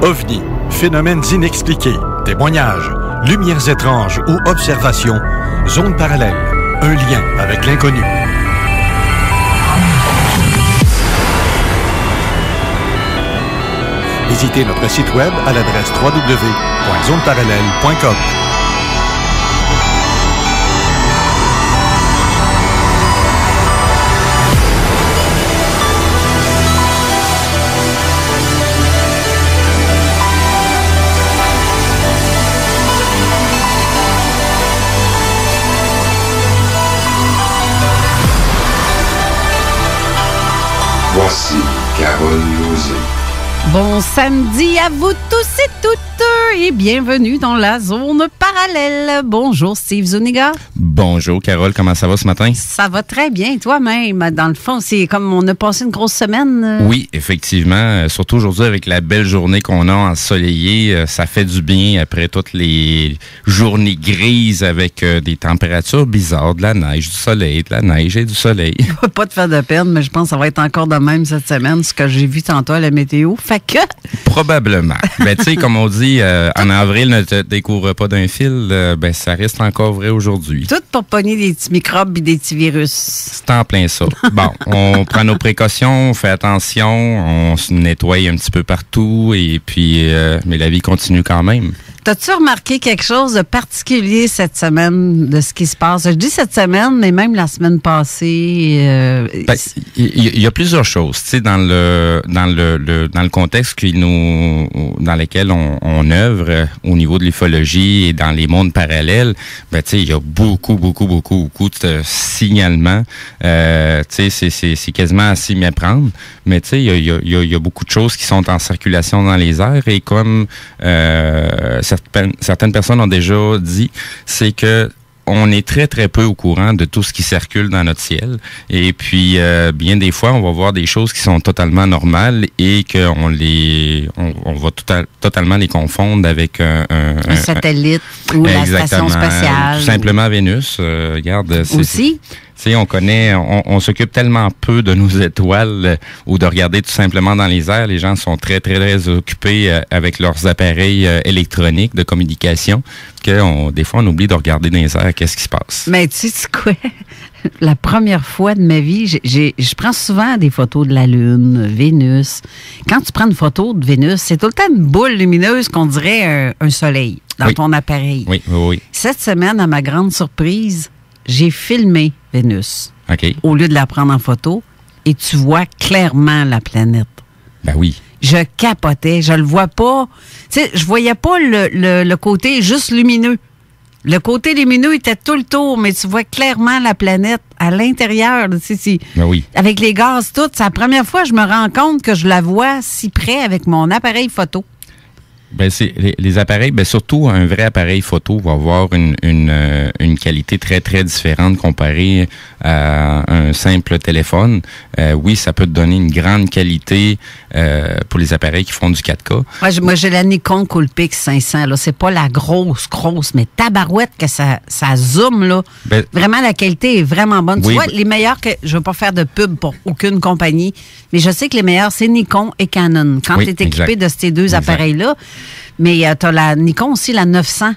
OVNI, phénomènes inexpliqués, témoignages, lumières étranges ou observations, zone parallèle, un lien avec l'inconnu. Visitez notre site web à l'adresse www.zoneparallèle.com. Voici Carole Lauzé. Bon samedi à vous tous et toutes et bienvenue dans la zone parallèle. Bonjour Steve Zuniga. Bonjour Carole, comment ça va ce matin? Ça va très bien, toi-même. Dans le fond, c'est comme on a passé une grosse semaine. Oui, effectivement. Surtout aujourd'hui avec la belle journée qu'on a ensoleillée. Ça fait du bien après toutes les journées grises avec des températures bizarres, de la neige, du soleil, de la neige et du soleil. Je ne vais pas te faire de peine, mais je pense que ça va être encore de même cette semaine, ce que j'ai vu tantôt à la météo. Fait que... Probablement. Ben, tu sais, comme on dit, en avril, ne te découvre pas d'un fil, ben, ça reste encore vrai aujourd'hui. Tout pour pogner des petits microbes et des petits virus. C'est en plein ça. Bon, on prend nos précautions, on fait attention, on se nettoie un petit peu partout, et puis, mais la vie continue quand même. T'as-tu remarqué quelque chose de particulier cette semaine de ce qui se passe? Je dis cette semaine, mais même la semaine passée. Il y a plusieurs choses, tu sais, dans le contexte dans lequel on œuvre au niveau de l'ufologie et dans les mondes parallèles. Ben, tu sais, il y a beaucoup de signalements. Tu sais, c'est quasiment à s'y méprendre. Mais tu sais, il y a beaucoup de choses qui sont en circulation dans les airs et comme certaines personnes ont déjà dit, c'est que on est très, très peu au courant de tout ce qui circule dans notre ciel. Et puis, bien des fois, on va voir des choses qui sont totalement normales et qu'on va totalement les confondre avec un satellite ou la station spatiale. Tout simplement Vénus. Regarde. Aussi? Tu sais, on s'occupe tellement peu de nos étoiles ou de regarder tout simplement dans les airs. Les gens sont très, très, très occupés avec leurs appareils électroniques de communication que des fois, on oublie de regarder dans les airs qu'est-ce qui se passe. Mais tu sais quoi? La première fois de ma vie, je prends souvent des photos de la Lune, Vénus. Quand tu prends une photo de Vénus, c'est tout le temps une boule lumineuse qu'on dirait un soleil dans ton appareil. Oui. Cette semaine, à ma grande surprise, j'ai filmé Vénus. OK. Au lieu de la prendre en photo, et tu vois clairement la planète. Ben oui. Je capotais, je le vois pas. Tu sais, je voyais pas le côté juste lumineux. Le côté lumineux était tout le tour, mais tu vois clairement la planète à l'intérieur. Tu sais, ben oui. Avec les gaz, tout. C'est la première fois que je me rends compte que je la vois si près avec mon appareil photo. Ben c'est les appareils, ben surtout un vrai appareil photo va avoir une qualité très très différente comparée à un simple téléphone. Oui, ça peut te donner une grande qualité pour les appareils qui font du 4K. Moi j'ai la Nikon Coolpix 500 là, c'est pas la grosse, mais tabarouette que ça zoome là. Ben, vraiment la qualité est vraiment bonne. Oui, tu vois, les meilleurs que je veux pas faire de pub pour aucune compagnie, mais je sais que les meilleurs c'est Nikon et Canon. Quand tu es équipé de ces deux appareils là. Mais tu as la Nikon aussi, la 900.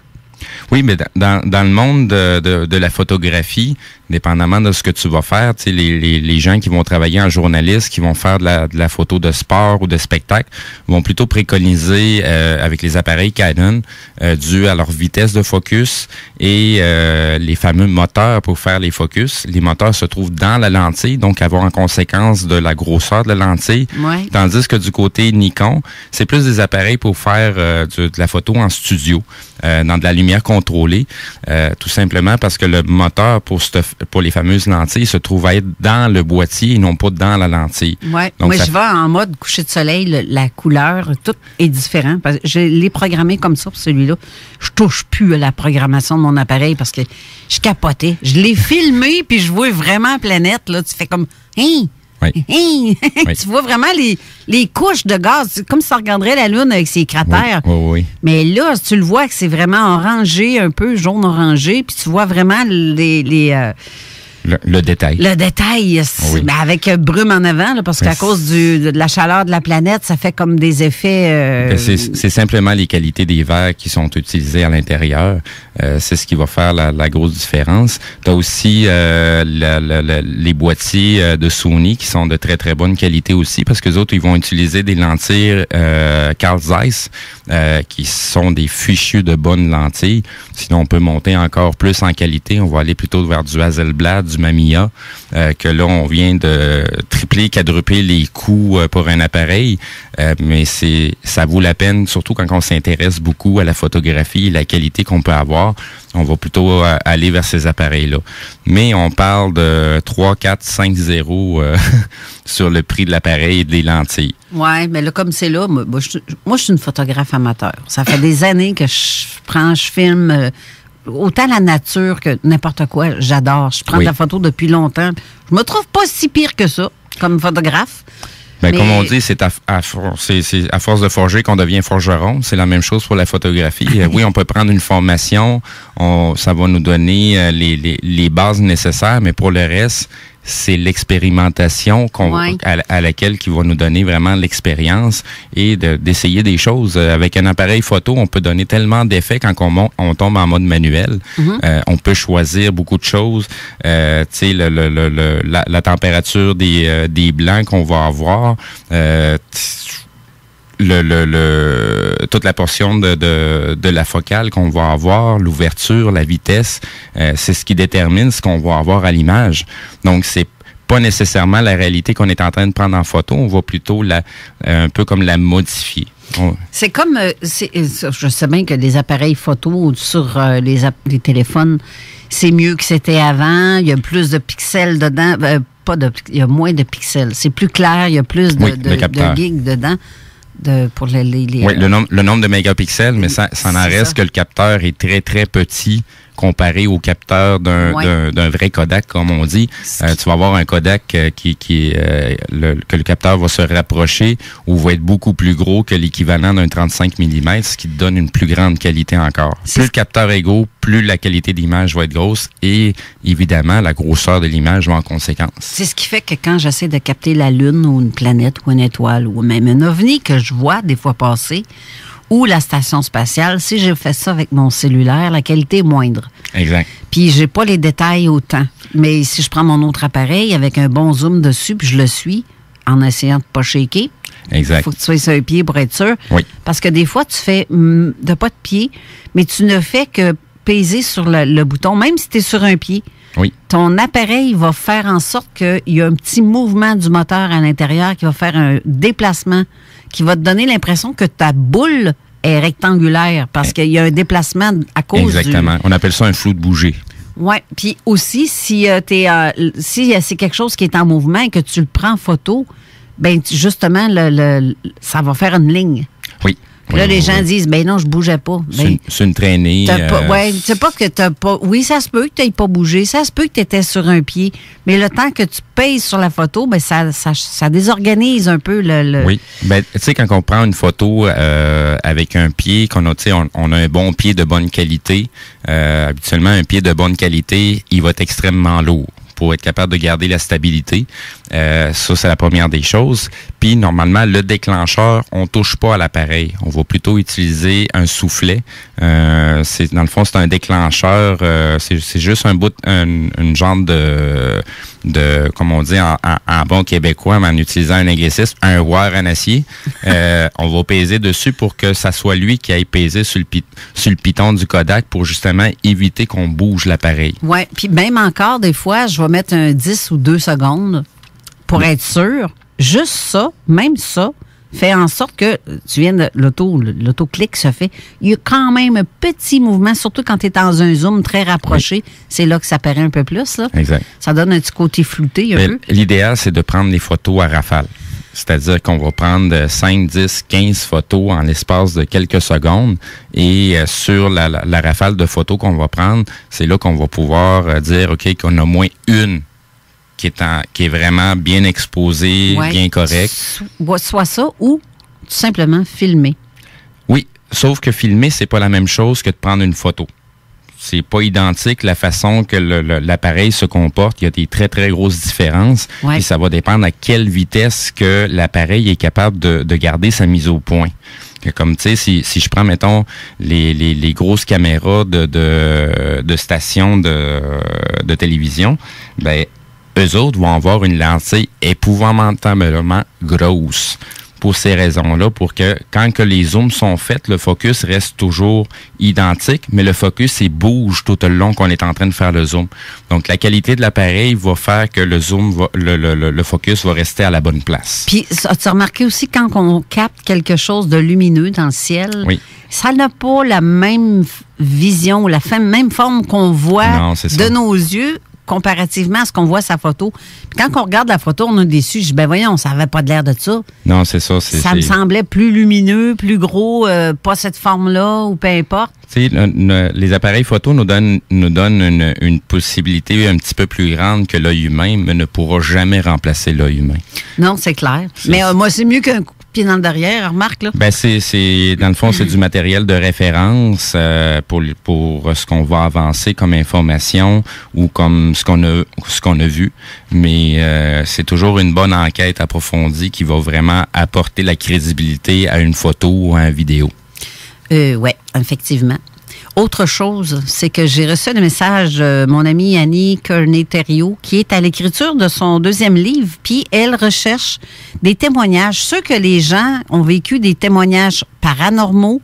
Oui, mais dans le monde de la photographie, dépendamment de ce que tu vas faire, tu sais, les gens qui vont travailler en journaliste, qui vont faire de la photo de sport ou de spectacle, vont plutôt préconiser avec les appareils Canon dû à leur vitesse de focus et les fameux moteurs pour faire les focus. Les moteurs se trouvent dans la lentille, donc avoir en conséquence de la grosseur de la lentille. Ouais. Tandis que du côté Nikon, c'est plus des appareils pour faire de la photo en studio, dans de la lumière contrôlée, tout simplement parce que le moteur pour les fameuses lentilles se trouve à être dans le boîtier et non pas dans la lentille. Oui, moi je vais en mode coucher de soleil, la couleur, tout est différent. Parce que je l'ai programmé comme ça pour celui-là. Je touche plus à la programmation de mon appareil parce que je capotais. Je l'ai filmé puis je vois vraiment la planète. Là, tu fais comme hey! Oui. Hey! Oui. Tu vois vraiment les couches de gaz. C'est comme si tu regarderais la Lune avec ses cratères. Oui. Mais là, tu le vois que c'est vraiment orangé, un peu jaune-orangé, puis tu vois vraiment les Le détail. Le détail, Oui. ben avec brume en avant, là, parce qu'à cause de la chaleur de la planète, ça fait comme des effets... C'est simplement les qualités des verres qui sont utilisés à l'intérieur. C'est ce qui va faire la grosse différence. Tu as aussi les boîtiers de Sony qui sont de très, très bonne qualité aussi, parce que les autres, ils vont utiliser des lentilles Carl Zeiss qui sont des fichus de bonnes lentilles. Sinon, on peut monter encore plus en qualité. On va aller plutôt vers du Hasselblad, du Mamiya, que là, on vient de tripler, quadrupler les coûts pour un appareil. Mais ça vaut la peine, surtout quand on s'intéresse beaucoup à la photographie et la qualité qu'on peut avoir. On va plutôt aller vers ces appareils-là. Mais on parle de 3, 4, 5 zéros sur le prix de l'appareil et des lentilles. Oui, mais là, comme c'est là, moi, je suis une photographe amateur. Ça fait des années que je filme autant la nature que n'importe quoi. J'adore. Je prends de la photo depuis longtemps. Je me trouve pas si pire que ça comme photographe. Ben, comme on dit, c'est à force de forger qu'on devient forgeron. C'est la même chose pour la photographie. Oui, on peut prendre une formation, ça va nous donner les bases nécessaires, mais pour le reste, c'est l'expérimentation à laquelle qui va nous donner vraiment l'expérience et d'essayer des choses. Avec un appareil photo, on peut donner tellement d'effets quand on tombe en mode manuel. Mm-hmm. On peut choisir beaucoup de choses. Tu sais, la température des blancs qu'on va avoir. Toute la portion de la focale qu'on va avoir, l'ouverture, la vitesse, c'est ce qui détermine ce qu'on va avoir à l'image. Donc, c'est pas nécessairement la réalité qu'on est en train de prendre en photo, on va plutôt un peu comme la modifier. C'est comme, je sais bien que les appareils photo sur les téléphones, c'est mieux que c'était avant, il y a plus de pixels dedans, il y a moins de pixels, c'est plus clair, il y a plus de gigs dedans. Pour les... Oui, le nombre de mégapixels, mais ça en reste que le capteur est très, très petit comparé au capteur d'un vrai Kodak, comme on dit. Tu vas avoir un Kodak que le capteur va se rapprocher ou va être beaucoup plus gros que l'équivalent d'un 35 mm, ce qui te donne une plus grande qualité encore. Plus le capteur est gros, plus la qualité d'image va être grosse et évidemment, la grosseur de l'image va en conséquence. C'est ce qui fait que quand j'essaie de capter la Lune ou une planète ou une étoile ou même un ovni que je vois des fois passer, ou la station spatiale, si je fais ça avec mon cellulaire, la qualité est moindre. Exact. Puis j'ai pas les détails autant. Mais si je prends mon autre appareil avec un bon zoom dessus, puis je le suis en essayant de pas shaker. Exact. Il faut que tu sois sur un pied pour être sûr. Oui. Parce que des fois, tu fais de pas de pied, mais tu ne fais que peser sur le bouton, même si tu es sur un pied. Oui. Ton appareil va faire en sorte qu'il y a un petit mouvement du moteur à l'intérieur qui va faire un déplacement, qui va te donner l'impression que ta boule est rectangulaire parce qu'il y a un déplacement à cause Exactement. On appelle ça un flou de bouger. Oui. Puis aussi, si c'est quelque chose qui est en mouvement et que tu le prends en photo, ben justement, ça va faire une ligne. Oui. Là, les gens disent, ben non, je bougeais pas. Ben, c'est une traînée. C'est pas que t'as pas. Oui, ça se peut que tu n'aies pas bougé. Ça se peut que tu étais sur un pied. Mais le temps que tu pèses sur la photo, ben ça désorganise un peu le. Oui. Ben, tu sais, quand on prend une photo avec un pied, on a un bon pied de bonne qualité. Habituellement, un pied de bonne qualité, il va être extrêmement lourd pour être capable de garder la stabilité. Ça, c'est la première des choses. Puis, normalement, le déclencheur, on touche pas à l'appareil. On va plutôt utiliser un soufflet. Dans le fond, c'est un déclencheur. C'est juste une genre de comme on dit en bon québécois, mais en utilisant un anglicisme, un wire en acier. On va peser dessus pour que ça soit lui qui aille peser sur le piton du Kodak pour justement éviter qu'on bouge l'appareil. Oui, puis même encore, des fois, je vais mettre un 10 ou 2 secondes pour être sûr. Juste ça, même ça, fait en sorte que, tu viens de l'autoclic se fait, il y a quand même un petit mouvement, surtout quand tu es dans un zoom très rapproché. Oui. C'est là que ça paraît un peu plus. Là. Exact. Ça donne un petit côté flouté un peu. L'idéal, c'est de prendre les photos à rafale. C'est-à-dire qu'on va prendre 5, 10, 15 photos en l'espace de quelques secondes et sur la rafale de photos qu'on va prendre, c'est là qu'on va pouvoir dire, OK, qu'on a moins une qui est vraiment bien exposée, bien correcte. Soit ça ou tout simplement filmer. Oui, sauf que filmer, c'est pas la même chose que de prendre une photo. c'est pas identique la façon que l'appareil se comporte. Il y a des très, très grosses différences. Ouais. Et ça va dépendre à quelle vitesse que l'appareil est capable de garder sa mise au point. Comme tu sais, si je prends, mettons, les grosses caméras de stations de télévision, ben eux autres vont avoir une lentille épouvantablement grosse. Pour ces raisons-là, pour que quand que les zooms sont faits, le focus reste toujours identique, mais le focus, il bouge tout le long qu'on est en train de faire le zoom. Donc, la qualité de l'appareil va faire que le zoom, le focus va rester à la bonne place. Puis, as-tu remarqué aussi, quand on capte quelque chose de lumineux dans le ciel, oui. Ça n'a pas la même vision, la même forme qu'on voit de nos yeux, comparativement à ce qu'on voit sa photo. Puis quand on regarde la photo, on est déçu. Je dis, ben voyons, ça n'avait pas de l'air de ça. Non, c'est ça. Ça me semblait plus lumineux, plus gros, pas cette forme-là, ou peu importe. Tu sais, les appareils photo nous donnent une possibilité un petit peu plus grande que l'œil humain, mais ne pourra jamais remplacer l'œil humain. Non, c'est clair. Mais moi, c'est mieux qu'un coup de pied dans le derrière, remarque, là. Ben, dans le fond, c'est du matériel de référence pour ce qu'on va avancer comme information ou comme ce qu'on a vu. Mais c'est toujours une bonne enquête approfondie qui va vraiment apporter la crédibilité à une photo ou à une vidéo. Oui, effectivement. Autre chose, c'est que j'ai reçu le message de mon amie Annie Kearney-Thériault, qui est à l'écriture de son 2e livre, puis elle recherche des témoignages. Ceux que les gens ont vécu des témoignages paranormaux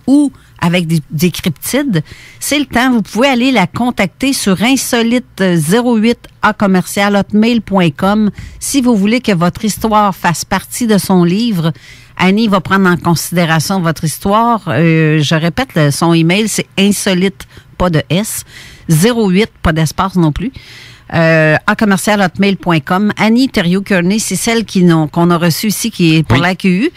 ou avec des cryptides, c'est le temps. Vous pouvez aller la contacter sur insolite08@hotmail.com si vous voulez que votre histoire fasse partie de son livre. Annie va prendre en considération votre histoire. Je répète, son email, c'est insolite, pas de S, 08, pas d'espace non plus, hotmail.com. Annie Thériault-Kearney, c'est celle qu'on a reçue ici, qui est pour l'AQU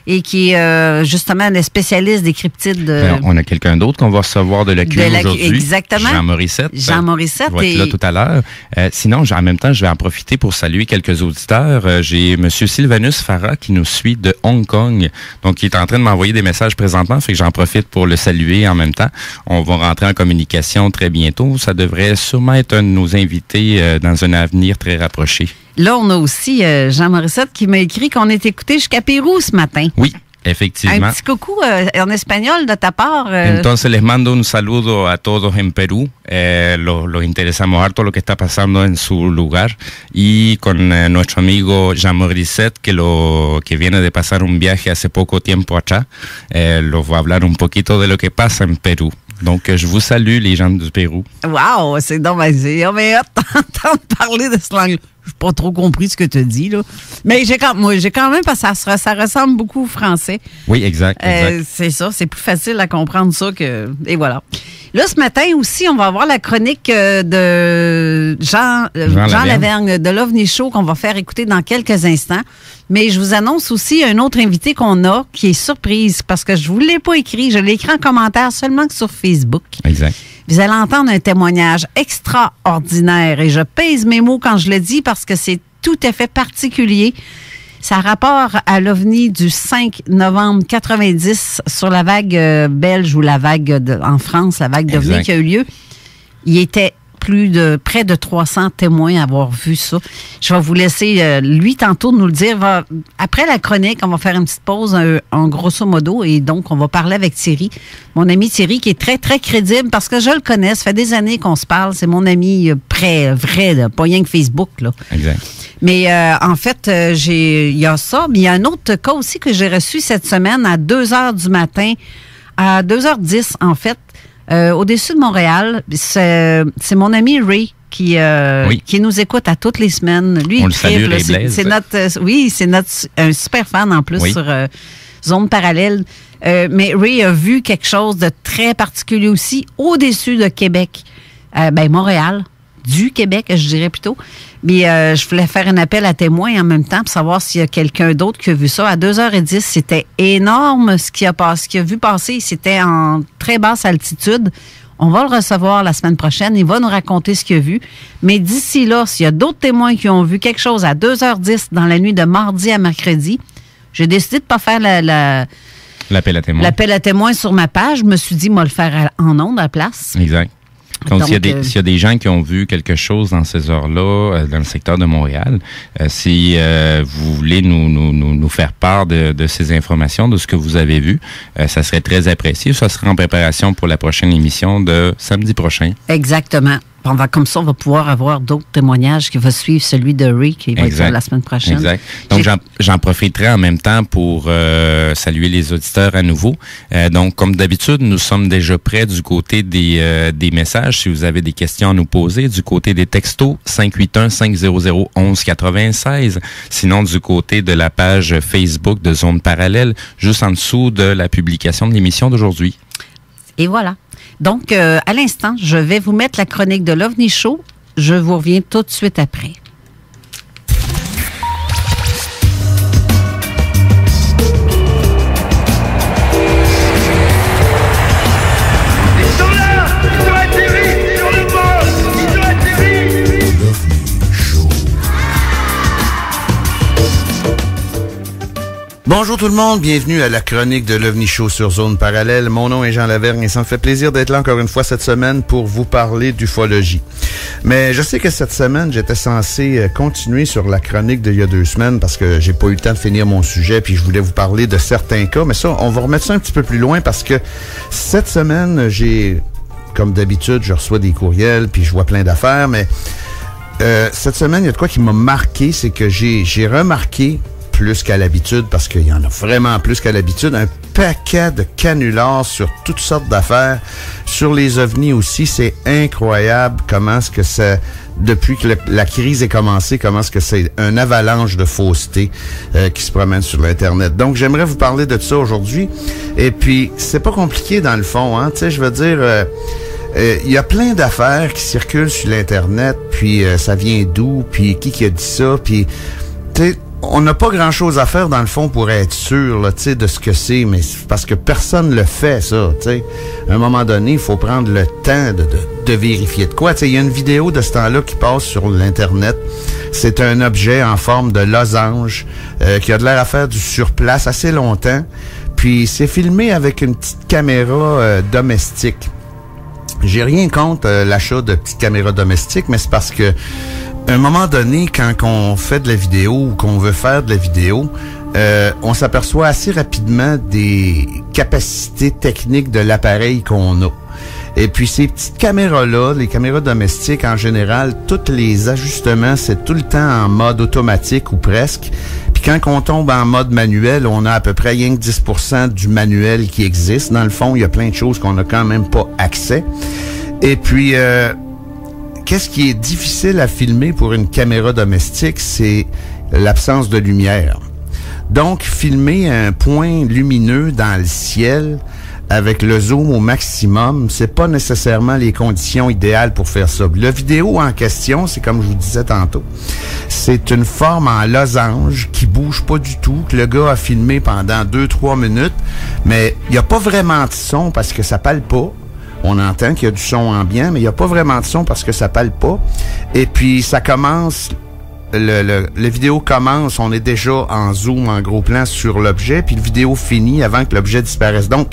et qui est justement le spécialiste des cryptides. On a quelqu'un d'autre qu'on va recevoir de l'AQU aujourd'hui. Exactement. Jean Morissette. Jean Morissette. Va être là tout à l'heure. Sinon, en même temps, je vais en profiter pour saluer quelques auditeurs. J'ai M. Sylvanus Farah qui nous suit de Hong Kong. Donc, il est en train de m'envoyer des messages présentement, fait que j'en profite pour le saluer en même temps. On va rentrer en communication très bientôt. Ça devrait sûrement être un de nos invités dans un avenir très rapproché. Là, on a aussi Jean Morissette qui m'a écrit qu'on est écouté jusqu'à Pérou ce matin. Oui, effectivement. Un petit coucou en espagnol de ta part. Entonces les mando un saludo a todos en Perú. Los interesamos harto lo que está pasando en su lugar. Y con nuestro amigo Jean Morissette, que viene de pasar un viaje hace poco tiempo atrás, los va a hablar un poquito de lo que pasa en Perú. Donc, je vous salue, les gens du Pérou. Wow, c'est dommage. Mais hâte d'entendre parler de ce langue. Je n'ai pas trop compris ce que tu as dit, là. Mais j'ai quand même, parce que ça ressemble beaucoup au français. Oui, exact. C'est ça, c'est plus facile à comprendre ça que... Et voilà. Là, ce matin aussi, on va avoir la chronique de Jean Lavergne de l'OVNI Show qu'on va faire écouter dans quelques instants. Mais je vous annonce aussi un autre invité qu'on a qui est surprise parce que je ne vous l'ai pas écrit. Je l'ai écrit en commentaire seulement que sur Facebook. Exact. Vous allez entendre un témoignage extraordinaire et je pèse mes mots quand je le dis parce que c'est tout à fait particulier. Ça a rapport à l'OVNI du 5 novembre 90 sur la vague belge ou la vague en France, la vague d'OVNI qui a eu lieu. Il était près de 300 témoins à avoir vu ça. Je vais vous laisser, lui, tantôt nous le dire. Après la chronique, on va faire une petite pause en grosso modo et donc on va parler avec Thierry. Mon ami Thierry qui est très, très crédible parce que je le connais. Ça fait des années qu'on se parle. C'est mon ami vrai, là, pas rien que Facebook. Là. Exact. Mais en fait, il y a ça. Mais il y a un autre cas aussi que j'ai reçu cette semaine à 2 h du matin, à 2h10 en fait. Au-dessus de Montréal, c'est mon ami Ray qui nous écoute à toutes les semaines. Lui, on le salue, Ray Blaise. C'est un super fan en plus sur Zone Parallèle. Mais Ray a vu quelque chose de très particulier aussi au-dessus de Québec. Montréal, du Québec, je dirais plutôt. Mais je voulais faire un appel à témoins en même temps pour savoir s'il y a quelqu'un d'autre qui a vu ça. À 2h10, c'était énorme ce qu'il a vu passer. C'était en très basse altitude. On va le recevoir la semaine prochaine. Il va nous raconter ce qu'il a vu. Mais d'ici là, s'il y a d'autres témoins qui ont vu quelque chose à 2h10 dans la nuit de mardi à mercredi, j'ai décidé de ne pas faire L'appel à témoins. L'appel à témoins sur ma page. Je me suis dit, moi, le faire en ondes à la place. Exact. Donc, s'il y a des gens qui ont vu quelque chose dans ces heures-là, dans le secteur de Montréal, si vous voulez nous faire part de ces informations, de ce que vous avez vu, ça serait très apprécié. Ça sera en préparation pour la prochaine émission de samedi prochain. Exactement. Comme ça, on va pouvoir avoir d'autres témoignages qui vont suivre celui de Ray qui va être la semaine prochaine. Exact. Donc, j'en profiterai en même temps pour saluer les auditeurs à nouveau. Donc, comme d'habitude, nous sommes déjà prêts du côté des messages. Si vous avez des questions à nous poser, du côté des textos, 581-500-1196. Sinon, du côté de la page Facebook de Zone Parallèle, juste en dessous de la publication de l'émission d'aujourd'hui. Et voilà. Donc, à l'instant, je vais vous mettre la chronique de l'OVNI Show. Je vous reviens tout de suite après. Ils sont là! Ils ont atterri sur le bord! Ils ont atterri! L'OVNI Show. Bonjour tout le monde, bienvenue à la chronique de l'OVNI Show sur Zone Parallèle. Mon nom est Jean Lavergne et ça me fait plaisir d'être là encore une fois cette semaine pour vous parler d'ufologie. Mais je sais que cette semaine, j'étais censé continuer sur la chronique d'il y a 2 semaines parce que j'ai pas eu le temps de finir mon sujet puis je voulais vous parler de certains cas. Mais ça, on va remettre ça un petit peu plus loin parce que cette semaine, comme d'habitude, je reçois des courriels puis je vois plein d'affaires. Mais cette semaine, il y a de quoi qui m'a marqué, c'est que j'ai remarqué plus qu'à l'habitude, parce qu'il y en a vraiment plus qu'à l'habitude, un paquet de canulars sur toutes sortes d'affaires, sur les ovnis aussi. C'est incroyable comment est-ce que ça, depuis que la crise est commencée, comment est-ce que c'est un avalanche de fausseté qui se promène sur l'Internet. Donc, j'aimerais vous parler de ça aujourd'hui. Et puis, c'est pas compliqué dans le fond, hein. Tu sais, je veux dire... il y a plein d'affaires qui circulent sur l'Internet, puis ça vient d'où, puis qui a dit ça, puis... Tu sais, on n'a pas grand-chose à faire, dans le fond, pour être sûr là, de ce que c'est, mais c'est parce que personne le fait, ça. T'sais. À un moment donné, il faut prendre le temps de vérifier de quoi. Il y a une vidéo de ce temps-là qui passe sur l'Internet. C'est un objet en forme de losange qui a de l'air à faire du surplace assez longtemps. Puis c'est filmé avec une petite caméra domestique. J'ai rien contre l'achat de petites caméras domestiques, mais c'est parce que à un moment donné, quand on fait de la vidéo ou qu'on veut faire de la vidéo, on s'aperçoit assez rapidement des capacités techniques de l'appareil qu'on a. Et puis ces petites caméras-là, les caméras domestiques en général, tous les ajustements, c'est tout le temps en mode automatique ou presque. Puis quand on tombe en mode manuel, on a à peu près rien que 10% du manuel qui existe. Dans le fond, il y a plein de choses qu'on n'a quand même pas accès. Et puis... qu'est-ce qui est difficile à filmer pour une caméra domestique, c'est l'absence de lumière. Donc, filmer un point lumineux dans le ciel avec le zoom au maximum, c'est pas nécessairement les conditions idéales pour faire ça. La vidéo en question, c'est comme je vous disais tantôt, c'est une forme en losange qui bouge pas du tout, que le gars a filmé pendant 2-3 minutes, mais il n'y a pas vraiment de son parce que ça parle pas. On entend qu'il y a du son ambiant, mais il n'y a pas vraiment de son parce que ça parle pas. Et puis, ça commence... La vidéo commence, on est déjà en zoom, en gros plan sur l'objet, puis la vidéo finit avant que l'objet disparaisse. Donc,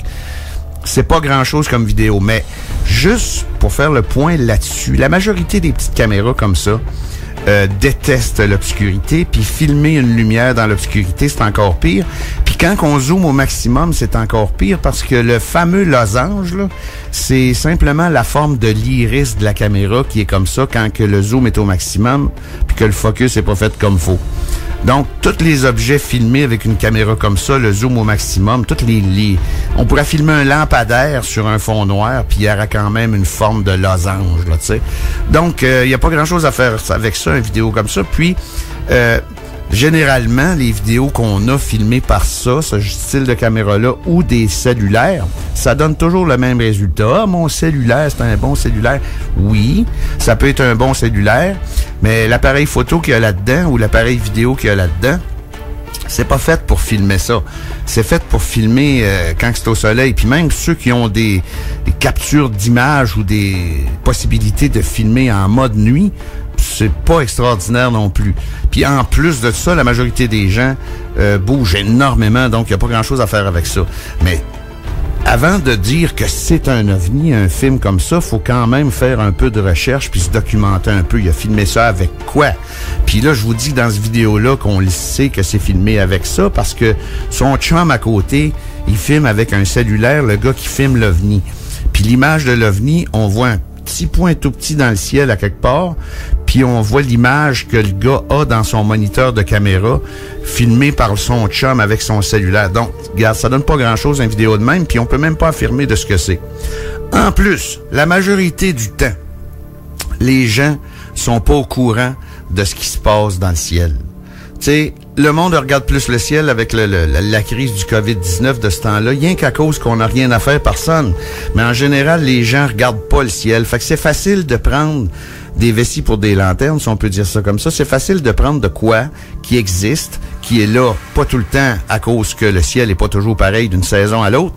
c'est pas grand-chose comme vidéo, mais juste pour faire le point là-dessus, la majorité des petites caméras comme ça détestent l'obscurité, puis filmer une lumière dans l'obscurité, c'est encore pire. Puis quand on zoome au maximum, c'est encore pire parce que le fameux losange, là, c'est simplement la forme de l'iris de la caméra qui est comme ça quand que le zoom est au maximum, puis que le focus est pas fait comme faut. Donc, tous les objets filmés avec une caméra comme ça, le zoom au maximum, on pourrait filmer un lampadaire sur un fond noir, puis il y aura quand même une forme de losange, là, tu sais. Donc, il n'y a pas grand-chose à faire avec ça, une vidéo comme ça. Puis, généralement, les vidéos qu'on a filmées par ça, ce style de caméra-là, ou des cellulaires, ça donne toujours le même résultat. Ah, mon cellulaire, c'est un bon cellulaire. Oui, ça peut être un bon cellulaire, mais l'appareil photo qu'il y a là-dedans ou l'appareil vidéo qu'il y a là-dedans, c'est pas fait pour filmer ça. C'est fait pour filmer quand c'est au soleil. Puis même ceux qui ont des captures d'images ou des possibilités de filmer en mode nuit, c'est pas extraordinaire non plus. Puis en plus de ça, la majorité des gens bougent énormément, donc il n'y a pas grand-chose à faire avec ça. Mais avant de dire que c'est un ovni, un film comme ça, faut quand même faire un peu de recherche puis se documenter un peu. Il a filmé ça avec quoi? Puis là, je vous dis dans cette vidéo-là qu'on le sait que c'est filmé avec ça parce que son chum à côté, il filme avec un cellulaire, le gars qui filme l'ovni. Puis l'image de l'ovni, on voit un petit point tout petit dans le ciel à quelque part, puis on voit l'image que le gars a dans son moniteur de caméra, filmée par son chum avec son cellulaire. Donc, regarde, ça donne pas grand-chose une vidéo de même, puis on peut même pas affirmer de ce que c'est. En plus, la majorité du temps, les gens sont pas au courant de ce qui se passe dans le ciel. Tu sais, le monde regarde plus le ciel avec la crise du COVID-19 de ce temps-là, rien qu'à cause qu'on n'a rien à faire, personne. Mais en général, les gens regardent pas le ciel. Fait que c'est facile de prendre des vessies pour des lanternes, si on peut dire ça comme ça. C'est facile de prendre de quoi qui existe, qui est là, pas tout le temps, à cause que le ciel est pas toujours pareil d'une saison à l'autre,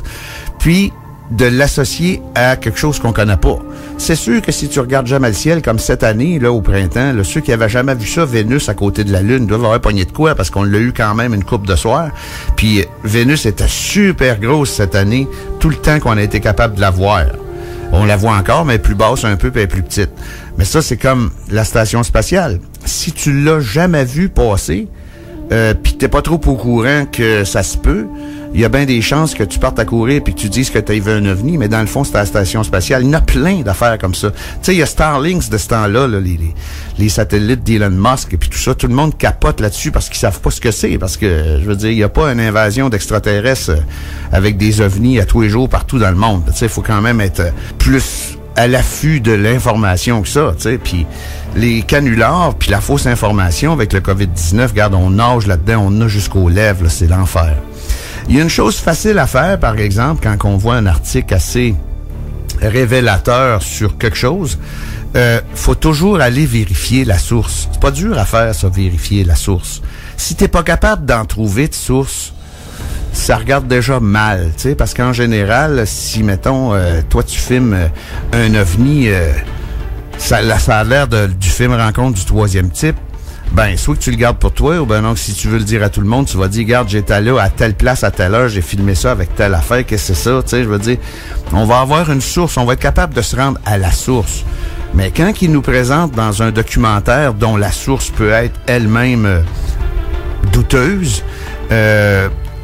puis de l'associer à quelque chose qu'on connaît pas. C'est sûr que si tu regardes jamais le ciel, comme cette année, là, au printemps, là, ceux qui avaient jamais vu ça, Vénus à côté de la Lune, doivent avoir pogné de quoi, parce qu'on l'a eu quand même une couple de soirs. Puis Vénus était super grosse cette année, tout le temps qu'on a été capable de la voir. On la voit encore, mais plus basse un peu, puis elle est plus petite. Mais ça, c'est comme la station spatiale. Si tu l'as jamais vu passer, puis que t'es pas trop au courant que ça se peut, il y a bien des chances que tu partes à courir puis que tu dises que tu as vu un ovni, mais dans le fond, c'est à la station spatiale. Il y en a plein d'affaires comme ça. Tu sais, il y a Starlink de ce temps-là, là, les satellites d'Elon Musk et puis tout ça. Tout le monde capote là-dessus parce qu'ils savent pas ce que c'est. Parce que, je veux dire, il n'y a pas une invasion d'extraterrestres avec des ovnis à tous les jours partout dans le monde. Tu sais, il faut quand même être plus à l'affût de l'information que ça, tu sais. Puis les canulars, puis la fausse information avec le COVID-19, regarde, on nage là-dedans, on a jusqu'aux lèvres, là, c'est l'enfer. Il y a une chose facile à faire, par exemple, quand on voit un article assez révélateur sur quelque chose, faut toujours aller vérifier la source. C'est pas dur à faire, ça, vérifier la source. Si t'es pas capable d'en trouver de source, ça regarde déjà mal, tu sais, parce qu'en général, si, mettons, toi, tu filmes un ovni, ça a l'air du film Rencontre du troisième type, ben, soit que tu le gardes pour toi, ou ben non, si tu veux le dire à tout le monde, tu vas dire, regarde, j'étais là, à telle place, à telle heure, j'ai filmé ça avec telle affaire, qu'est-ce que c'est ça, tu sais, je veux dire, on va avoir une source, on va être capable de se rendre à la source. Mais quand il nous présente dans un documentaire dont la source peut être elle-même douteuse,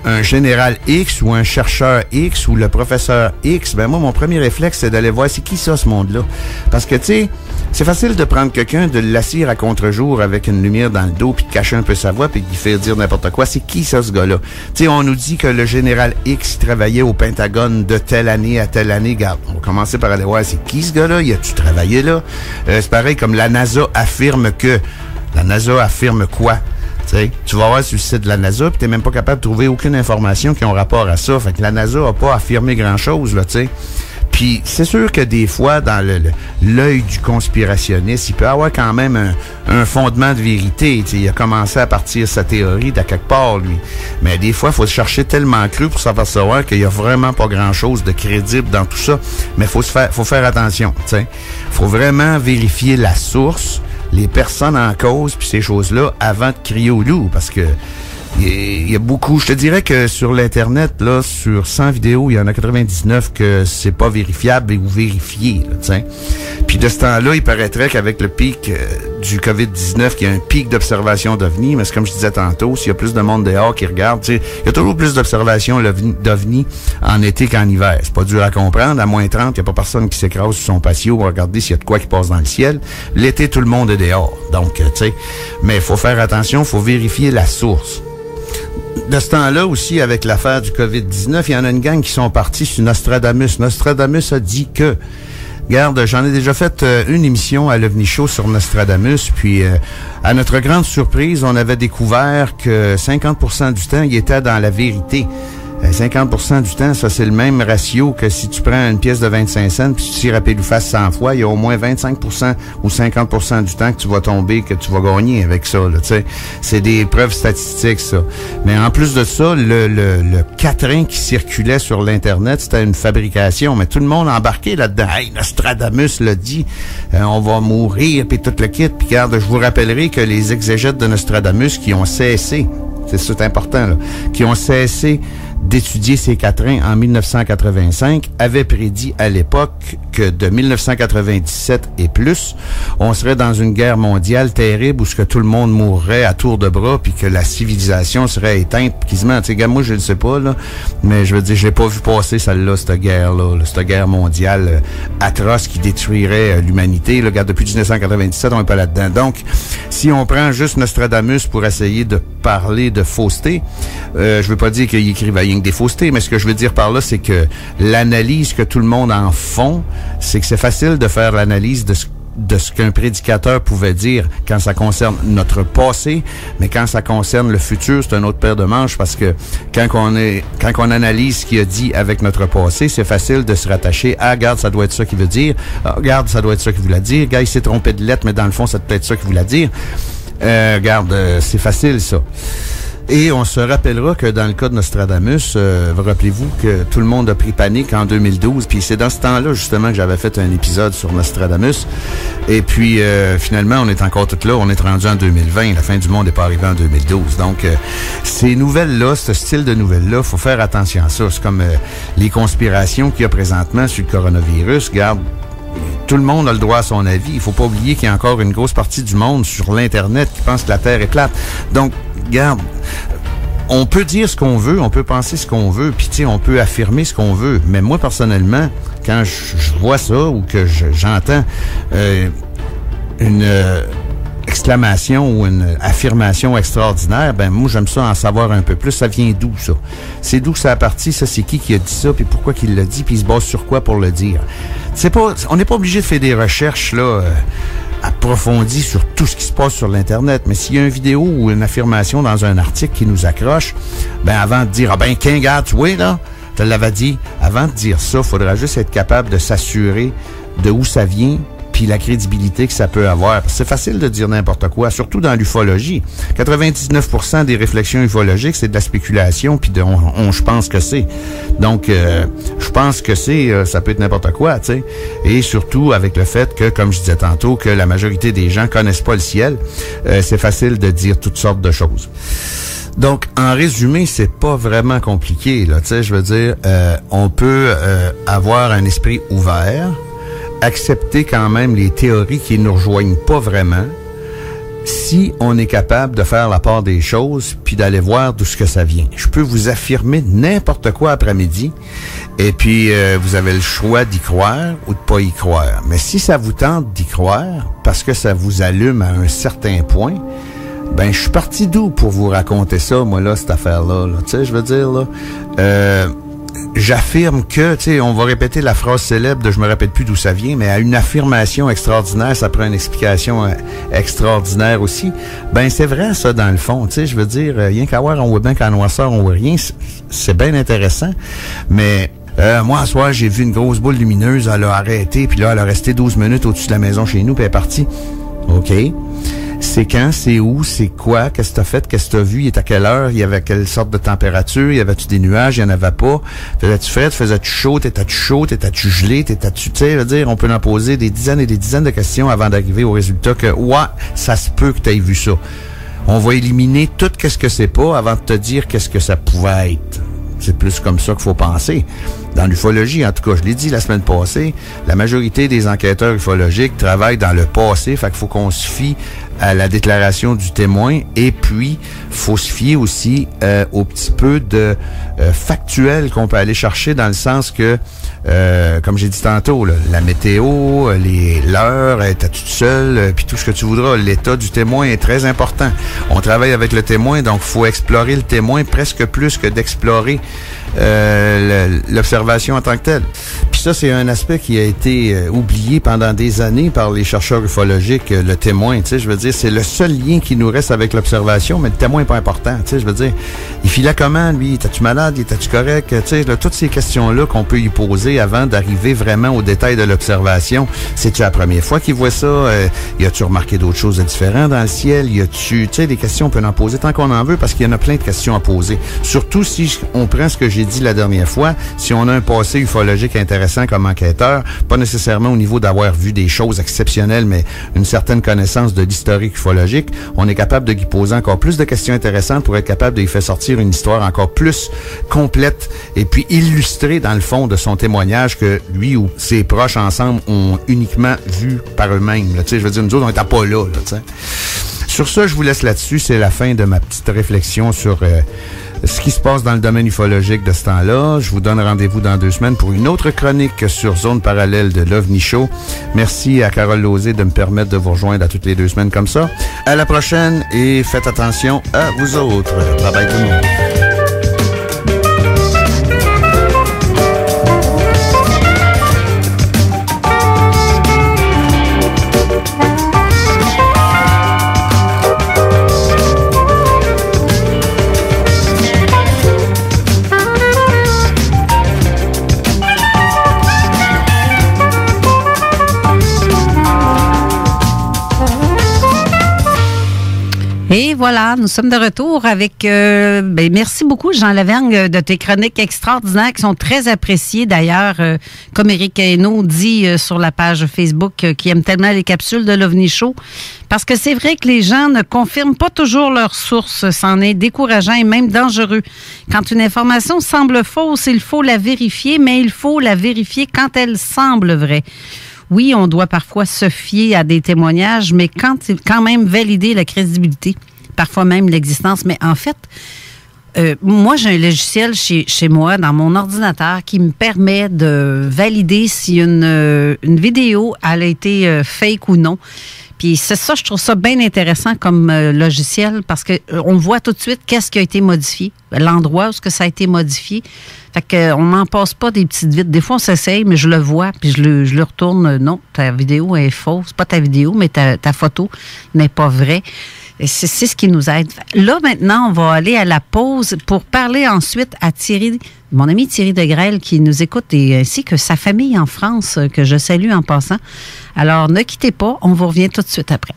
un général X ou un chercheur X ou le professeur X, ben moi, mon premier réflexe, c'est d'aller voir c'est qui ça, ce monde-là. Parce que, tu sais, c'est facile de prendre quelqu'un, de l'assir à contre-jour avec une lumière dans le dos, puis de cacher un peu sa voix, puis de lui faire dire n'importe quoi. C'est qui ça, ce gars-là? Tu sais, on nous dit que le général X travaillait au Pentagone de telle année à telle année. Regarde, on va commencer par aller voir c'est qui ce gars-là? Y a-tu travaillé là? C'est pareil comme la NASA affirme que... La NASA affirme quoi? T'sais, tu vas voir sur le site de la NASA, puis t'es même pas capable de trouver aucune information qui ont rapport à ça. Fait que la NASA a pas affirmé grand-chose, là, tu sais. Puis c'est sûr que des fois, dans l'œil du conspirationniste, il peut avoir quand même un fondement de vérité. T'sais, il a commencé à partir sa théorie d'à quelque part, lui. Mais des fois, il faut se chercher tellement cru pour s'apercevoir qu'il y a vraiment pas grand-chose de crédible dans tout ça. Mais faut faire attention, tu sais. Faut vraiment vérifier la source, les personnes en cause, puis ces choses-là, avant de crier au loup, parce que il y a beaucoup. Je te dirais que sur l'Internet, là, sur 100 vidéos, il y en a 99 que c'est pas vérifiable ou vérifié, là, tu sais. Puis de ce temps-là, il paraîtrait qu'avec le pic du COVID-19, qu'il y a un pic d'observation d'OVNI, mais c'est comme je disais tantôt, s'il y a plus de monde dehors qui regarde, tu sais, il y a toujours plus d'observations d'OVNI en été qu'en hiver. C'est pas dur à comprendre. À moins 30, il n'y a pas personne qui s'écrase sur son patio pour regarder s'il y a de quoi qui passe dans le ciel. L'été, tout le monde est dehors. Donc, tu sais, mais il faut faire attention, il faut vérifier la source. De ce temps-là aussi, avec l'affaire du COVID-19, il y en a une gang qui sont partis sur Nostradamus. Nostradamus a dit que... Regarde, j'en ai déjà fait une émission à l'OVNI Show sur Nostradamus, puis à notre grande surprise, on avait découvert que 50% du temps, il était dans la vérité. 50% du temps, ça c'est le même ratio que si tu prends une pièce de 25 cents puis tu tires à pile ou face 100 fois, il y a au moins 25% ou 50% du temps que tu vas tomber, que tu vas gagner avec ça. Là, t'sais. C'est des preuves statistiques, ça. Mais en plus de ça, le quatrain qui circulait sur l'Internet, c'était une fabrication, mais tout le monde embarqué là-dedans. Hey, Nostradamus l'a dit, on va mourir, puis tout le kit. Puis regarde, je vous rappellerai que les exégètes de Nostradamus qui ont cessé, c'est important, là, qui ont cessé d'étudier ces quatrains en 1985, avait prédit à l'époque que de 1997 et plus, on serait dans une guerre mondiale terrible où ce que tout le monde mourrait à tour de bras puis que la civilisation serait éteinte quasiment. Tu sais, moi, je le sais pas, là, mais je veux dire, je l'ai pas vu passer celle-là, cette guerre-là, cette guerre mondiale atroce qui détruirait l'humanité. Là, regarde, depuis 1997, on n'est pas là-dedans. Donc, si on prend juste Nostradamus pour essayer de parler de fausseté, je veux pas dire qu'il écrivait rien que des faussetés, mais ce que je veux dire par là, c'est que l'analyse que tout le monde en font, c'est que c'est facile de faire l'analyse de ce qu'un prédicateur pouvait dire quand ça concerne notre passé, mais quand ça concerne le futur, c'est un autre paire de manches parce que quand on analyse ce qu'il a dit avec notre passé, c'est facile de se rattacher à, regarde, ça doit être ça qu'il veut dire, regarde, ça doit être ça qu'il voulait dire, regarde, il s'est trompé de lettre, mais dans le fond, c'est peut-être ça qu'il voulait dire. Regarde, c'est facile, ça. Et on se rappellera que dans le cas de Nostradamus, rappelez-vous que tout le monde a pris panique en 2012, puis c'est dans ce temps-là, justement, que j'avais fait un épisode sur Nostradamus. Et puis, finalement, on est encore tout là, on est rendu en 2020, la fin du monde n'est pas arrivée en 2012. Donc, ces nouvelles-là, ce style de nouvelles-là, faut faire attention à ça. C'est comme les conspirations qu'il y a présentement sur le coronavirus. Regarde, tout le monde a le droit à son avis. Il faut pas oublier qu'il y a encore une grosse partie du monde sur l'Internet qui pense que la Terre est plate. Donc, regarde, on peut dire ce qu'on veut, on peut penser ce qu'on veut, puis tu sais, on peut affirmer ce qu'on veut. Mais moi, personnellement, quand je vois ça ou que j'entends une exclamation ou une affirmation extraordinaire, ben moi, j'aime ça en savoir un peu plus. Ça vient d'où, ça? C'est d'où ça a parti? Ça, c'est qui a dit ça? Puis pourquoi qu'il l'a dit? Puis il se base sur quoi pour le dire? On n'est pas obligé de faire des recherches, là, approfondies sur tout ce qui se passe sur l'Internet. Mais s'il y a une vidéo ou une affirmation dans un article qui nous accroche, ben avant de dire, regarde, tu vois, là, je te l'avais dit, avant de dire ça, il faudra juste être capable de s'assurer de où ça vient, puis la crédibilité que ça peut avoir. C'est facile de dire n'importe quoi, surtout dans l'ufologie. 99% des réflexions ufologiques, c'est de la spéculation, puis je pense que c'est. Donc, je pense que ça peut être n'importe quoi, tu sais. Et surtout avec le fait que, comme je disais tantôt, que la majorité des gens connaissent pas le ciel, c'est facile de dire toutes sortes de choses. Donc, en résumé, c'est pas vraiment compliqué, là, tu sais, je veux dire, on peut avoir un esprit ouvert, accepter quand même les théories qui ne nous rejoignent pas vraiment, si on est capable de faire la part des choses puis d'aller voir d'où ce que ça vient. Je peux vous affirmer n'importe quoi après-midi et puis vous avez le choix d'y croire ou de pas y croire. Mais si ça vous tente d'y croire parce que ça vous allume à un certain point, ben je suis parti d'où pour vous raconter ça, moi là, cette affaire-là. Là. Tu sais, je veux dire, là... j'affirme que, tu sais, on va répéter la phrase célèbre de je me rappelle plus d'où ça vient, mais à une affirmation extraordinaire, ça prend une explication extraordinaire aussi. Ben, c'est vrai, ça, dans le fond. Tu sais, je veux dire, rien qu'à voir, on voit bien qu'en noirceur, on voit rien. C'est bien intéressant. Mais, moi, à soir, j'ai vu une grosse boule lumineuse, elle a arrêté, puis là, elle a resté 12 minutes au-dessus de la maison chez nous, puis elle est partie. OK. C'est quand, c'est où, c'est quoi, qu'est-ce que t'as fait, qu'est-ce que t'as vu, il est à quelle heure, il y avait quelle sorte de température, il y avait-tu des nuages, il y en avait pas, faisais-tu frais, faisais-tu chaud, t'étais-tu gelé, tu sais, veut dire, on peut en poser des dizaines et des dizaines de questions avant d'arriver au résultat que, ouais, ça se peut que t'aies vu ça. On va éliminer tout qu'est-ce que c'est pas avant de te dire qu'est-ce que ça pouvait être. C'est plus comme ça qu'il faut penser. Dans l'ufologie, en tout cas, je l'ai dit la semaine passée, la majorité des enquêteurs ufologiques travaillent dans le passé, fait qu'il faut qu'on se fie à la déclaration du témoin et puis faut se fier aussi au petit peu de factuel qu'on peut aller chercher dans le sens que, comme j'ai dit tantôt, là, la météo, l'heure, t'as toute seule, puis tout ce que tu voudras, l'état du témoin est très important. On travaille avec le témoin, donc faut explorer le témoin presque plus que d'explorer l'observation en tant que telle. Puis ça, c'est un aspect qui a été oublié pendant des années par les chercheurs ufologiques, le témoin. Tu sais, je veux dire, c'est le seul lien qui nous reste avec l'observation, mais le témoin n'est pas important. Tu sais, je veux dire, il filait comment, lui? T'es-tu malade? T'es-tu correct? Tu sais, là, toutes ces questions-là qu'on peut y poser avant d'arriver vraiment au détail de l'observation. C'est-tu la première fois qu'il voit ça? Y a-tu remarqué d'autres choses de différentes dans le ciel? Y a-tu, tu sais, des questions, on peut en poser tant qu'on en veut parce qu'il y en a plein de questions à poser. Surtout si on prend ce que j'ai dit la dernière fois, si on a un passé ufologique intéressant comme enquêteur, pas nécessairement au niveau d'avoir vu des choses exceptionnelles, mais une certaine connaissance de l'historique ufologique, on est capable de y poser encore plus de questions intéressantes pour être capable d'y faire sortir une histoire encore plus complète et puis illustrée dans le fond de son témoignage que lui ou ses proches ensemble ont uniquement vu par eux-mêmes. Tu sais, je veux dire, nous autres, on n'était pas là, tu sais. Sur ça, je vous laisse là-dessus. C'est la fin de ma petite réflexion sur ce qui se passe dans le domaine ufologique de ce temps-là. Je vous donne rendez-vous dans 2 semaines pour une autre chronique sur Zone Parallèle de l'OVNI Show. Merci à Carole Lauzé de me permettre de vous rejoindre à toutes les 2 semaines comme ça. À la prochaine et faites attention à vous autres. Bye bye tout le monde. Et voilà, nous sommes de retour avec... merci beaucoup, Jean Lavergne, de tes chroniques extraordinaires qui sont très appréciées. D'ailleurs, comme Éric Hainaut dit sur la page Facebook qu'il aime tellement les capsules de l'OVNI Show, parce que c'est vrai que les gens ne confirment pas toujours leurs sources. C'en est décourageant et même dangereux. Quand une information semble fausse, il faut la vérifier, mais il faut la vérifier quand elle semble vraie. Oui, on doit parfois se fier à des témoignages, mais quand même valider la crédibilité, parfois même l'existence. Mais en fait, moi, j'ai un logiciel chez moi, dans mon ordinateur, qui me permet de valider si une vidéo elle a été fake ou non. Puis c'est ça, je trouve ça bien intéressant comme logiciel parce que on voit tout de suite qu'est-ce qui a été modifié, l'endroit où ce que ça a été modifié. Fait qu'on m'en passe pas des petites vites. Des fois, on s'essaye, mais je le vois, puis je le retourne. Non, ta vidéo est fausse. Pas ta vidéo, mais ta photo n'est pas vraie. Et c'est ce qui nous aide. Là, maintenant, on va aller à la pause pour parler ensuite à Thierry, mon ami Thierry Degrelle, qui nous écoute, et ainsi que sa famille en France, que je salue en passant. Alors, ne quittez pas, on vous revient tout de suite après.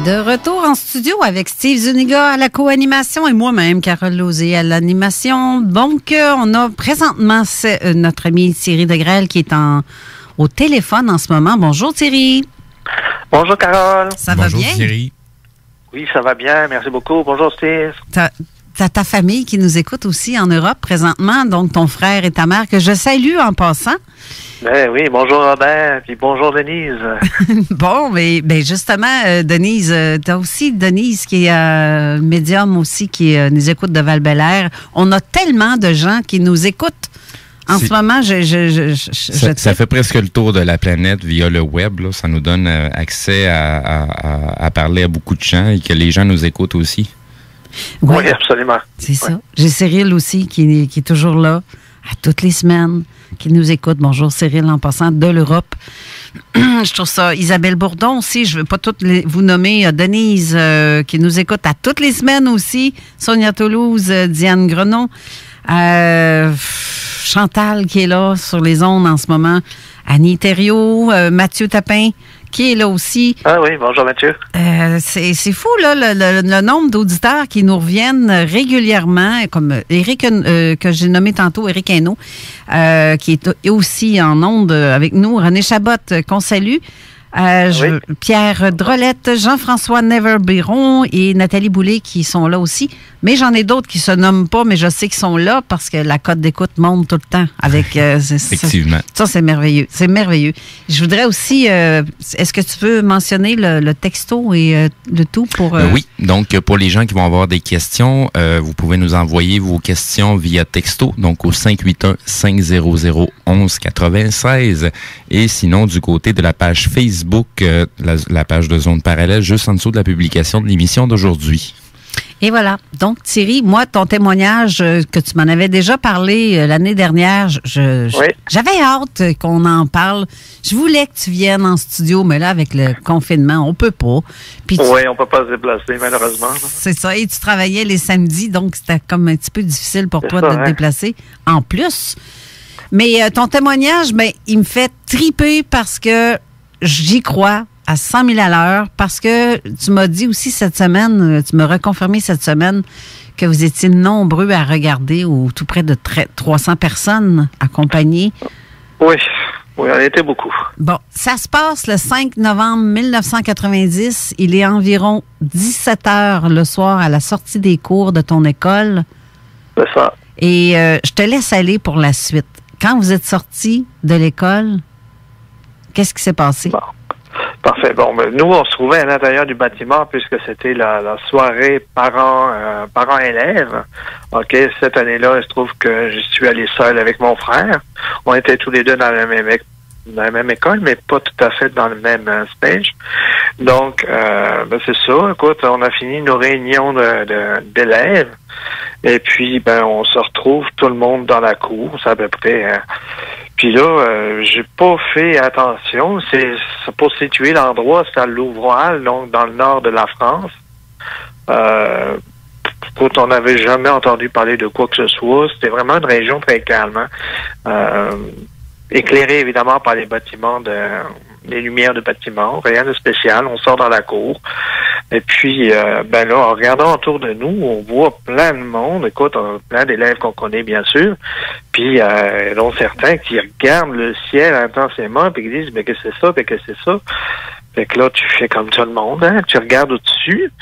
De retour en studio avec Steve Zuniga à la co-animation et moi-même, Carole Lauzé, à l'animation. Donc, on a présentement notre ami Thierry Degrelle qui est au téléphone en ce moment. Bonjour Thierry. Bonjour Carole. Ça va bien? Bonjour Thierry. Oui, ça va bien. Merci beaucoup. Bonjour Steve. T'as ta famille qui nous écoute aussi en Europe présentement, donc ton frère et ta mère, que je salue en passant. Ben oui, bonjour Robert, puis bonjour Denise. Bon, mais justement, Denise, t'as aussi Denise qui est médium aussi, qui nous écoute de Val-Bélair. On a tellement de gens qui nous écoutent. En ce moment, ça fait presque le tour de la planète via le web. Là. Ça nous donne accès à parler à beaucoup de gens et que les gens nous écoutent aussi. Oui, absolument. C'est ça. J'ai Cyril aussi qui est toujours là, à toutes les semaines, qui nous écoute. Bonjour Cyril, en passant de l'Europe. Je trouve ça. Isabelle Bourdon aussi, je ne veux pas toutes vous nommer. Denise qui nous écoute à toutes les semaines aussi. Sonia Toulouse, Diane Grenon. Chantal qui est là sur les ondes en ce moment. Annie Thériault, Mathieu Tapin qui est là aussi. Ah oui, bonjour Mathieu. C'est fou, là, le nombre d'auditeurs qui nous reviennent régulièrement, comme Éric, que j'ai nommé tantôt, Éric Hainaut, qui est aussi en ondes avec nous, René Chabot, qu'on salue. Pierre Drolette, Jean-François Neverbiron et Nathalie Boulay qui sont là aussi. Mais j'en ai d'autres qui se nomment pas, mais je sais qu'ils sont là parce que la cote d'écoute monte tout le temps. Effectivement. Ça, c'est merveilleux. C'est merveilleux. Je voudrais aussi, est-ce que tu veux mentionner le texto et le tout pour... Oui, donc pour les gens qui vont avoir des questions, vous pouvez nous envoyer vos questions via texto, donc au 581-500-1196. Et sinon, du côté de la page Facebook, la page de Zone Parallèle, juste en dessous de la publication de l'émission d'aujourd'hui. Et voilà. Donc, Thierry, moi, ton témoignage, que tu m'en avais déjà parlé l'année dernière, j'avais hâte qu'on en parle. Je voulais que tu viennes en studio, mais là, avec le confinement, on peut pas. Oui, on peut pas se déplacer, malheureusement. C'est ça. Et tu travaillais les samedis, donc c'était comme un petit peu difficile pour toi de te déplacer. En plus. Mais ton témoignage, il me fait triper parce que j'y crois à 100 000 à l'heure, parce que tu m'as dit aussi cette semaine, tu m'as reconfirmé cette semaine que vous étiez nombreux à regarder, ou tout près de 300 personnes accompagnées. Oui, on était beaucoup. Bon, ça se passe le 5 novembre 1990. Il est environ 17 heures le soir à la sortie des cours de ton école. C'est ça. Et je te laisse aller pour la suite. Quand vous êtes sortis de l'école, qu'est-ce qui s'est passé? Bon. Parfait. Bon, nous, on se trouvait à l'intérieur du bâtiment puisque c'était la soirée parents-élèves. OK, cette année-là, il se trouve que je suis allé seul avec mon frère. On était tous les deux dans la même école, mais pas tout à fait dans le même stage. Donc, c'est ça. Écoute, on a fini nos réunions d'élèves. Et puis, on se retrouve tout le monde dans la cour. C'est à peu près... Puis là, j'ai pas fait attention. C'est pour situer l'endroit, c'est à Louvroal, donc dans le nord de la France. Écoute, on n'avait jamais entendu parler de quoi que ce soit. C'était vraiment une région très calme. Éclairée évidemment par les bâtiments les lumières de bâtiments, rien de spécial. On sort dans la cour. Et puis, là, en regardant autour de nous, on voit plein de monde. Écoute, plein d'élèves qu'on connaît, bien sûr. Puis, dont certains qui regardent le ciel intensément, puis qui disent, mais qu'est-ce que c'est ça, puis qu'est-ce que c'est ça? Fait que là, tu fais comme tout le monde, hein? Tu regardes au-dessus.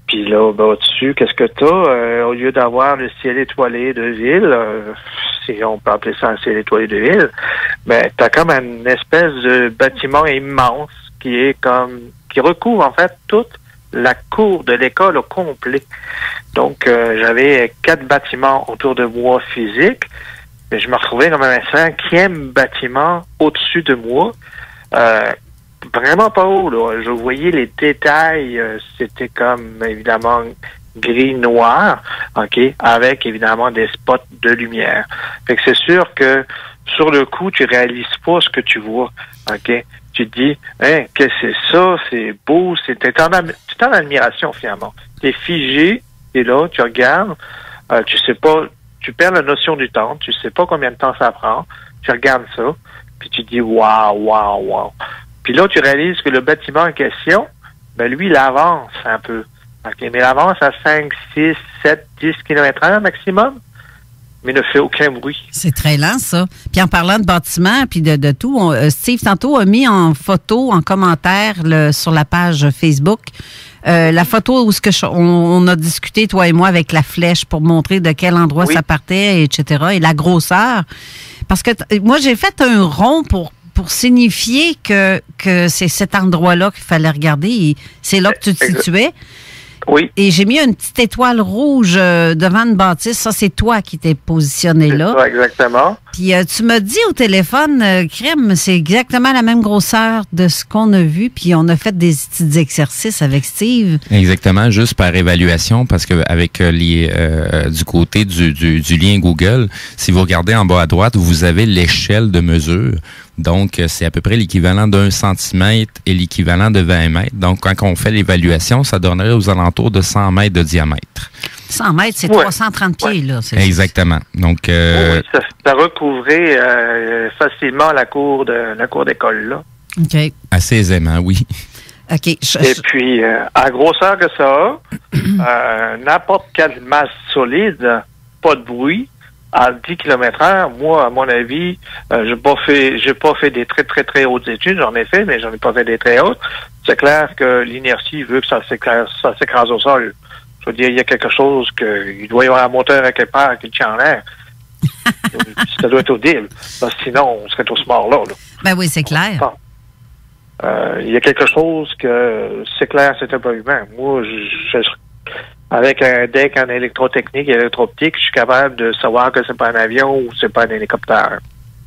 Puis là, au-dessus, qu'est-ce que t'as? Au lieu d'avoir le ciel étoilé de ville, si on peut appeler ça un ciel étoilé de ville, t'as comme une espèce de bâtiment immense qui recouvre en fait toute la cour de l'école au complet. Donc, j'avais 4 bâtiments autour de moi physiques, mais je me retrouvais comme un 5e bâtiment au-dessus de moi. Vraiment pas haut, là. Je voyais les détails, c'était comme, évidemment, gris-noir, OK, avec, évidemment, des spots de lumière. Fait que c'est sûr que, sur le coup, tu réalises pas ce que tu vois, OK? Tu te dis, qu'est-ce que c'est ça? C'est beau, t'es en admiration, finalement. T'es figé, t'es là, tu regardes, tu sais pas, tu perds la notion du temps, tu sais pas combien de temps ça prend, tu regardes ça, puis tu te dis, waouh. Puis là, tu réalises que le bâtiment en question, lui, il avance un peu. Okay, mais il avance à 5, 6, 7, 10 km/h maximum, mais ne fait aucun bruit. C'est très lent, ça. Puis en parlant de bâtiment, puis de tout, Steve, tantôt, a mis en photo, en commentaire sur la page Facebook, la photo où on a discuté, toi et moi, avec la flèche pour montrer de quel endroit ça partait, etc., et la grosseur. Parce que moi, j'ai fait un rond pour signifier que c'est cet endroit-là qu'il fallait regarder. Et c'est là que tu te situais. Oui. Et j'ai mis une petite étoile rouge devant une bâtisse. Ça, c'est toi qui t'es positionné là. C'est ça, exactement. Puis tu m'as dit au téléphone, Crème, c'est exactement la même grosseur de ce qu'on a vu. Puis on a fait des petits exercices avec Steve. Exactement, juste par évaluation, parce que avec du côté du lien Google, si vous regardez en bas à droite, vous avez l'échelle de mesure. Donc, c'est à peu près l'équivalent d'1 centimètre et l'équivalent de 20 mètres. Donc, quand on fait l'évaluation, ça donnerait aux alentours de 100 mètres de diamètre. 100 mètres, c'est 330 pieds, là. Exactement. Donc, ça recouvrait facilement la cour d'école, là. OK. Assez aisément, oui. OK. Et puis, à grosseur que ça a, n'importe quelle masse solide, pas de bruit, à 10 km/h, moi, à mon avis, j'ai pas fait des très, très, très hautes études, j'en ai fait, mais j'en ai pas fait des très hautes. C'est clair que l'inertie veut que ça s'écrase au sol. Je veux dire, il y a quelque chose il doit y avoir un moteur à quelque part qui le tient en l'air. Ça doit être audible. Sinon, on serait tous morts là. Ben oui, c'est clair. Il y a quelque chose que c'est clair, c'était pas humain. Moi, avec un deck en électrotechnique et électro-optique, je suis capable de savoir que c'est pas un avion ou c'est pas un hélicoptère.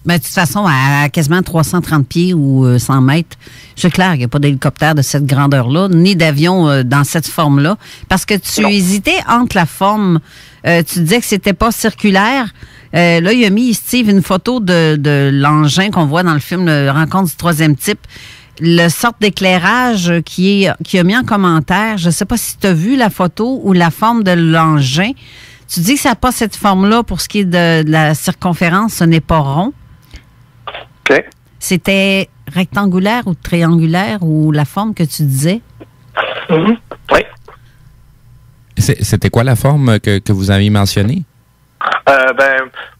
Ben, de toute façon, à quasiment 330 pieds ou 100 mètres, c'est clair qu'il n'y a pas d'hélicoptère de cette grandeur-là, ni d'avion dans cette forme-là. Parce que tu hésitais entre la forme, tu disais que c'était pas circulaire. Là, il a mis, Steve, une photo de l'engin qu'on voit dans le film Rencontre du troisième type. Le sorte d'éclairage qui a mis en commentaire, je ne sais pas si tu as vu la photo ou la forme de l'engin. Tu dis que ça n'a pas cette forme-là pour ce qui est de la circonférence, ce n'est pas rond. OK. C'était rectangulaire ou triangulaire ou la forme que tu disais? Mm-hmm. Oui. C'était quoi la forme que vous avez mentionnée?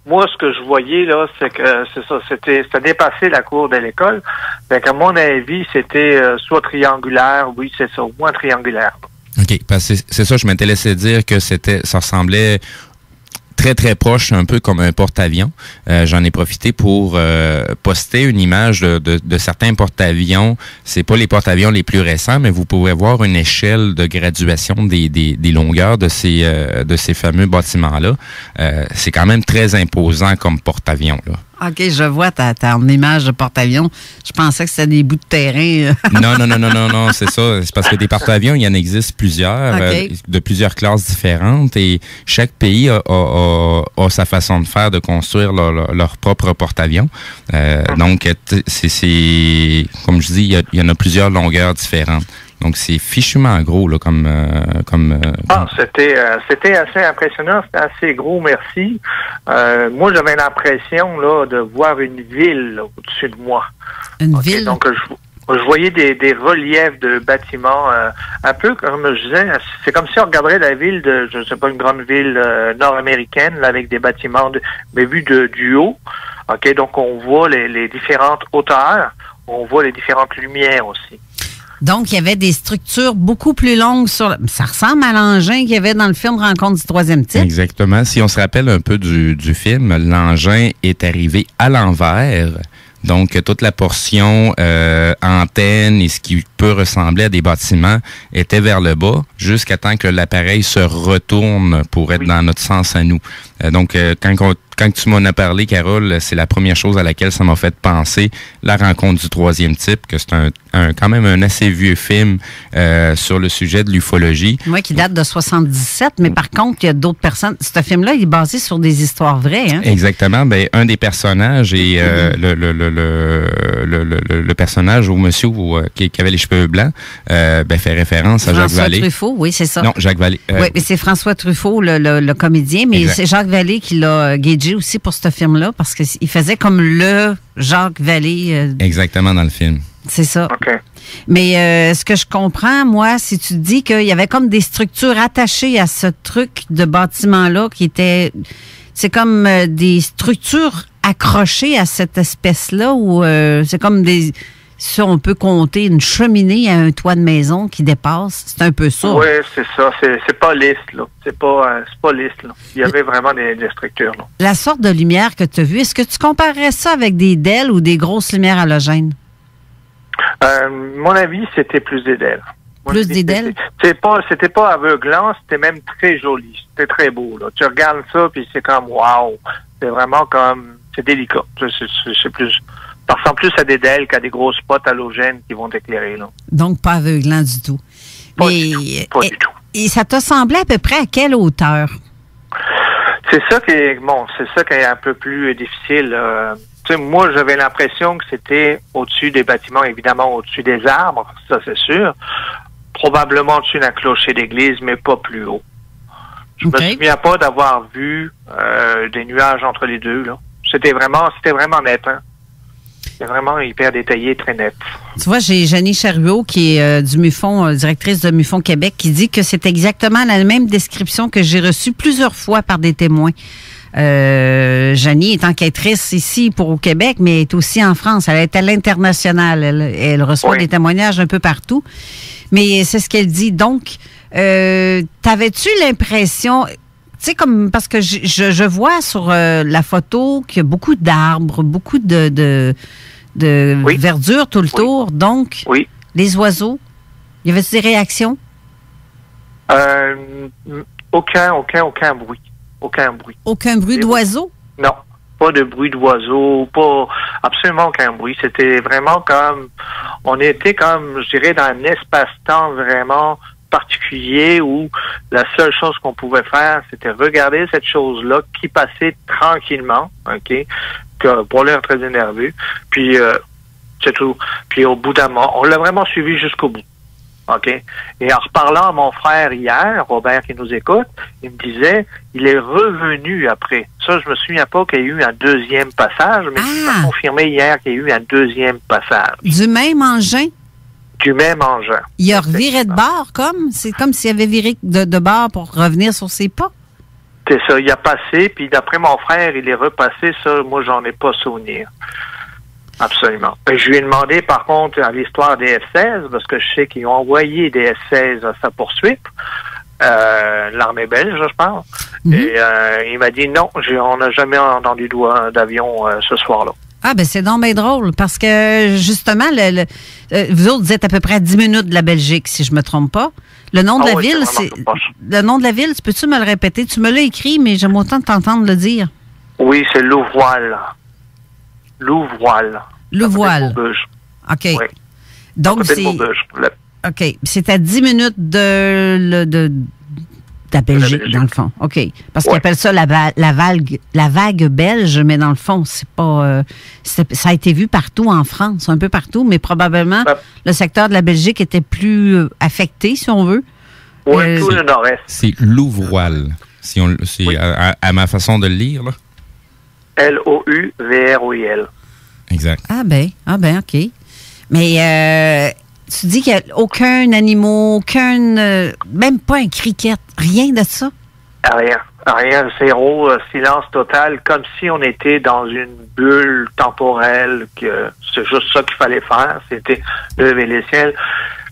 Moi, ce que je voyais, là, c'est que ça dépassait la cour de l'école. Donc, à mon avis, c'était soit triangulaire, oui, c'est ça, au moins triangulaire. OK, parce que c'est ça, je m'étais laissé dire que ça ressemblait très, très proche, un peu comme un porte-avions. J'en ai profité pour poster une image de certains porte-avions. C'est pas les porte-avions les plus récents, mais vous pouvez voir une échelle de graduation des longueurs de ces fameux bâtiments-là. C'est quand même très imposant comme porte-avions, là. OK, je vois ta image de porte-avions. Je pensais que c'était des bouts de terrain. Non, c'est ça. C'est parce que des porte-avions, il y en existe plusieurs, de plusieurs classes différentes, et chaque pays a sa façon de faire, de construire leur propre porte-avions. Donc, c'est comme je dis, il y en a plusieurs longueurs différentes. Donc, c'est fichument gros, là, c'était assez impressionnant, c'était assez gros, merci. Moi, j'avais l'impression, là, de voir une ville là, au-dessus de moi. Une ville? Donc, je voyais des reliefs de bâtiments, un peu comme je disais, c'est comme si on regarderait la ville de, je sais pas, une grande ville nord-américaine, là, avec des bâtiments, mais vus du haut. OK, donc on voit les différentes hauteurs, on voit les différentes lumières aussi. Donc, il y avait des structures beaucoup plus longues ça ressemble à l'engin qu'il y avait dans le film Rencontre du troisième type. Exactement. Si on se rappelle un peu du film, l'engin est arrivé à l'envers. Donc, toute la portion antenne et ce qui peut ressembler à des bâtiments était vers le bas jusqu'à temps que l'appareil se retourne pour être dans notre sens à nous. Donc, quand tu m'en as parlé, Carole, c'est la première chose à laquelle ça m'a fait penser, la rencontre du troisième type, que c'est quand même un assez vieux film sur le sujet de l'ufologie. Oui, qui date de 77, mais par contre, il y a d'autres personnes. Ce film-là, il est basé sur des histoires vraies, hein? Exactement. Ben, un des personnages est le personnage au monsieur qui avait les cheveux blancs, fait référence à Jacques Vallée. François Truffaut, oui, c'est ça. Non, Jacques Vallée. Oui, mais c'est François Truffaut, le comédien, mais c'est Jacques Vallée qui l'a gagé aussi pour ce film-là, parce qu'il faisait comme le Jacques Vallée. Exactement, dans le film. C'est ça. OK. Mais ce que je comprends, moi, si tu dis qu'il y avait comme des structures attachées à ce truc de bâtiment-là qui était... C'est comme des structures accrochées à cette espèce-là, ou c'est comme des... Ça, on peut compter une cheminée à un toit de maison qui dépasse. C'est un peu ça. Oui, c'est ça. C'est pas lisse, là. C'est pas lisse, là. Il y avait vraiment des structures, là. La sorte de lumière que tu as vue, est-ce que tu comparerais ça avec des DEL ou des grosses lumières halogènes? Mon avis, c'était plus des DEL. Plus des DEL? C'était pas aveuglant, c'était même très joli. C'était très beau, là. Tu regardes ça, puis c'est comme, waouh. C'est vraiment comme, c'est délicat. C'est plus... Ça ressemble plus à des DEL qu'à des grosses potes halogènes qui vont t'éclairer, là. Donc, pas aveuglant du tout. Pas du tout. Et ça t'a semblé à peu près à quelle hauteur? C'est ça qui est un peu plus difficile. Moi, j'avais l'impression que c'était au-dessus des bâtiments, évidemment au-dessus des arbres, ça c'est sûr. Probablement au-dessus d'un clocher d'église, mais pas plus haut. Je me souviens pas d'avoir vu des nuages entre les deux, là. C'était vraiment net, hein. C'est vraiment hyper détaillé, très net. Tu vois, j'ai Jenny Chariot, qui est du MUFON, directrice de MUFON Québec, qui dit que c'est exactement la même description que j'ai reçue plusieurs fois par des témoins. Janie est enquêtrice ici au Québec, mais est aussi en France. Elle est à l'international. Elle reçoit des témoignages un peu partout. Mais c'est ce qu'elle dit. Donc, t'avais-tu l'impression... Tu sais, comme parce que je vois sur la photo qu'il y a beaucoup d'arbres, beaucoup de verdure tout le tour. Donc, les oiseaux, y avait-tu des réactions? Aucun bruit. Aucun bruit. Aucun bruit d'oiseaux? Non, pas de bruit d'oiseaux, pas absolument aucun bruit. C'était vraiment comme, on était comme, je dirais, dans un espace-temps vraiment particulier où la seule chose qu'on pouvait faire, c'était regarder cette chose-là qui passait tranquillement, OK, que pour l'air très énervé, puis c'est tout. Puis au bout d'un moment, on l'a vraiment suivi jusqu'au bout. OK? Et en reparlant à mon frère hier, Robert qui nous écoute, il me disait, il est revenu après. Ça, je me souviens pas qu'il y a eu un deuxième passage, mais il m'a confirmé hier qu'il y a eu un deuxième passage. Du même engin? Du même engin. Il a reviré de bord, comme? C'est comme s'il avait viré de bord pour revenir sur ses pas? C'est ça, il a passé, puis d'après mon frère, il est repassé. Ça, moi, j'en ai pas souvenir. Absolument. Et je lui ai demandé, par contre, à l'histoire des F-16, parce que je sais qu'ils ont envoyé des F-16 à sa poursuite, l'armée belge, je pense. Et il m'a dit non, on n'a jamais entendu d'avion ce soir-là. Ah, ben c'est donc bien drôle, parce que, justement, vous autres, vous êtes à peu près à 10 minutes de la Belgique, si je me trompe pas. Le nom de la ville, le nom de la ville, peux-tu me le répéter? Tu me l'as écrit, mais j'aime autant t'entendre le dire. Oui, c'est Louvoile. Louvoile. OK. Oui. Donc, c'est... OK. C'est à 10 minutes de la Belgique, dans le fond. OK. Parce qu'ils appellent ça la vague belge, mais dans le fond, c'est pas... ça a été vu partout en France, un peu partout, mais probablement le secteur de la Belgique était plus affecté, si on veut. Oui, tout le nord-est. C'est Louvroil. À ma façon de le lire, là. L-O-U-V-R-O-I-L. Exact. Ah ben, OK. Mais tu dis qu'il n'y a aucun animal, même pas un cricket, rien de ça? Rien, zéro, silence total, comme si on était dans une bulle temporelle, que c'est juste ça qu'il fallait faire, c'était lever les ciels.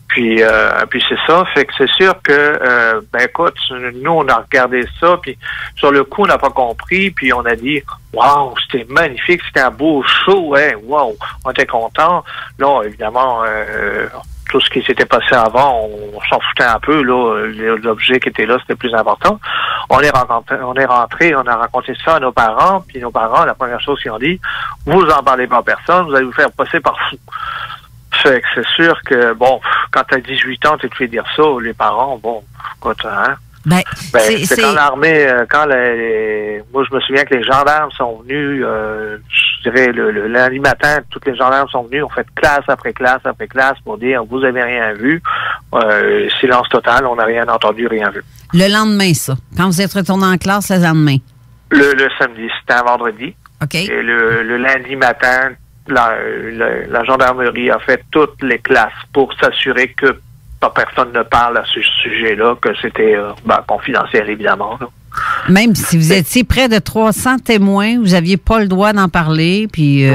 Puis c'est ça, fait que c'est sûr que, écoute, nous, on a regardé ça, puis sur le coup, on n'a pas compris, puis on a dit, waouh, c'était magnifique, c'était un beau show, hein, waouh, on était contents. Là, évidemment, tout ce qui s'était passé avant, on s'en foutait un peu, là, l'objet qui était là, c'était plus important. On est rentré, on a raconté ça à nos parents, puis nos parents, la première chose qu'ils ont dit, vous en parlez pas à personne, vous allez vous faire passer par fou. Fait que c'est sûr que, bon, quand t'as 18 ans, tu te fais dire ça, les parents, bon, écoute, hein. C'est quand l'armée, moi, je me souviens que les gendarmes sont venus, je dirais, le lundi matin, tous les gendarmes sont venus, on fait classe après classe après classe pour dire, vous avez rien vu, silence total, on n'a rien entendu, rien vu. Le lendemain, ça. Quand vous êtes retourné en classe, le lendemain? Le samedi, c'était un vendredi. OK. Et le lundi matin, la gendarmerie a fait toutes les classes pour s'assurer que personne ne parle à ce sujet-là, que c'était confidentiel, évidemment. Là. Même si vous étiez près de 300 témoins, vous n'aviez pas le droit d'en parler, puis...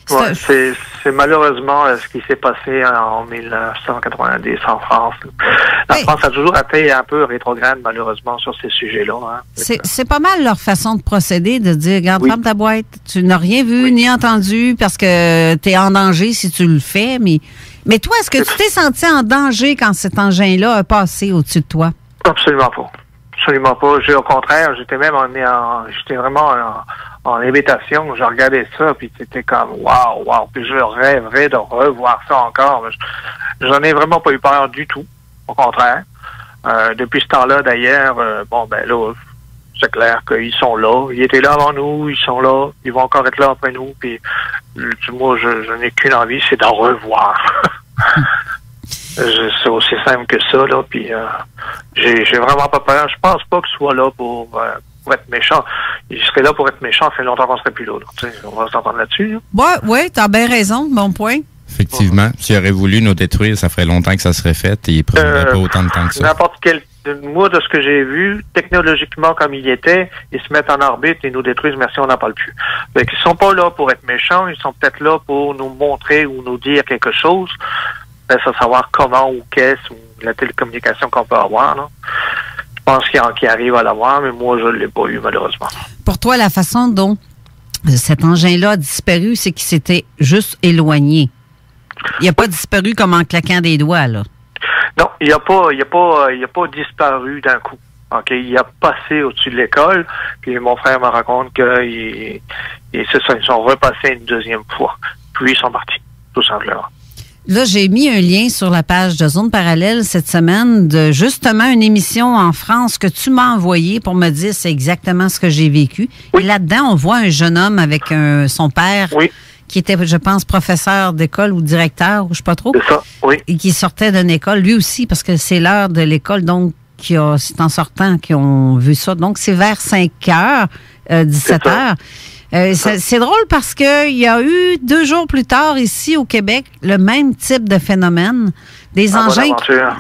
c'est malheureusement ce qui s'est passé en 1990 en France. La France a toujours été un peu rétrograde, malheureusement, sur ces sujets-là. Hein. C'est pas mal leur façon de procéder, de dire, regarde, ferme ta boîte, tu n'as rien vu ni entendu parce que tu es en danger si tu le fais, mais toi, est-ce que tu t'es senti en danger quand cet engin-là a passé au-dessus de toi? Absolument pas. Absolument pas. Au contraire, j'étais vraiment en invitation. Je regardais ça, puis c'était comme waouh. Puis je rêverais de revoir ça encore. J'en ai vraiment pas eu peur du tout. Au contraire. Depuis ce temps-là, d'ailleurs, là, c'est clair qu'ils sont là. Ils étaient là avant nous, ils sont là. Ils vont encore être là après nous. Puis moi, je n'ai qu'une envie, c'est d'en revoir. C'est aussi simple que ça, là, puis j'ai vraiment pas peur. Je pense pas que ce soit là pour être méchant. Il serait là pour être méchant, ça fait longtemps qu'on serait plus là. On va s'entendre là-dessus. Oui, t'as bien raison, bon point. Effectivement, s'il aurait voulu nous détruire, ça ferait longtemps que ça serait fait et il ne prendrait pas autant de temps que ça. N'importe quel moi, de ce que j'ai vu, technologiquement comme il était, ils se mettent en orbite et nous détruisent, merci, on n'en parle plus. Fait qu'ils sont pas là pour être méchants, ils sont peut-être là pour nous montrer ou nous dire quelque chose. Reste à savoir comment ou qu'est-ce, ou la télécommunication qu'on peut avoir, là. Je pense qu'il arrive à l'avoir, mais moi, je ne l'ai pas eu, malheureusement. Pour toi, la façon dont cet engin-là a disparu, c'est qu'il s'était juste éloigné. Il n'a pas disparu comme en claquant des doigts, là. Non, il n'a pas disparu d'un coup. OK, il a passé au-dessus de l'école, puis mon frère me raconte qu'ils sont repassés une deuxième fois. Puis ils sont partis, tout simplement. Là, j'ai mis un lien sur la page de Zone Parallèle cette semaine de justement une émission en France que tu m'as envoyée pour me dire c'est exactement ce que j'ai vécu. Oui. Et là-dedans, on voit un jeune homme avec son père qui était, je pense, professeur d'école ou directeur, ou je ne sais pas trop. C'est ça, oui. Et qui sortait d'une école, lui aussi, parce que c'est l'heure de l'école, donc c'est en sortant qu'ils ont vu ça. Donc, c'est vers 5 heures, 17 heures. C'est drôle parce qu'il y a eu 2 jours plus tard, ici au Québec, le même type de phénomène. Des engins.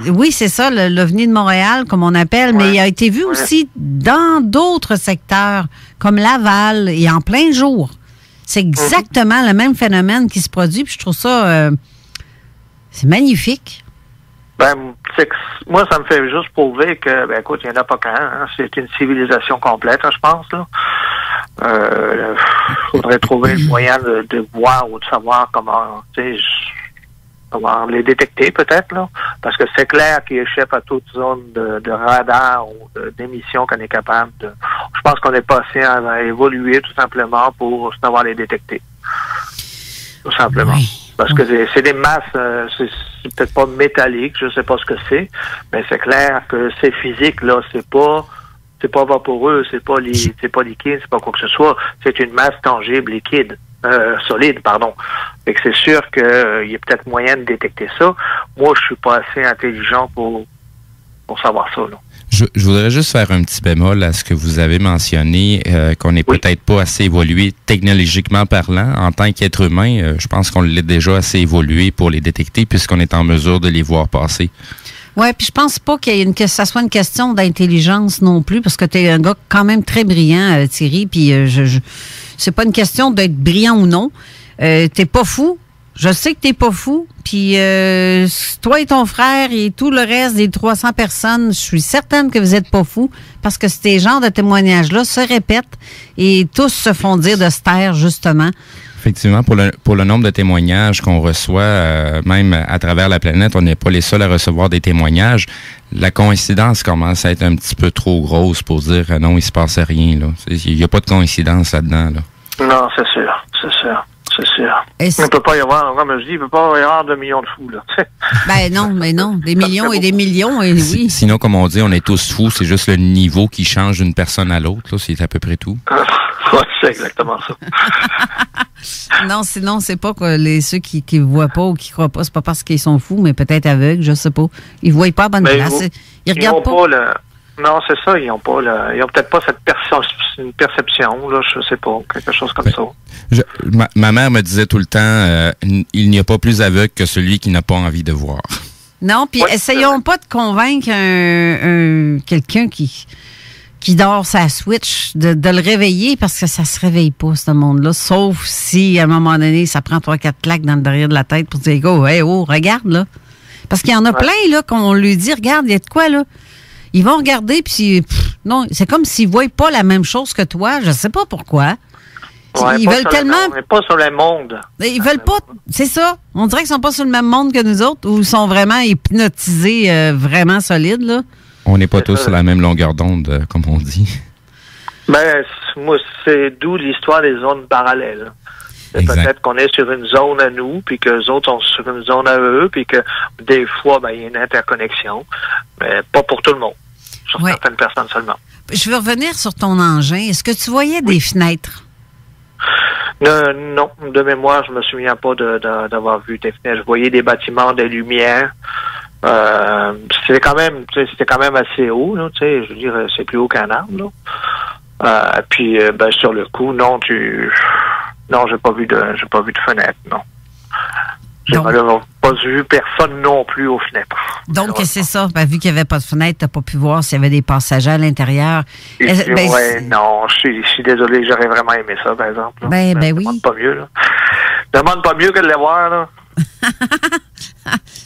Oui, c'est ça, l'OVNI de Montréal, comme on appelle, mais il a été vu aussi dans d'autres secteurs, comme Laval, et en plein jour. C'est exactement le même phénomène qui se produit, puis je trouve ça c'est magnifique. Moi, ça me fait juste prouver que, écoute, il n'y en a pas qu'un. Hein, c'est une civilisation complète, je pense, là. Faudrait trouver le moyen de voir ou de savoir comment les détecter, peut-être, là. Parce que c'est clair qu'ils échappent à toute zone de radar ou d'émission qu'on est capable de... Je pense qu'on est passé à évoluer, tout simplement, pour savoir les détecter. Tout simplement. Oui. Parce que c'est des masses, c'est peut-être pas métallique, je sais pas ce que c'est, mais c'est clair que c'est physique, là, c'est pas vaporeux, c'est pas liquide, c'est pas quoi que ce soit, c'est une masse tangible, liquide, solide, pardon. Fait que c'est sûr que il y a peut-être moyen de détecter ça. Moi, je suis pas assez intelligent pour savoir ça, là. Je voudrais juste faire un petit bémol à ce que vous avez mentionné, qu'on n'est peut-être pas assez évolué technologiquement parlant. En tant qu'être humain, je pense qu'on l'est déjà assez évolué pour les détecter puisqu'on est en mesure de les voir passer. Oui, puis je pense pas que ça soit une question d'intelligence non plus, parce que tu es un gars quand même très brillant, Thierry, puis c'est pas une question d'être brillant ou non. T'es pas fou. Je sais que t'es pas fou, puis toi et ton frère et tout le reste des 300 personnes, je suis certaine que vous êtes pas fous, parce que ces genres de témoignages-là se répètent et tous se font dire de se taire, justement. Effectivement, pour le nombre de témoignages qu'on reçoit, même à travers la planète, on n'est pas les seuls à recevoir des témoignages. La coïncidence commence à être un petit peu trop grosse pour dire non, il se passait rien, là. Il n'y a pas de coïncidence là-dedans, là. Non, c'est sûr. Il ne peut pas y avoir, comme je dis, il ne peut pas y avoir 2 millions de fous, là. non. Des millions et des millions, et oui. Sinon, comme on dit, on est tous fous, c'est juste le niveau qui change d'une personne à l'autre, là, c'est à peu près tout. C'est exactement ça. Non, sinon, c'est pas que ceux qui ne voient pas ou qui ne croient pas, c'est pas parce qu'ils sont fous, mais peut-être aveugles, je sais pas. Ils ne voient pas à bonne place. Ils regardent pas. Non, c'est ça, ils ont peut-être pas cette perception, là, je sais pas, quelque chose comme ça. Ma mère me disait tout le temps, il n'y a pas plus aveugle que celui qui n'a pas envie de voir. Non, puis essayons pas de convaincre quelqu'un qui dort sa Switch de le réveiller, parce que ça se réveille pas, ce monde-là, sauf si, à un moment donné, ça prend 3-4 claques dans le derrière de la tête pour dire, regarde, là. Parce qu'il y en a plein, là, qu'on lui dit, regarde, il y a de quoi, là. Ils vont regarder, puis non, c'est comme s'ils ne voient pas la même chose que toi. Je ne sais pas pourquoi. Ils veulent tellement... On n'est pas sur le monde. Ils veulent pas... C'est ça. On dirait qu'ils sont pas sur le même monde que nous autres, ou ils sont vraiment hypnotisés, vraiment solides, là. On n'est pas tous sur la même longueur d'onde, comme on dit. Moi, c'est d'où l'histoire des zones parallèles. Peut-être qu'on est sur une zone à nous, puis que les autres sont sur une zone à eux, puis que des fois, il y a une interconnexion, mais pas pour tout le monde, sur certaines personnes seulement. Je veux revenir sur ton engin. Est-ce que tu voyais des fenêtres? Non, de mémoire, je me souviens pas d'avoir vu des fenêtres. Je voyais des bâtiments, des lumières. C'était quand même assez haut, là, je veux dire, c'est plus haut qu'un arbre, là. Puis, sur le coup, non, j'ai pas vu de fenêtre, non. Donc- On n'a pas vu personne non plus aux fenêtres. Donc, c'est ça. Ben, vu qu'il n'y avait pas de fenêtre, tu n'as pas pu voir s'il y avait des passagers à l'intérieur. Non, je suis désolé, j'aurais vraiment aimé ça, par exemple. Là. Ben oui. Demande pas mieux, là. Demande pas mieux que de les voir, là.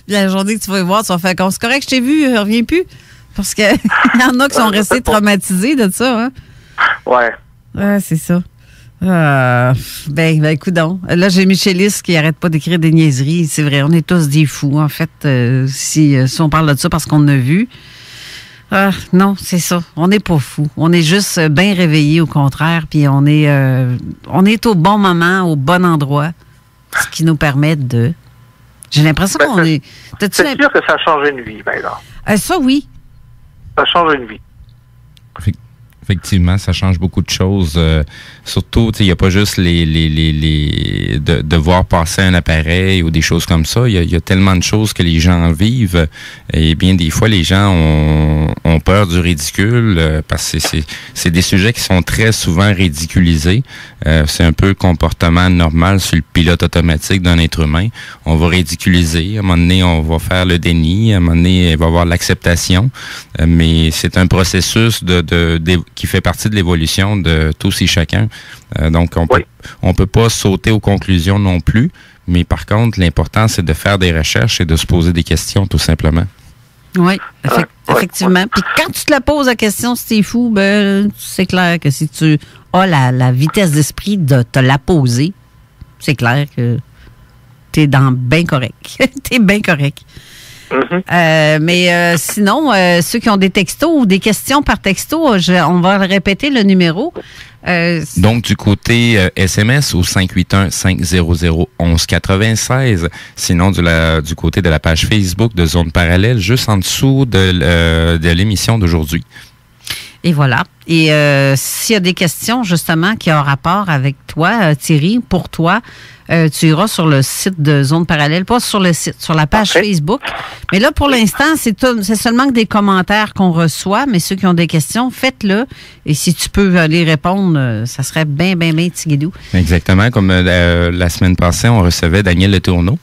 La journée que tu vas y voir, tu vas faire comme c'est correct, je t'ai vu, je reviens plus. Parce qu'il y en a qui sont restés traumatisés de ça. Hein? Ouais. Ouais, c'est ça. Ben, écoute donc. Là, j'ai Michelis qui arrête pas d'écrire des niaiseries. C'est vrai, on est tous des fous, en fait, si on parle de ça parce qu'on a vu. Non, c'est ça. On n'est pas fous. On est juste bien réveillés, au contraire, puis on est au bon moment, au bon endroit, ce qui nous permet de... J'ai l'impression qu'on est... C'est sûr que ça change une vie, par exemple. Ça, oui. Ça change une vie. Effectivement, ça change beaucoup de choses. Surtout, il n'y a pas juste de voir passer un appareil ou des choses comme ça. Il y a tellement de choses que les gens vivent. Et bien des fois, les gens ont peur du ridicule parce que c'est des sujets qui sont très souvent ridiculisés. C'est un peu le comportement normal sur le pilote automatique d'un être humain. On va ridiculiser. À un moment donné, on va faire le déni. À un moment donné, il va y avoir l'acceptation. Mais c'est un processus qui fait partie de l'évolution de tous et chacun. Donc, on peut pas sauter aux conclusions non plus, mais par contre, l'important, c'est de faire des recherches et de se poser des questions, tout simplement. Oui, effectivement. Puis quand tu te la poses la question si t'es fou, ben c'est clair que si tu as la vitesse d'esprit de te la poser, c'est clair que t'es bien correct. T'es bien correct. Mais sinon, ceux qui ont des textos ou des questions par texto, on va répéter le numéro. Donc, du côté SMS au 581-500-1196. Sinon, du côté de la page Facebook de Zone Parallèle, juste en dessous de l'émission d'aujourd'hui. Et voilà. Et s'il y a des questions, justement, qui ont rapport avec toi, Thierry, pour toi, tu iras sur le site de Zone Parallèle, pas sur le site, sur la page Facebook. Mais là, pour l'instant, c'est seulement que des commentaires qu'on reçoit, mais ceux qui ont des questions, faites-le. Et si tu peux aller répondre, ça serait bien tiguidou. Exactement. Comme la semaine passée, on recevait Daniel Le Tourneau.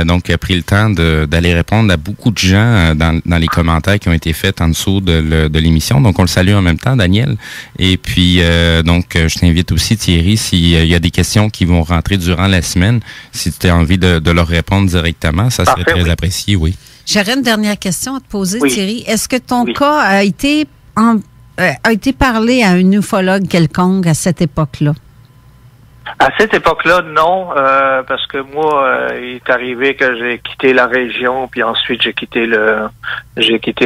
Donc, il a pris le temps d'aller répondre à beaucoup de gens dans les commentaires qui ont été faits en dessous de l'émission. Donc, on le salue en même temps, Daniel. Et puis, donc, je t'invite aussi, Thierry, s'il y a des questions qui vont rentrer durant la semaine, si tu as envie de leur répondre directement, ça serait très apprécié, oui. J'aurais une dernière question à te poser, Oui. Thierry. Est-ce que ton cas a été parlé à un ufologue quelconque à cette époque-là? À cette époque-là, non, parce que moi, il est arrivé que j'ai quitté la région, puis ensuite j'ai quitté le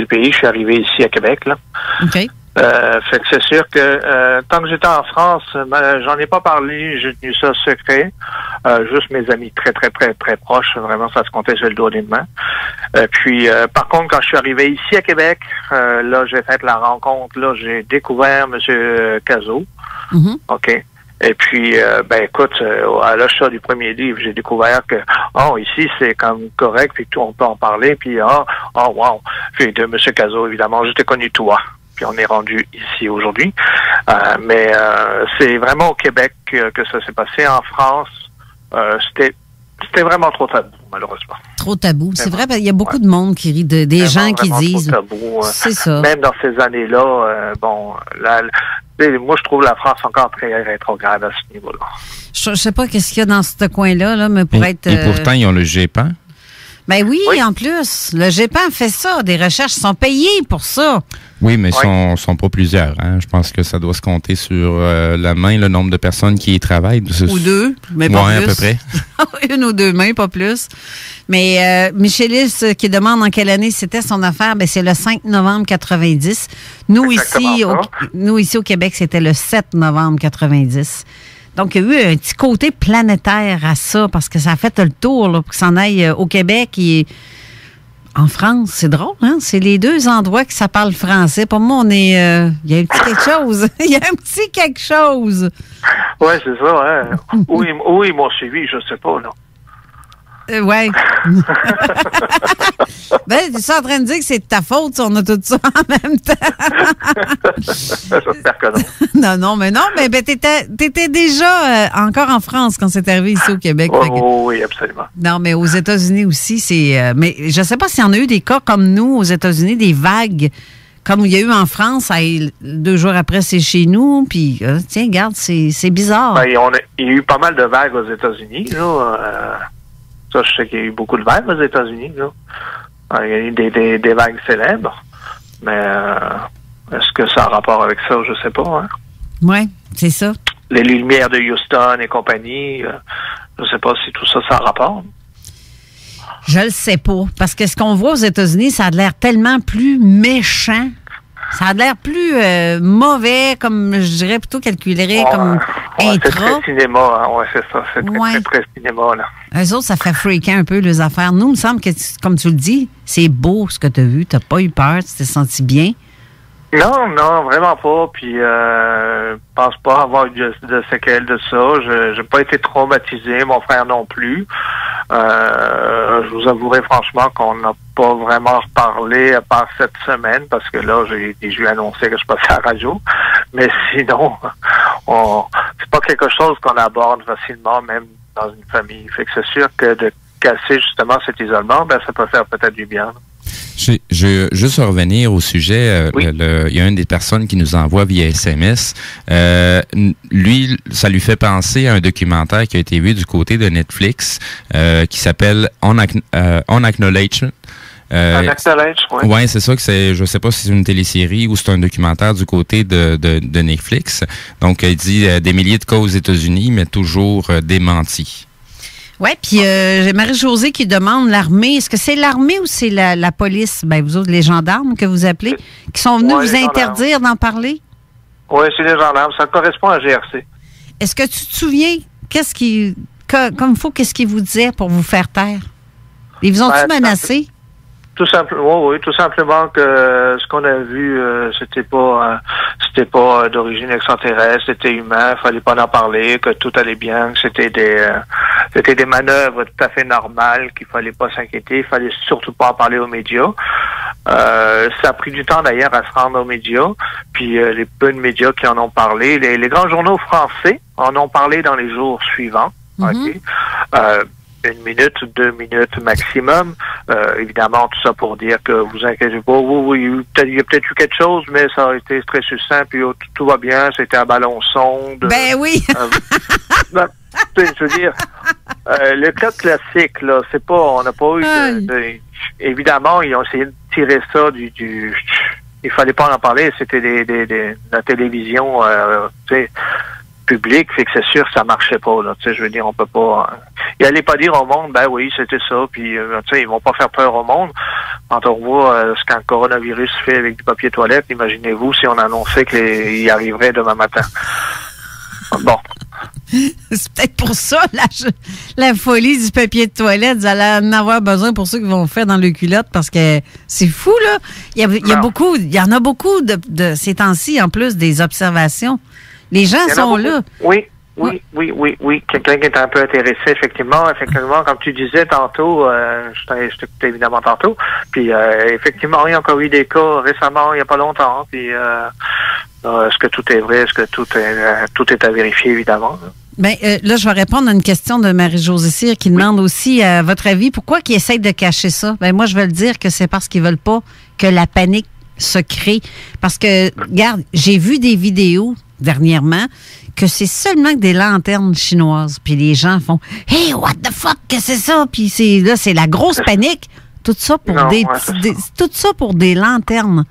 pays. Je suis arrivé ici à Québec, là. OK. Fait que c'est sûr que tant que j'étais en France, j'en ai pas parlé, j'ai tenu ça secret. Juste mes amis très proches, vraiment ça se comptait sur le doigt d'une main. Puis par contre, quand je suis arrivé ici à Québec, là j'ai fait la rencontre, là j'ai découvert M. Cazot. Mm-hmm. OK. Et puis, écoute, à l'achat du premier livre, j'ai découvert que, ici, c'est comme correct, puis on peut en parler, puis, wow. Puis de M. Cazot, évidemment, je t'ai connu toi. Puis on est rendu ici aujourd'hui. Mais c'est vraiment au Québec que ça s'est passé. En France, c'était vraiment trop tabou, malheureusement. Trop tabou. C'est vrai, il y a beaucoup de monde qui rit, des gens qui disent... Trop tabou. C'est ça. Même dans ces années-là, moi, je trouve la France encore très rétrograde à ce niveau-là. Je sais pas qu'est-ce qu'il y a dans ce coin-là, là, mais pour être... Et pourtant, ils ont le GEPAN. Ben oui, en plus. Le GEPAN fait ça. Des recherches sont payées pour ça. Oui, mais ils sont pas plusieurs. Hein. Je pense que ça doit se compter sur la main, le nombre de personnes qui y travaillent. Ou deux, mais pas plus. À peu près. Une ou deux mains, pas plus. Mais Michelis qui demande en quelle année c'était son affaire, ben c'est le 5 novembre 90. Nous ici au Québec, c'était le 7 novembre 90. Donc, il y a eu un petit côté planétaire à ça, parce que ça a fait le tour, là, pour que ça en aille au Québec et en France. C'est drôle, hein? C'est les deux endroits que ça parle français. Pour moi, il y a un petit quelque chose. Il y a un petit quelque chose. Oui, c'est ça, hein? Où ils m'ont suivi, je sais pas, là. Ouais. Ben, tu es en train de dire que c'est de ta faute si on a tout ça en même temps. J'espère que non. Non, mais t'étais déjà encore en France quand c'est arrivé ici au Québec. Oui, absolument. Non, mais aux États-Unis aussi, c'est... mais je sais pas s'il y en a eu des cas comme nous aux États-Unis, des vagues comme il y a eu en France. 2 jours après, c'est chez nous. Puis, tiens, regarde, c'est bizarre. Ben, il y a eu pas mal de vagues aux États-Unis. Ça, je sais qu'il y a eu beaucoup de vagues aux États-Unis. Il y a eu des vagues célèbres. Mais est-ce que ça a rapport avec ça? Je sais pas. Hein? Oui, c'est ça. Les lumières de Houston et compagnie, je sais pas si tout ça, ça a rapport. Je le sais pas. Parce que ce qu'on voit aux États-Unis, ça a l'air tellement plus méchant. Ça a l'air plus mauvais, comme je dirais plutôt calculé, comme intra. C'est très cinéma, hein? Ouais, c'est ça. C'est très cinéma, là. Eux autres, ça fait freaker un peu les affaires. Nous, il me semble que, comme tu le dis, c'est beau ce que tu as vu. Tu n'as pas eu peur, tu t'es senti bien. Non, vraiment pas. Puis, je pense pas avoir eu de séquelles de ça. J'ai pas été traumatisé, mon frère non plus. Je vous avouerai franchement qu'on n'a pas vraiment reparlé à part cette semaine, parce que là, j'ai dû annoncer que je passais à la radio. Mais sinon, c'est pas quelque chose qu'on aborde facilement, même dans une famille. Fait que c'est sûr que de casser justement cet isolement, ben ça peut faire peut-être du bien. Je veux juste revenir au sujet. Oui. Il y a une des personnes qui nous envoie via SMS. Lui, ça lui fait penser à un documentaire qui a été vu du côté de Netflix qui s'appelle On Acknowledgement. Oui, c'est ça que c'est. Je sais pas si c'est une télésérie ou c'est un documentaire du côté de Netflix. Donc, il dit des milliers de cas aux États-Unis, mais toujours démentis. Oui, puis j'ai Marie-Josée qui demande l'armée. Est-ce que c'est l'armée ou c'est la police? Ben, vous autres, les gendarmes que vous appelez, qui sont venus vous interdire d'en parler? Oui, c'est les gendarmes. Ça correspond à GRC. Est-ce que tu te souviens, qu'est-ce qu'ils vous disaient pour vous faire taire? Ils vous ont-ils menacé? Tout simplement que ce qu'on a vu, c'était pas d'origine extraterrestre, c'était humain, fallait pas en parler, que tout allait bien, que c'était des manœuvres tout à fait normales, qu'il fallait pas s'inquiéter, il fallait surtout pas en parler aux médias. Ça a pris du temps d'ailleurs à se rendre aux médias, puis les peu de médias qui en ont parlé, les grands journaux français en ont parlé dans les jours suivants. Mm-hmm. OK? 1 minute, 2 minutes maximum. Évidemment, tout ça pour dire que vous inquiétez pas. Oui, il y a peut-être eu quelque chose, mais ça a été très succinct, puis tout va bien, c'était un ballon sonde. Ben oui! Je veux dire, le cas classique, là, c'est pas, on n'a pas eu évidemment, ils ont essayé de tirer ça il fallait pas en parler, c'était la télévision, tu sais, public, fait que c'est sûr que ça marchait pas, là. Tu sais, je veux dire, on peut pas... Ils allaient pas dire au monde, ben oui, c'était ça, puis, tu sais, ils vont pas faire peur au monde. Quand on voit ce qu'un coronavirus fait avec du papier toilette, imaginez-vous si on annonçait qu'il arriverait demain matin. Bon. C'est peut-être pour ça, la folie du papier de toilette. Vous allez en avoir besoin pour ceux qui vont faire dans le culotte, parce que c'est fou, là. Il y en a beaucoup de ces temps-ci, en plus, des observations. Les gens sont là. Oui. Quelqu'un qui est un peu intéressé, effectivement, comme tu disais tantôt, je t'écoutais évidemment tantôt, puis effectivement, il y a encore eu des cas récemment, il n'y a pas longtemps, puis est-ce que tout est vrai, est-ce que tout est à vérifier, évidemment. Bien, là, je vais répondre à une question de Marie-Josée Cyr qui demande aussi, à votre avis, pourquoi qu'ils essayent de cacher ça? Bien, moi, je vais le dire que c'est parce qu'ils veulent pas que la panique se crée. Parce que, regarde, j'ai vu des vidéos dernièrement que c'est seulement que des lanternes chinoises. Puis les gens font « Hey, what the fuck, que c'est ça? » Puis c'est la grosse panique. Tout ça pour tout ça pour des lanternes.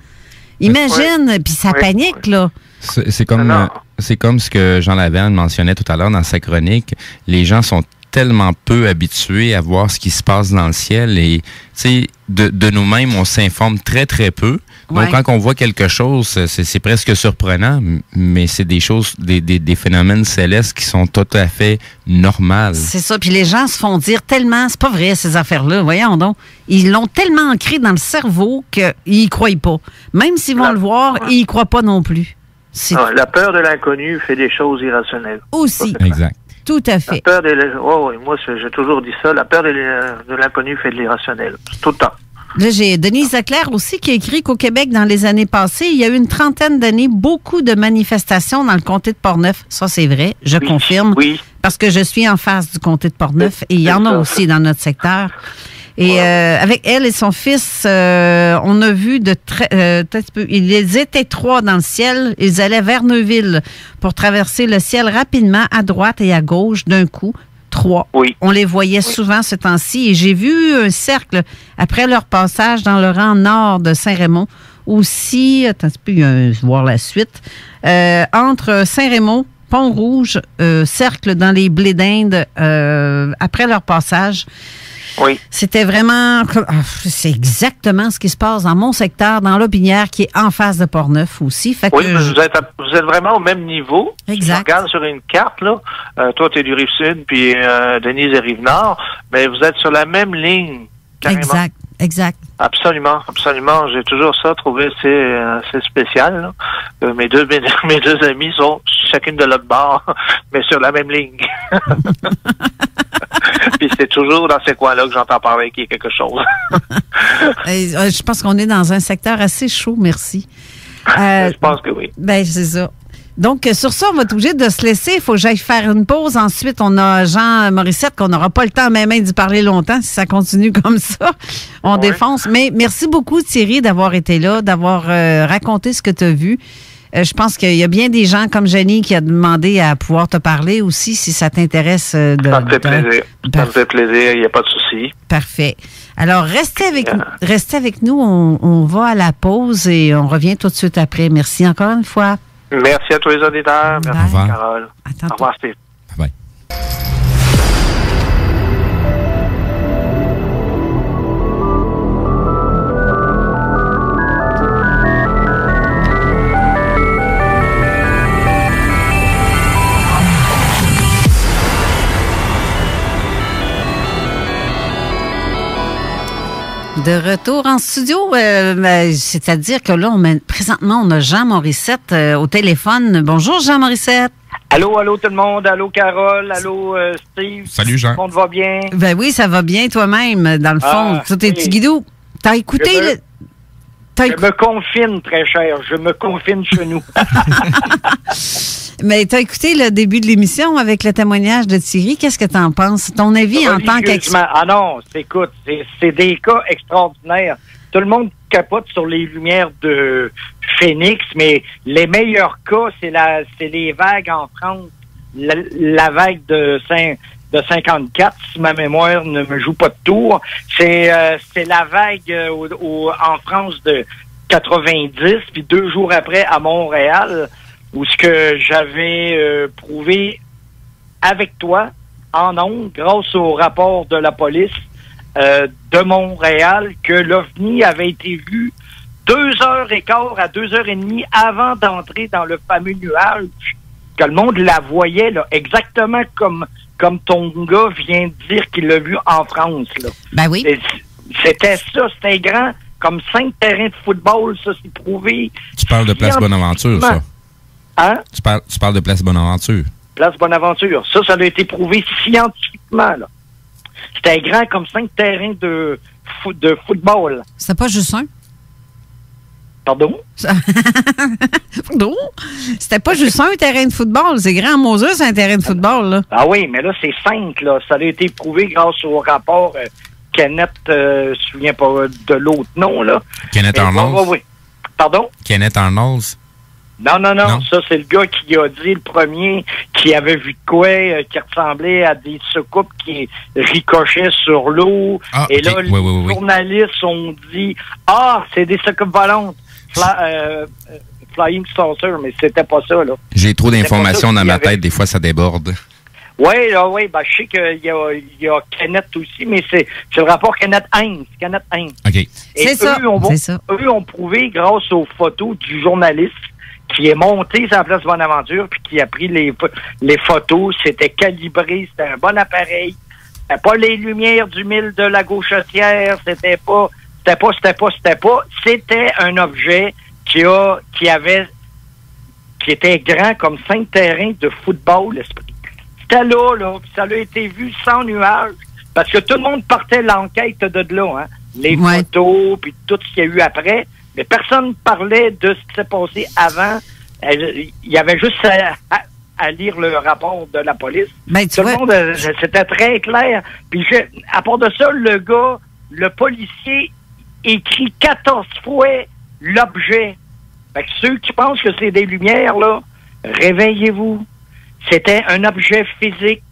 Imagine, puis ça panique, là. C'est comme ce que Jean Laverne mentionnait tout à l'heure dans sa chronique. Les gens sont tellement peu habitués à voir ce qui se passe dans le ciel et, tu sais, de nous-mêmes, on s'informe très, très peu. Donc, quand on voit quelque chose, c'est presque surprenant, mais c'est des choses, des phénomènes célestes qui sont tout à fait normaux. C'est ça. Puis les gens se font dire tellement, c'est pas vrai, ces affaires-là. Voyons donc. Ils l'ont tellement ancré dans le cerveau qu'ils y croient pas. Même s'ils vont le voir, ils y croient pas non plus. La peur de l'inconnu fait des choses irrationnelles. Aussi. Exact. Tout à fait. La peur moi, j'ai toujours dit ça. La peur de l'inconnu fait de l'irrationnel. Tout le temps. Là, j'ai Denise Leclerc aussi qui a écrit qu'au Québec, dans les années passées, il y a eu une trentaine d'années, beaucoup de manifestations dans le comté de Portneuf. Ça, c'est vrai, je confirme. Oui. Parce que je suis en face du comté de Portneuf et il y en a aussi dans notre secteur. Et avec elle et son fils, on a vu ils étaient 3 dans le ciel. Ils allaient vers Neuville pour traverser le ciel rapidement à droite et à gauche d'un coup. 3. Oui. On les voyait souvent ce temps-ci et j'ai vu un cercle après leur passage dans le rang nord de Saint-Raymond. Aussi, attends un peu, voir la suite, entre Saint-Raymond, Pont-Rouge, cercle dans les blés d'Inde après leur passage. Oui. C'était vraiment... c'est exactement ce qui se passe dans mon secteur, dans l'Aubinière, qui est en face de Portneuf aussi. Fait Oui, que vous êtes vraiment au même niveau. Exact. Si je regarde sur une carte, là, toi, tu es du Rive-Sud, puis Denise est Rive-Nord, mais vous êtes sur la même ligne, carrément. Exact. Absolument. J'ai toujours ça trouvé assez spécial. Là. Mes deux amis sont chacune de l'autre bord, mais sur la même ligne. Puis c'est toujours dans ces coins-là que j'entends parler qu'il y a quelque chose. Je pense qu'on est dans un secteur assez chaud, merci. Je pense que oui. Ben, c'est ça. Donc, sur ça, on va être obligé de se laisser. Il faut que j'aille faire une pause. Ensuite, on a Jean Morissette, qu'on n'aura pas le temps même d'y parler longtemps si ça continue comme ça. On défonce. Mais merci beaucoup, Thierry, d'avoir été là, d'avoir raconté ce que tu as vu. Je pense qu'il y a bien des gens comme Jenny qui a demandé à pouvoir te parler aussi, si ça t'intéresse. Ça me fait plaisir. Ça me fait plaisir, il n'y a pas de souci. Parfait. Alors, restez avec nous. On va à la pause et on revient tout de suite après. Merci encore une fois. Merci à tous les auditeurs. Bye. Merci, Carole. Au revoir, Steve. Bye. De retour en studio, c'est-à-dire que là, présentement, on a Jean Morissette au téléphone. Bonjour, Jean Morissette. Allô tout le monde. Allô, Carole. Allô, Steve. Salut, Jean. Tout le monde va bien? Ben oui, ça va bien toi-même, dans le fond. Tout est petit guidou. T'as écouté Je me confine, très cher. Je me confine chez nous. Mais t'as écouté le début de l'émission avec le témoignage de Thierry. Qu'est-ce que t'en penses? Ton avis en tant qu'expert? Ah non, écoute, c'est des cas extraordinaires. Tout le monde capote sur les lumières de Phoenix, mais les meilleurs cas, c'est les vagues en France. La vague de 54, si ma mémoire ne me joue pas de tour. C'est la vague en France de 90, puis 2 jours après à Montréal, où ce que j'avais prouvé avec toi, en ondes, grâce au rapport de la police de Montréal, que l'OVNI avait été vu 2h15 à 2h30 avant d'entrer dans le fameux nuage, que le monde la voyait là, exactement comme ton gars vient de dire qu'il l'a vu en France. Là. Ben oui. C'était ça, c'était grand, comme 5 terrains de football, ça, c'est prouvé. Tu parles de Place Bonaventure, ça? Hein? Tu parles de Place Bonaventure? Place Bonaventure. Ça a été prouvé scientifiquement, là. C'était grand comme 5 terrains de football. C'était pas juste un? Pardon? Pardon? C'était pas juste un terrain de football. C'est grand Moses, un terrain de football, là. Ah oui, mais là, c'est 5, là. Ça a été prouvé grâce au rapport Kenneth, je me souviens pas de l'autre nom, là. Kenneth Arnold? Oui. Pardon? Kenneth Arnold? Non. Ça, c'est le gars qui a dit, le premier, qui avait vu de quoi, qui ressemblait à des soucoupes qui ricochaient sur l'eau. Ah, et là, les journalistes ont dit, c'est des soucoupes volantes. Flying Saucer, mais c'était pas ça, là. J'ai trop d'informations dans ma tête, des fois ça déborde. Oui, je sais qu'il y a Kenneth aussi, mais c'est le rapport Kenneth Hines. OK. Et eux ont prouvé, grâce aux photos du journaliste, qui est monté sur la place Bonaventure, puis qui a pris les photos, c'était calibré, c'était un bon appareil. C'était pas les lumières du mille de la Gauchetière, c'était un objet qui était grand comme 5 terrains de football, l'esprit. C'était là, puis ça a été vu sans nuage, parce que tout le monde partait l'enquête de là, hein. les photos, puis tout ce qu'il y a eu après. Mais personne ne parlait de ce qui s'est passé avant. Il y avait juste à lire le rapport de la police. Ben, tout le monde, c'était très clair. Puis à part de ça, le policier écrit 14 fois l'objet. Fait que ceux qui pensent que c'est des lumières, là, réveillez-vous. C'était un objet physique.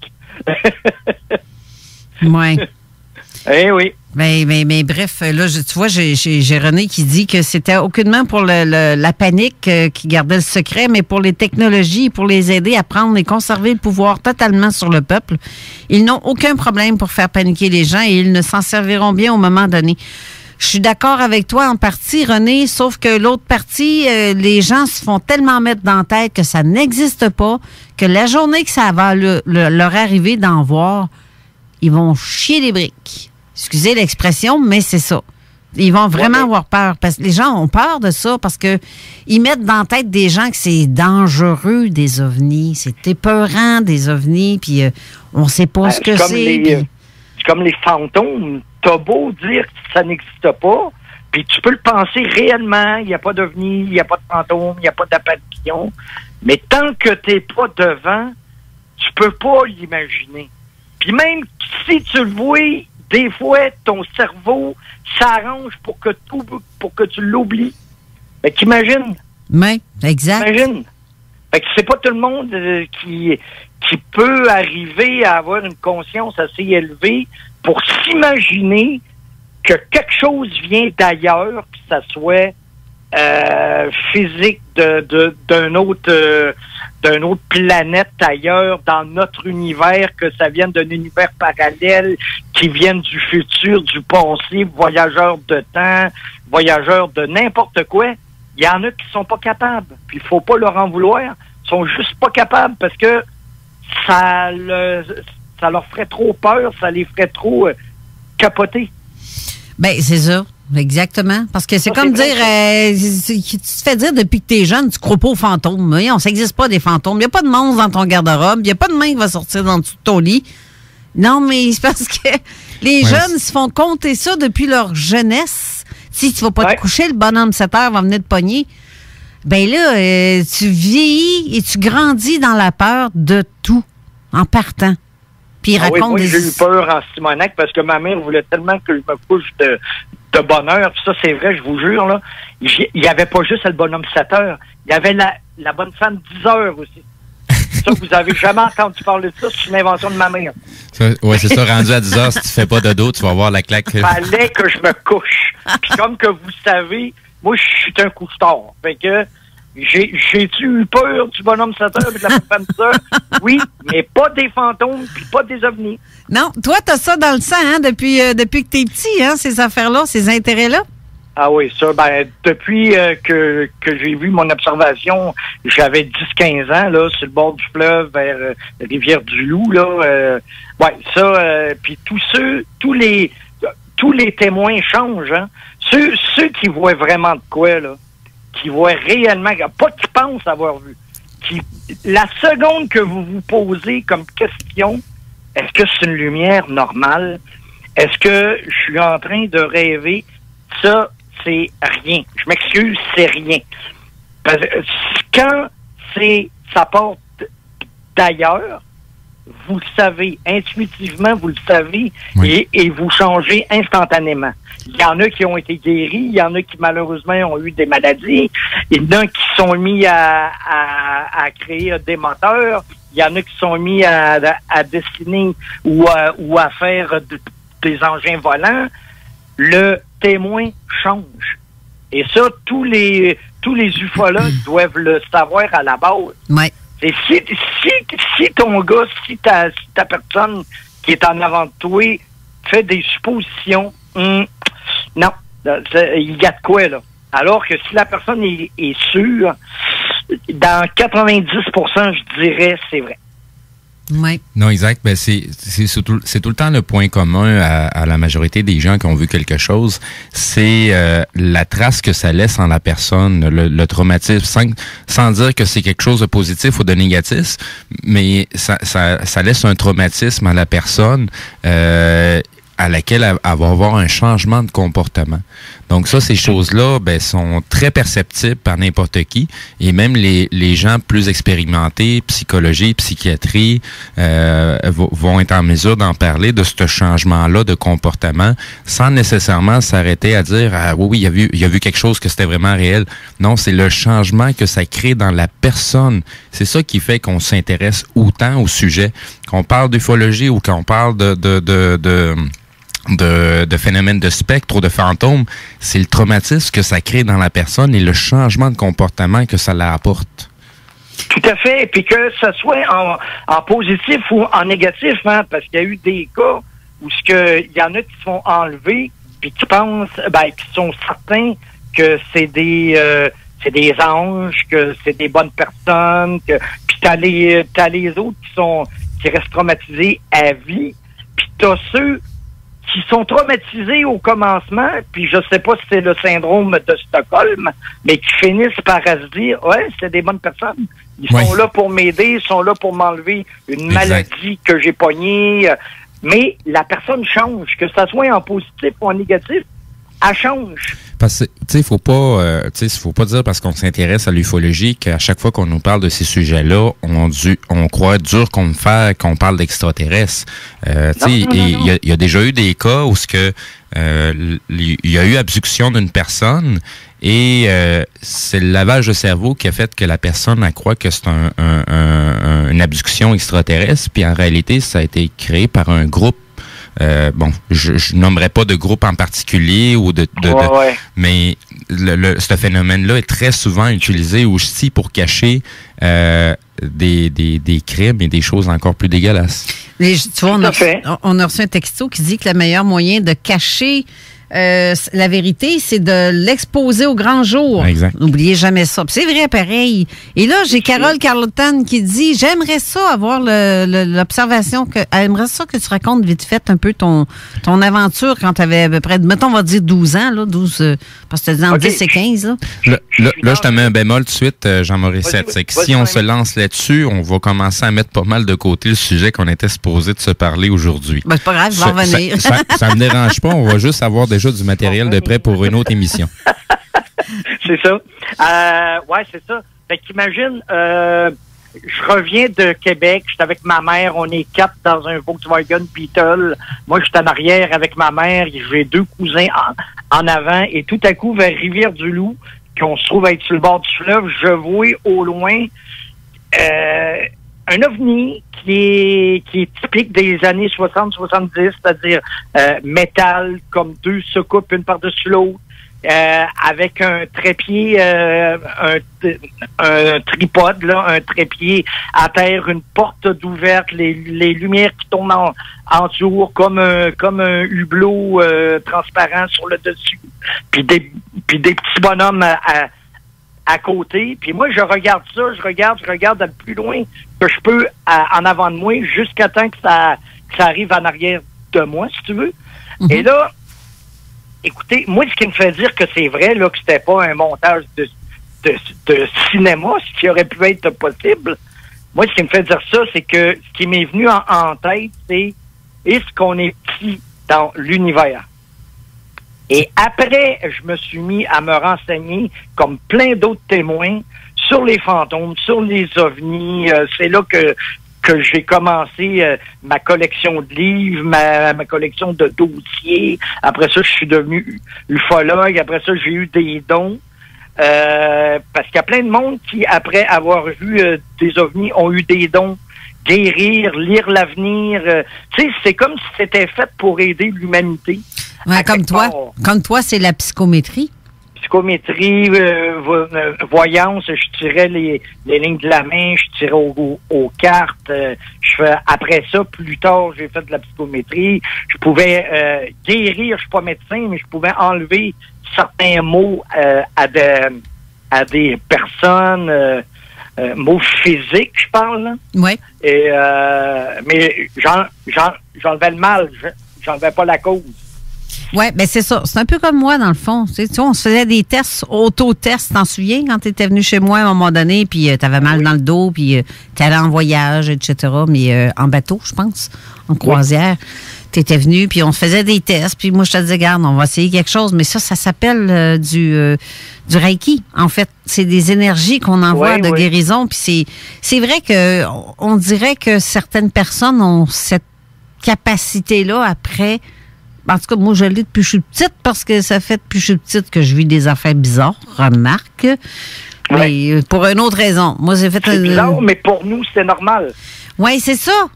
Oui. Eh oui. Mais bref, là, tu vois, j'ai René qui dit que c'était aucunement pour la panique qui gardait le secret, mais pour les technologies, pour les aider à prendre et conserver le pouvoir totalement sur le peuple. Ils n'ont aucun problème pour faire paniquer les gens et ils ne s'en serviront bien au moment donné. Je suis d'accord avec toi en partie, René, sauf que l'autre partie, les gens se font tellement mettre dans la tête que ça n'existe pas, que la journée que ça va leur arriver d'en voir, ils vont chier les briques. Excusez l'expression, mais c'est ça. Ils vont vraiment avoir peur. Parce que les gens ont peur de ça parce que ils mettent dans la tête des gens que c'est dangereux, des ovnis. C'est épeurant, des ovnis, puis on sait pas ce que c'est. C'est comme les fantômes. T'as beau dire que ça n'existe pas, puis tu peux le penser réellement. Il n'y a pas d'ovnis, il n'y a pas de fantômes, il n'y a pas d'apparition. Mais tant que t'es pas devant, tu peux pas l'imaginer. Puis même si tu le vois, des fois, ton cerveau s'arrange pour que tu l'oublies. Fait qu'imagine. Oui, exact. Imagine. Fait que c'est pas tout le monde qui peut arriver à avoir une conscience assez élevée pour s'imaginer que quelque chose vient d'ailleurs, puis ça soit physique d'une autre planète ailleurs dans notre univers, que ça vienne d'un univers parallèle, qui vienne du futur, du passé, voyageurs de temps, voyageurs de n'importe quoi. Il y en a qui sont pas capables. Puis il faut pas leur en vouloir. Ils sont juste pas capables parce que ça leur ferait trop peur, ça les ferait trop capoter. Ben c'est ça. Exactement. Parce que c'est comme dire, tu te fais dire depuis que t'es jeune, tu crois pas aux fantômes. Voyons, ça n'existe pas des fantômes. Il n'y a pas de monstre dans ton garde-robe. Il n'y a pas de main qui va sortir dans dessous de ton lit. Non, mais c'est parce que les jeunes se font compter ça depuis leur jeunesse. Si tu vas pas te coucher, le bonhomme 7 heures va venir te pogner. Ben là, tu vieillis et tu grandis dans la peur de tout en partant. Puis il raconte moi, j'ai eu peur en Simonac parce que ma mère voulait tellement que je me couche de bonne heure. Puis ça, c'est vrai, je vous jure, là. Il n'y avait pas juste le bonhomme 7 heures. Il y avait la bonne femme 10 heures aussi. Ça, vous avez jamais entendu parler de ça. C'est une invention de ma mère. Oui, c'est ça. Rendu à 10 heures, si tu fais pas de dos, tu vas avoir la claque. Il fallait que je me couche. Puis comme que vous savez, moi, je suis un couche-tard. Fait que j'ai-tu eu peur du bonhomme 7 heures et de la femme 10 heures? Oui, mais pas des fantômes puis pas des ovnis. Non, toi, t'as ça dans le sang, hein, depuis que t'es petit, hein, ces affaires-là, ces intérêts-là? Ah oui, ça, depuis que j'ai vu mon observation, j'avais 10-15 ans, là, sur le bord du fleuve, vers Rivière-du-Loup, là. Puis tous les témoins changent, hein. Ceux qui voient vraiment de quoi, là, qui voient réellement, pas qui pensent avoir vu, la seconde que vous vous posez comme question, est-ce que c'est une lumière normale? Est-ce que je suis en train de rêver? Ça, c'est rien. Je m'excuse, c'est rien. Parce que quand ça part d'ailleurs, vous le savez, intuitivement, vous le savez, et vous changez instantanément. Il y en a qui ont été guéris, il y en a qui malheureusement ont eu des maladies, il y en a qui sont mis à créer des moteurs, il y en a qui sont mis à dessiner ou à faire des engins volants. Le témoin change. Et ça, tous les ufologues doivent le savoir à la base. Ouais. Et si ton gars, si ta personne qui est en avant de toi fait des suppositions, non, il y a de quoi, là. Alors que si la personne est sûre, dans 90%, je dirais, c'est vrai. Oui. Non, exact. Ben, c'est tout le temps le point commun à la majorité des gens qui ont vu quelque chose. C'est la trace que ça laisse en la personne, le traumatisme, sans dire que c'est quelque chose de positif ou de négatif, mais ça laisse un traumatisme à la personne. à laquelle elle va avoir un changement de comportement. Donc ça, ces choses-là sont très perceptibles par n'importe qui, et même les gens plus expérimentés, psychologie, psychiatrie, vont être en mesure d'en parler de ce changement-là de comportement sans nécessairement s'arrêter à dire « Ah oui, il a vu quelque chose que c'était vraiment réel ». Non, c'est le changement que ça crée dans la personne. C'est ça qui fait qu'on s'intéresse autant au sujet. Qu'on parle d'ufologie ou qu'on parle de phénomènes de spectre ou de fantômes, c'est le traumatisme que ça crée dans la personne et le changement de comportement que ça la apporte. Tout à fait, puis que ce soit en positif ou en négatif, hein, parce qu'il y a eu des cas où il y en a qui se font enlever, puis qui pensent, qui sont certains que c'est des anges, que c'est des bonnes personnes, puis t'as les autres qui restent traumatisés à vie, puis t'as ceux qui sont traumatisés au commencement, puis je sais pas si c'est le syndrome de Stockholm, mais qui finissent par se dire, ouais, c'est des bonnes personnes. Ils sont là pour m'aider, ils sont là pour m'enlever une maladie que j'ai pognée. Mais la personne change, que ça soit en positif ou en négatif, elle change. Parce que, tu sais, faut pas dire parce qu'on s'intéresse à l'ufologie qu'à chaque fois qu'on nous parle de ces sujets-là, on croit dur qu'on parle d'extraterrestres. Tu sais, il y a déjà eu des cas où il y a eu abduction d'une personne et c'est le lavage de cerveau qui a fait que la personne elle croit que c'est une abduction extraterrestre, puis en réalité, ça a été créé par un groupe. Je nommerai pas de groupe en particulier ou mais ce phénomène-là est très souvent utilisé aussi pour cacher des crimes et des choses encore plus dégueulasses. Mais, tu vois, on a reçu un texto qui dit que le meilleur moyen de cacher la vérité, c'est de l'exposer au grand jour. Exact. N'oubliez jamais ça. Puis c'est vrai, pareil. Et là, j'ai Carole Carleton qui dit, j'aimerais ça avoir l'observation elle aimerait ça que tu racontes vite fait un peu ton aventure quand tu avais à peu près, mettons, on va dire 12 ans, là, 12, parce que tu as dit en 10 et 15, là. Là, je te mets un bémol tout de suite, Jean-Maurice. C'est que si on se lance là-dessus, on va commencer à mettre pas mal de côté le sujet qu'on était supposé de se parler aujourd'hui. C'est pas grave, je vais revenir. Ça me dérange pas, on va juste avoir déjà du matériel de prêt pour une autre émission. C'est ça. Ouais, c'est ça. Fait qu'imagine, je reviens de Québec, j'étais avec ma mère, on est 4 dans un Volkswagen Beetle. Moi, j'étais en arrière avec ma mère, j'ai 2 cousins en avant, et tout à coup, vers Rivière-du-Loup, qu'on se trouve être sur le bord du fleuve, je vois au loin un ovni qui est typique des années 60-70, c'est-à-dire métal, comme 2 soucoupes, une par-dessus l'autre, avec un trépied, un tripode, là, un trépied à terre, une porte d'ouverte, les lumières qui tombent en tour comme un hublot transparent sur le dessus, puis des petits bonhommes à côté. Puis moi, je regarde ça, je regarde le plus loin que je peux en avant de moi, jusqu'à temps que ça arrive en arrière de moi, si tu veux. Mm-hmm. Et là, écoutez, moi, ce qui me fait dire que c'est vrai, là, que c'était pas un montage de cinéma, ce qui aurait pu être possible, moi, ce qui me fait dire ça, c'est que ce qui m'est venu en tête, c'est est-ce qu'on est petit dans l'univers? Et après, je me suis mis à me renseigner, comme plein d'autres témoins, sur les fantômes, sur les ovnis. C'est là que j'ai commencé ma collection de livres, ma collection de dossiers. Après ça, je suis devenu ufologue. Après ça, j'ai eu des dons. Parce qu'il y a plein de monde qui, après avoir vu des ovnis, ont eu des dons. Guérir, lire l'avenir. Tu sais, c'est comme si c'était fait pour aider l'humanité. Ouais, comme toi, c'est la psychométrie. Psychométrie, voyance, je tirais les lignes de la main, je tirais aux cartes. Après ça, plus tard, j'ai fait de la psychométrie. Je pouvais guérir, je suis pas médecin, mais je pouvais enlever certains mots à des personnes, mots physiques, je parle. Là. Oui. Et mais j'enlevais le mal, j'enlevais pas la cause. Oui, ben c'est ça. C'est un peu comme moi, dans le fond. Tu sais, on se faisait des tests, auto-tests, t'en souviens, quand tu étais venu chez moi à un moment donné, puis tu avais mal dans le dos, puis tu allais en voyage, etc., mais en bateau, je pense, en croisière. tu étais venu, puis on faisait des tests, puis moi, je te disais, regarde, on va essayer quelque chose. Mais ça s'appelle du Reiki. En fait, c'est des énergies qu'on envoie de guérison. Puis c'est vrai que on dirait que certaines personnes ont cette capacité-là après. En tout cas, moi, je l'ai depuis que je suis petite, parce que ça fait depuis que je suis petite que je vis des affaires bizarres, remarque. Mais pour une autre raison. Moi, j'ai fait... C'est bizarre, mais pour nous, c'est normal. Oui, c'est ça.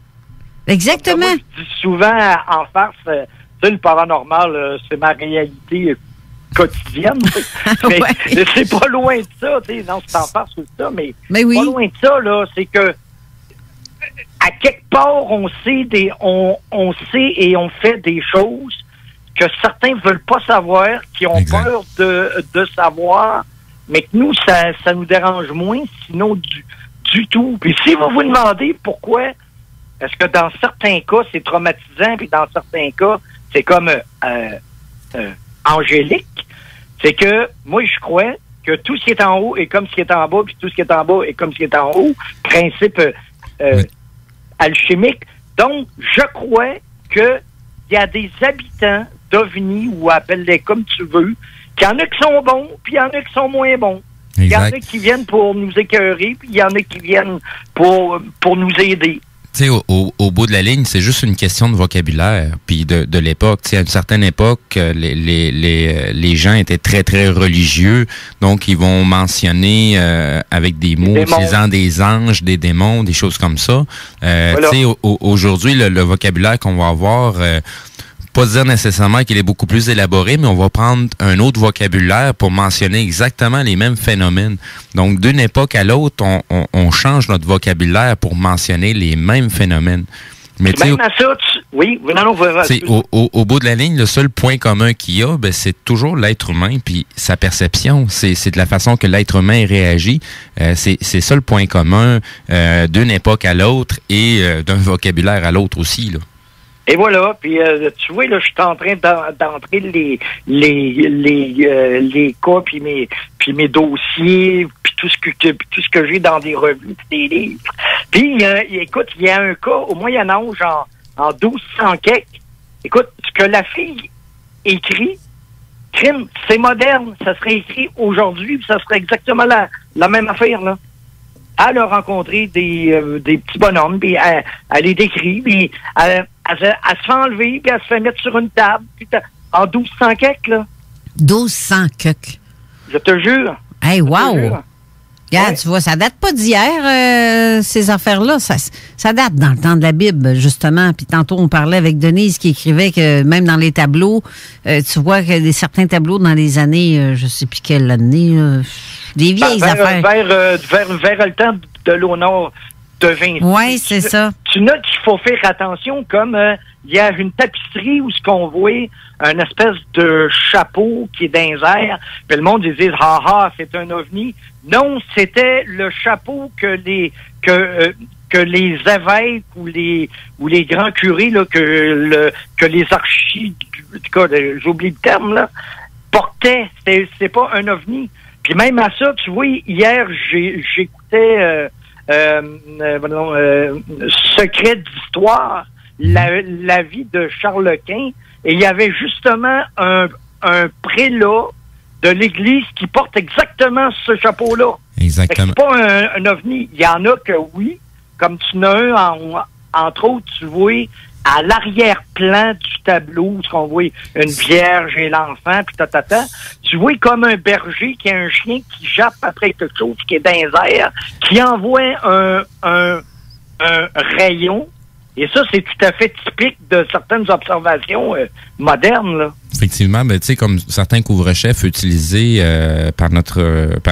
Exactement. Moi, je dis souvent en farce, le paranormal, c'est ma réalité quotidienne. Mais c'est pas loin de ça. Non, c'est en farce tout ça, mais oui. Pas loin de ça, là. C'est que à quelque part, on sait et on fait des choses que certains veulent pas savoir, qui ont peur de savoir, mais que nous, ça nous dérange moins, sinon du tout. Puis si vous vous demandez pourquoi est-ce que dans certains cas, c'est traumatisant, puis dans certains cas, c'est comme angélique, c'est que moi, je crois que tout ce qui est en haut est comme ce qui est en bas, puis tout ce qui est en bas est comme ce qui est en haut. Principe alchimique. Donc, je crois qu'il y a des habitants d'OVNI, ou appelle-les comme tu veux, qu'il y en a qui sont bons, puis il y en a qui sont moins bons. Il y en a qui viennent pour nous écœurer, puis il y en a qui viennent pour nous aider. Tu sais, au bout de la ligne, c'est juste une question de vocabulaire, puis de l'époque. Tu sais, à une certaine époque, les gens étaient très, très religieux, donc ils vont mentionner avec des mots utilisant des anges, des démons, des choses comme ça. Voilà. Tu sais, aujourd'hui, le vocabulaire qu'on va avoir... pas dire nécessairement qu'il est beaucoup plus élaboré, mais on va prendre un autre vocabulaire pour mentionner exactement les mêmes phénomènes. Donc, d'une époque à l'autre, on change notre vocabulaire pour mentionner les mêmes phénomènes. Mais même à ça, au bout de la ligne, le seul point commun qu'il y a, c'est toujours l'être humain puis sa perception. C'est de la façon que l'être humain réagit. C'est ça le point commun d'une époque à l'autre et d'un vocabulaire à l'autre aussi, là. Et voilà, puis tu vois, là, je suis en train d'entrer les cas, puis mes dossiers, puis tout ce que j'ai dans des revues, puis des livres. Puis, écoute, il y a un cas au Moyen-Âge, en 1200 quelques. Écoute, ce que la fille écrit, crime, c'est moderne, ça serait écrit aujourd'hui, puis ça serait exactement la même affaire, là. Elle a rencontré des petits bonhommes, puis elle les décrit, puis elle se fait enlever, puis elle se fait mettre sur une table, puis en 1200 quelques, là. 1200 quelques. Je te jure. Hey, wow! Regarde, tu vois, ça date pas d'hier, ces affaires-là. Ça date dans le temps de la Bible, justement. Puis tantôt, on parlait avec Denise qui écrivait que même dans les tableaux, tu vois que certains tableaux dans les années, je sais plus quelle année, des vieilles affaires. Vers le temps de l'honneur de Vinci. Oui, c'est ça. Tu notes qu'il faut faire attention, comme il y a une tapisserie où ce qu'on voit un espèce de chapeau qui est dans les airs, puis le monde ils disent c'est un ovni. Non, c'était le chapeau que les évêques ou les grands curés là, que les archis, du cas, j'oublie le terme là, portaient. C'est pas un ovni. Puis même à ça, tu vois, hier j'écoutais Secret d'histoire, la vie de Charles Quint, et il y avait justement un prélat de l'Église qui porte exactement ce chapeau-là. Exactement. C'est pas un ovni. Il y en a que oui, comme tu en as un, entre autres, tu vois, à l'arrière-plan du tableau, ce qu'on voit une vierge et l'enfant, puis tu vois comme un berger qui a un chien qui jappe après quelque chose qui est dans les airs, qui envoie un rayon. Et ça, c'est tout à fait typique de certaines observations modernes, là. Effectivement, tu sais, comme certains couvre-chefs utilisés par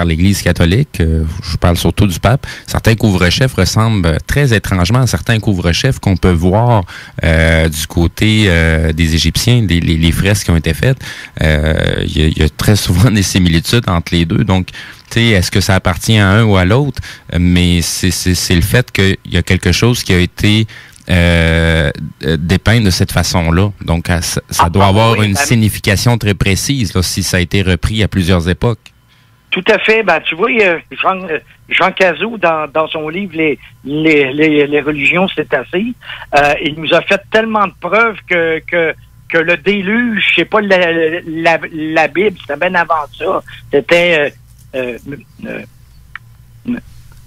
l'Église catholique, je parle surtout du pape, certains couvre-chefs ressemblent très étrangement à certains couvre-chefs qu'on peut voir du côté des Égyptiens, les fresques qui ont été faites. Il y a très souvent des similitudes entre les deux, donc est-ce que ça appartient à un ou à l'autre? Mais c'est le fait qu'il y a quelque chose qui a été dépeint de cette façon-là. Donc, ça doit avoir une signification très précise là, si ça a été repris à plusieurs époques. Tout à fait. Ben, tu vois, Jean Cazot, dans son livre Les religions, c'est assez, il nous a fait tellement de preuves que le déluge, c'est pas la Bible, c'était bien avant ça. C'était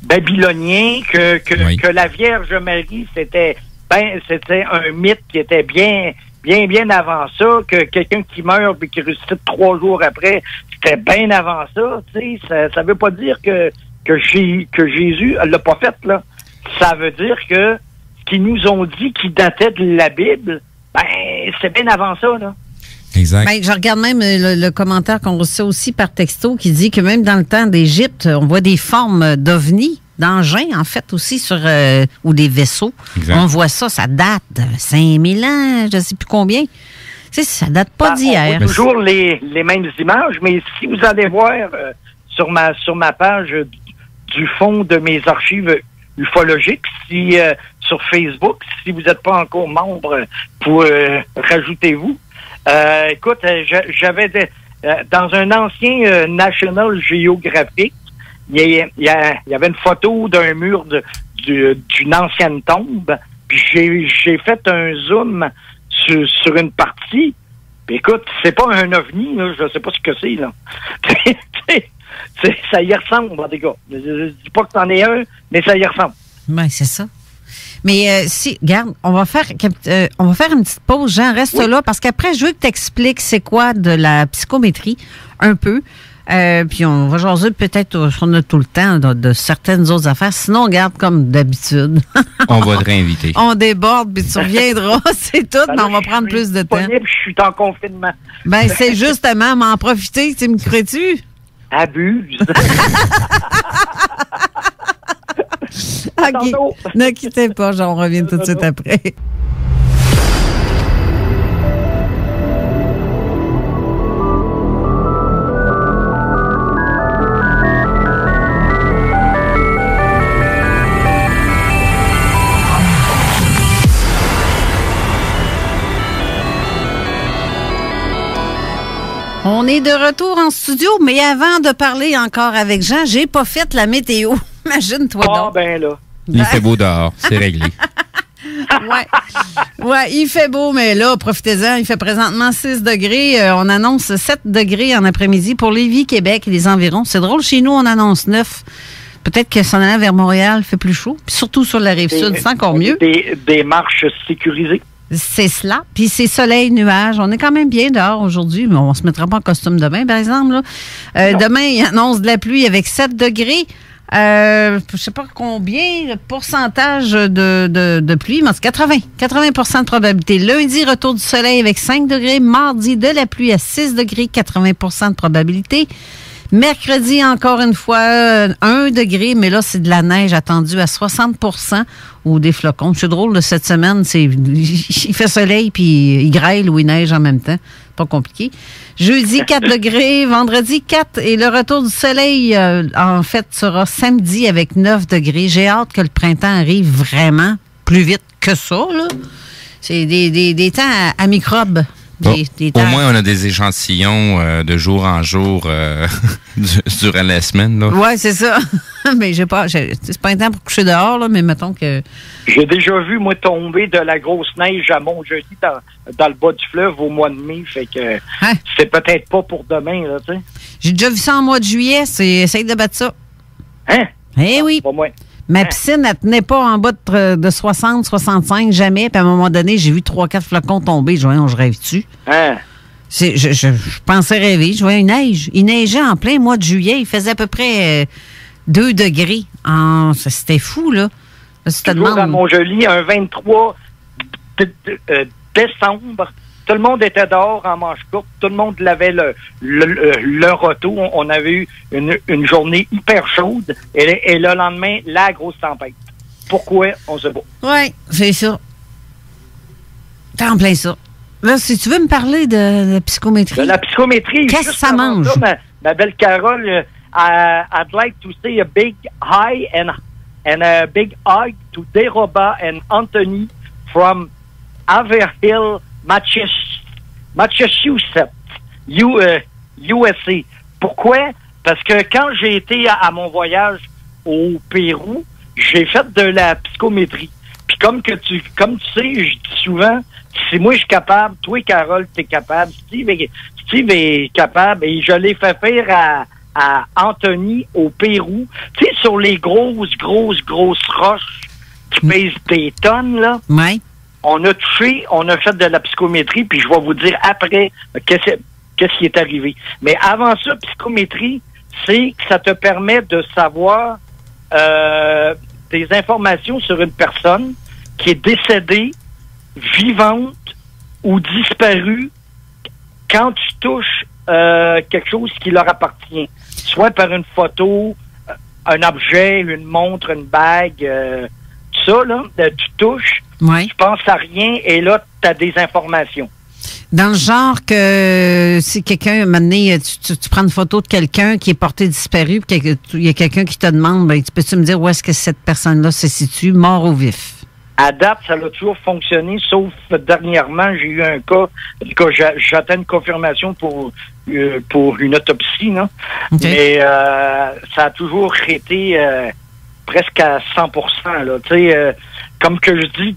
babylonien, que la Vierge Marie, c'était un mythe qui était bien avant ça, que quelqu'un qui meurt et qui ressuscite 3 jours après, c'était bien avant ça. Tu sais, ça veut pas dire que Jésus l'a pas fait, là. Ça veut dire que ce qu'ils nous ont dit qui datait de la Bible, ben, c'est bien avant ça, là. Exact. Ben, je regarde même le commentaire qu'on reçoit aussi par texto qui dit que même dans le temps d'Égypte, on voit des formes d'ovnis, d'engins, en fait, aussi, ou des vaisseaux. Exact. On voit ça date de 5000 ans, je ne sais plus combien. Tu sais, ça date pas d'hier. On voit toujours les mêmes images, mais si vous allez voir sur ma page du fond de mes archives ufologiques, sur Facebook, si vous n'êtes pas encore membre, rajoutez-vous. Écoute, j'avais dans un ancien National Geographic, il y avait une photo d'un mur d'une ancienne tombe, puis j'ai fait un zoom sur une partie. Puis écoute, c'est pas un ovni, là, je sais pas ce que c'est, là. Ça y ressemble, en tout cas. Je dis pas que c'en est un, mais ça y ressemble. Oui, c'est ça. Mais regarde, on va faire une petite pause. Jean, reste là, parce qu'après, je veux que tu expliques c'est quoi de la psychométrie, un peu. Puis on va jaser peut-être, on a tout le temps, de certaines autres affaires. Sinon, on regarde comme d'habitude. On va te réinviter. On déborde, puis tu reviendras, c'est tout, mais on va prendre plus de temps. Je suis en confinement. Ben, c'est justement m'en profiter, tu me crois-tu? Abuse. OK. Ne quittez pas, on revient tout de suite après. On est de retour en studio, mais avant de parler encore avec Jean, j'ai pas fait la météo. Imagine-toi donc. Ah, ben là. Il fait beau dehors, c'est réglé. Ouais, il fait beau, mais là, profitez-en. Il fait présentement 6 degrés. On annonce 7 degrés en après-midi pour Lévis, Québec et les environs. C'est drôle, chez nous, on annonce 9. Peut-être que s'en allant vers Montréal fait plus chaud. Puis surtout sur la Rive-Sud, c'est encore mieux. Des marches sécurisées. C'est cela. Puis c'est soleil, nuages. On est quand même bien dehors aujourd'hui, mais on ne se mettra pas en costume demain, par exemple. Là. Demain, il annonce de la pluie avec 7 degrés. Je ne sais pas combien, le pourcentage de pluie, mais c'est 80 de probabilité. Lundi, retour du soleil avec 5 degrés. Mardi, de la pluie à 6 degrés, 80 de probabilité. Mercredi, encore une fois, 1 degré, mais là, c'est de la neige attendue à 60 ou des flocons. C'est drôle, de cette semaine, il fait soleil puis il grêle ou il neige en même temps. Pas compliqué. Jeudi, 4 degrés. Vendredi, 4. Et le retour du soleil, en fait, sera samedi avec 9 degrés. J'ai hâte que le printemps arrive vraiment plus vite que ça, là. C'est des temps à microbes. Au moins, on a des échantillons de jour en jour durant la semaine. Oui, c'est ça. Mais c'est pas un temps pour coucher dehors, là, mais mettons que... J'ai déjà vu, moi, tomber de la grosse neige à Montjoli dans le bas du fleuve au mois de mai. Fait que c'est peut-être pas pour demain, là, tu sais. J'ai déjà vu ça en mois de juillet. Essaye de battre ça. Hein? Eh oui. Pas moi. Ma piscine, elle tenait pas en bas de 60, 65, jamais. Puis à un moment donné, j'ai vu 3-4 flocons tomber. Je rêve-tu? Hein? Je pensais rêver. Je voyais une neige. Il neigeait en plein mois de juillet. Il faisait à peu près 2 degrés. C'était fou, là. Toujours à Montjoli, un 23 décembre. Tout le monde était dehors en manche courte. Tout le monde lavait le retour. On avait eu une journée hyper chaude. Et le lendemain, la grosse tempête. Pourquoi? On sait pas. Oui, c'est ça. T'es en plein ça. Là, si tu veux me parler de la psychométrie. De la psychométrie. Qu'est-ce que ça mange? Ça, ma belle Carole, I'd like to say a big hi and a big hug to Deroba and Anthony from Haverhill, Massachusetts, USA. Pourquoi? Parce que quand j'ai été à mon voyage au Pérou, j'ai fait de la psychométrie. Puis comme tu sais, je dis souvent, si moi je suis capable, toi Carole, t'es capable, Steve est capable, et je l'ai fait faire à Anthony au Pérou. Tu sais, sur les grosses roches qui pèsent des tonnes, là. Ouais. On a fait de la psychométrie, puis je vais vous dire après qu'est-ce qui est arrivé. Mais avant ça, psychométrie, c'est que ça te permet de savoir des informations sur une personne qui est décédée, vivante ou disparue quand tu touches quelque chose qui leur appartient. Soit par une photo, un objet, une montre, une bague, tout ça, là, tu touches, ouais. tu penses à rien et là, tu as des informations. Dans le genre que si quelqu'un, maintenant, tu prends une photo de quelqu'un qui est porté disparu, puis il y a quelqu'un qui te demande, ben, peux-tu me dire où est-ce que cette personne-là se situe, mort ou vif? À date, ça a toujours fonctionné, sauf dernièrement, j'ai eu un cas, j'attends une confirmation pour une autopsie, là. Okay. Mais ça a toujours été presque à 100%, là. Tu sais, comme que je dis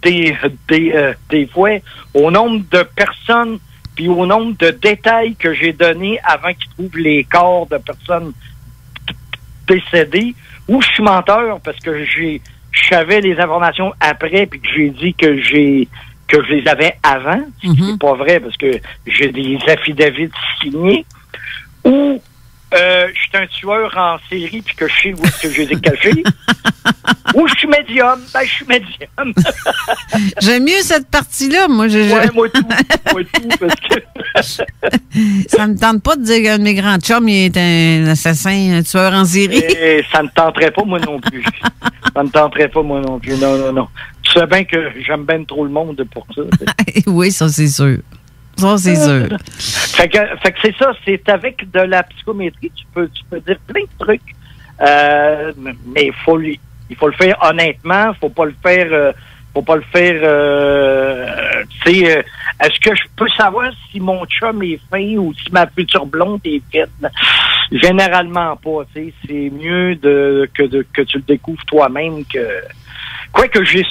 des fois, au nombre de personnes puis au nombre de détails que j'ai donnés avant qu'ils trouvent les corps de personnes décédées, ou je suis menteur parce que je savais les informations après puis que j'ai dit que je les avais avant, c'est pas vrai parce que j'ai des affidavits signés, ou je suis un tueur en série puis que je sais où est-ce que je les ai cachés. Ou je suis médium. Ben, je suis médium. J'aime mieux cette partie-là. Moi, moi tout, parce que... Ça me tente pas de dire qu'un de mes grands chums, il est un assassin, un tueur en série. Et ça me tenterait pas, moi non plus. Non. Tu sais bien que j'aime bien trop le monde pour ça. Oui, ça, c'est sûr. Ça, c'est sûr. Fait que c'est ça, c'est avec de la psychométrie, tu peux dire plein de trucs. Mais il faut le faire honnêtement, faut pas le faire tu sais, est-ce que je peux savoir si mon chum est fin ou si ma future blonde est faite? Généralement pas, tu sais, c'est mieux que tu le découvres toi-même que... Quoique j'ai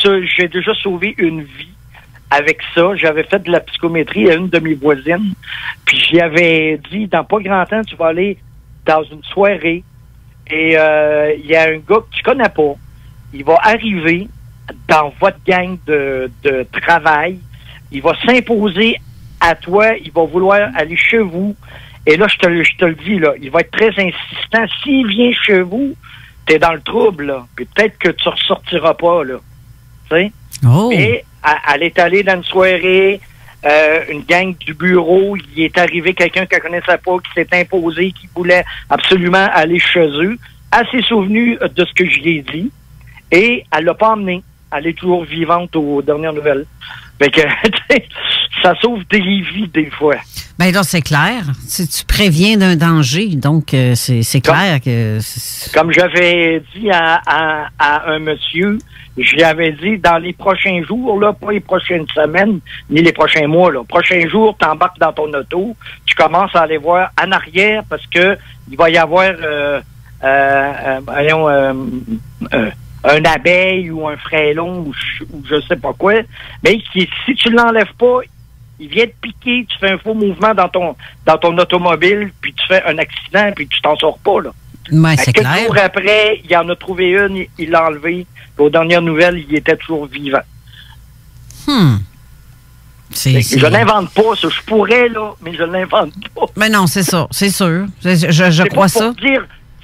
déjà sauvé une vie avec ça. J'avais fait de la psychométrie à une de mes voisines, puis j'y avais dit, dans pas grand temps, tu vas aller dans une soirée, et il y a un gars que tu connais pas, il va arriver dans votre gang de travail, il va s'imposer à toi, il va vouloir aller chez vous, et là, je te le dis, là, il va être très insistant. S'il vient chez vous, t'es dans le trouble, là, puis peut-être que tu ressortiras pas, là, tu sais? Oh. Et elle est allée dans une soirée, une gang du bureau, il est arrivé quelqu'un qu'elle connaissait pas, qui s'est imposé, qui voulait absolument aller chez eux. Elle s'est souvenue de ce que je lui ai dit, et elle l'a pas emmené. Elle est toujours vivante aux dernières nouvelles. Fait que, ça sauve des vies des fois. Ben là, c'est clair. Si tu préviens d'un danger, donc c'est clair que... Comme j'avais dit à un monsieur, j'avais dit, dans les prochains jours, là, pas les prochaines semaines, ni les prochains mois, là, prochains jours, t'embarques dans ton auto, tu commences à aller voir en arrière parce que il va y avoir un abeille ou un frêlon ou je sais pas quoi, mais si tu l'enlèves pas, il vient te piquer, tu fais un faux mouvement dans ton automobile, puis tu fais un accident, puis tu t'en sors pas, là. Ouais, c'est clair. Quelques jours après, il en a trouvé une, il l'a enlevé, puis aux dernières nouvelles, il était toujours vivant. Je l'invente pas, ça. Je pourrais, là, mais je l'invente pas. Mais non, c'est ça, c'est sûr. Je crois ça.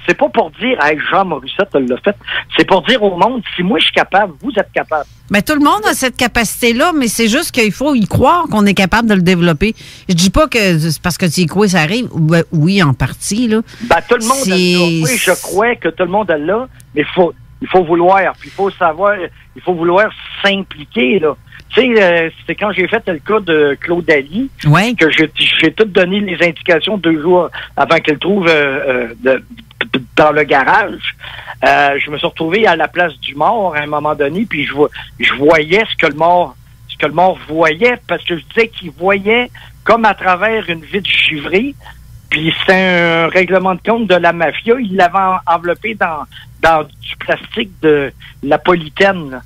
C'est pas pour dire, hey, Jean Morissette l'a fait. C'est pour dire au monde, si moi je suis capable, vous êtes capable. Ben, tout le monde a cette capacité-là, mais c'est juste qu'il faut y croire qu'on est capable de le développer. Je dis pas que c'est parce que tu y crois, ça arrive. Ben, oui, en partie, là. Ben, tout le monde a là. Oui, je crois que tout le monde a là, mais il faut vouloir, puis il faut savoir, il faut vouloir s'impliquer, là. Tu sais, c'est quand j'ai fait le cas de Claude Ali, que j'ai tout donné les indications 2 jours avant qu'elle trouve dans le garage. Je me suis retrouvé à la place du mort à un moment donné, puis je voyais ce que le mort voyait, parce que je disais qu'il voyait comme à travers une vitre givrée, Puis c'était un règlement de compte de la mafia. Il l'avait enveloppé dans du plastique de Napolitaine. Là.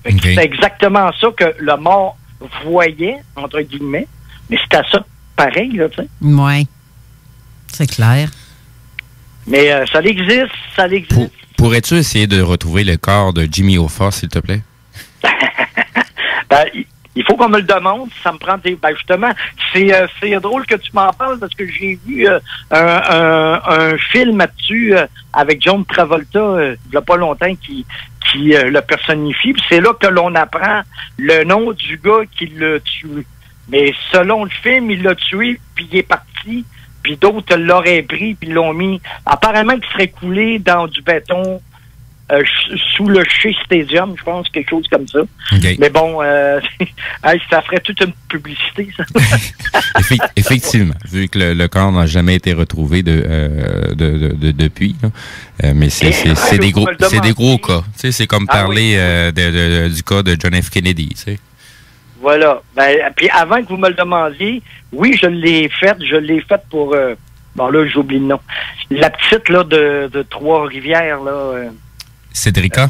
Fait que c'est exactement ça que le mort voyait, entre guillemets. Mais c'était ça, pareil, là, tu sais. Oui, c'est clair. Mais ça existe. Pourrais-tu essayer de retrouver le corps de Jimmy Hoffa, s'il te plaît? Ben, il faut qu'on me le demande. Ça me prend des... Ben, justement, c'est drôle que tu m'en parles parce que j'ai vu un film là-dessus avec John Travolta il n'y a pas longtemps qui le personnifie. Puis c'est là que l'on apprend le nom du gars qui l'a tué. Mais selon le film, il l'a tué, puis il est parti. Puis d'autres l'auraient pris, puis l'ont mis. Apparemment qu'il serait coulé dans du béton sous le Shea Stadium, je pense, quelque chose comme ça. Okay. Mais bon, ça ferait toute une publicité, ça. Effectivement, vu que le corps n'a jamais été retrouvé depuis. Là. Mais c'est des gros cas. Tu sais, c'est comme parler du cas de John F. Kennedy, tu sais. Voilà. Ben, puis avant que vous me le demandiez, oui, je l'ai faite pour... bon, là, j'oublie le nom. La petite, là, de Trois-Rivières, là... Cédrica?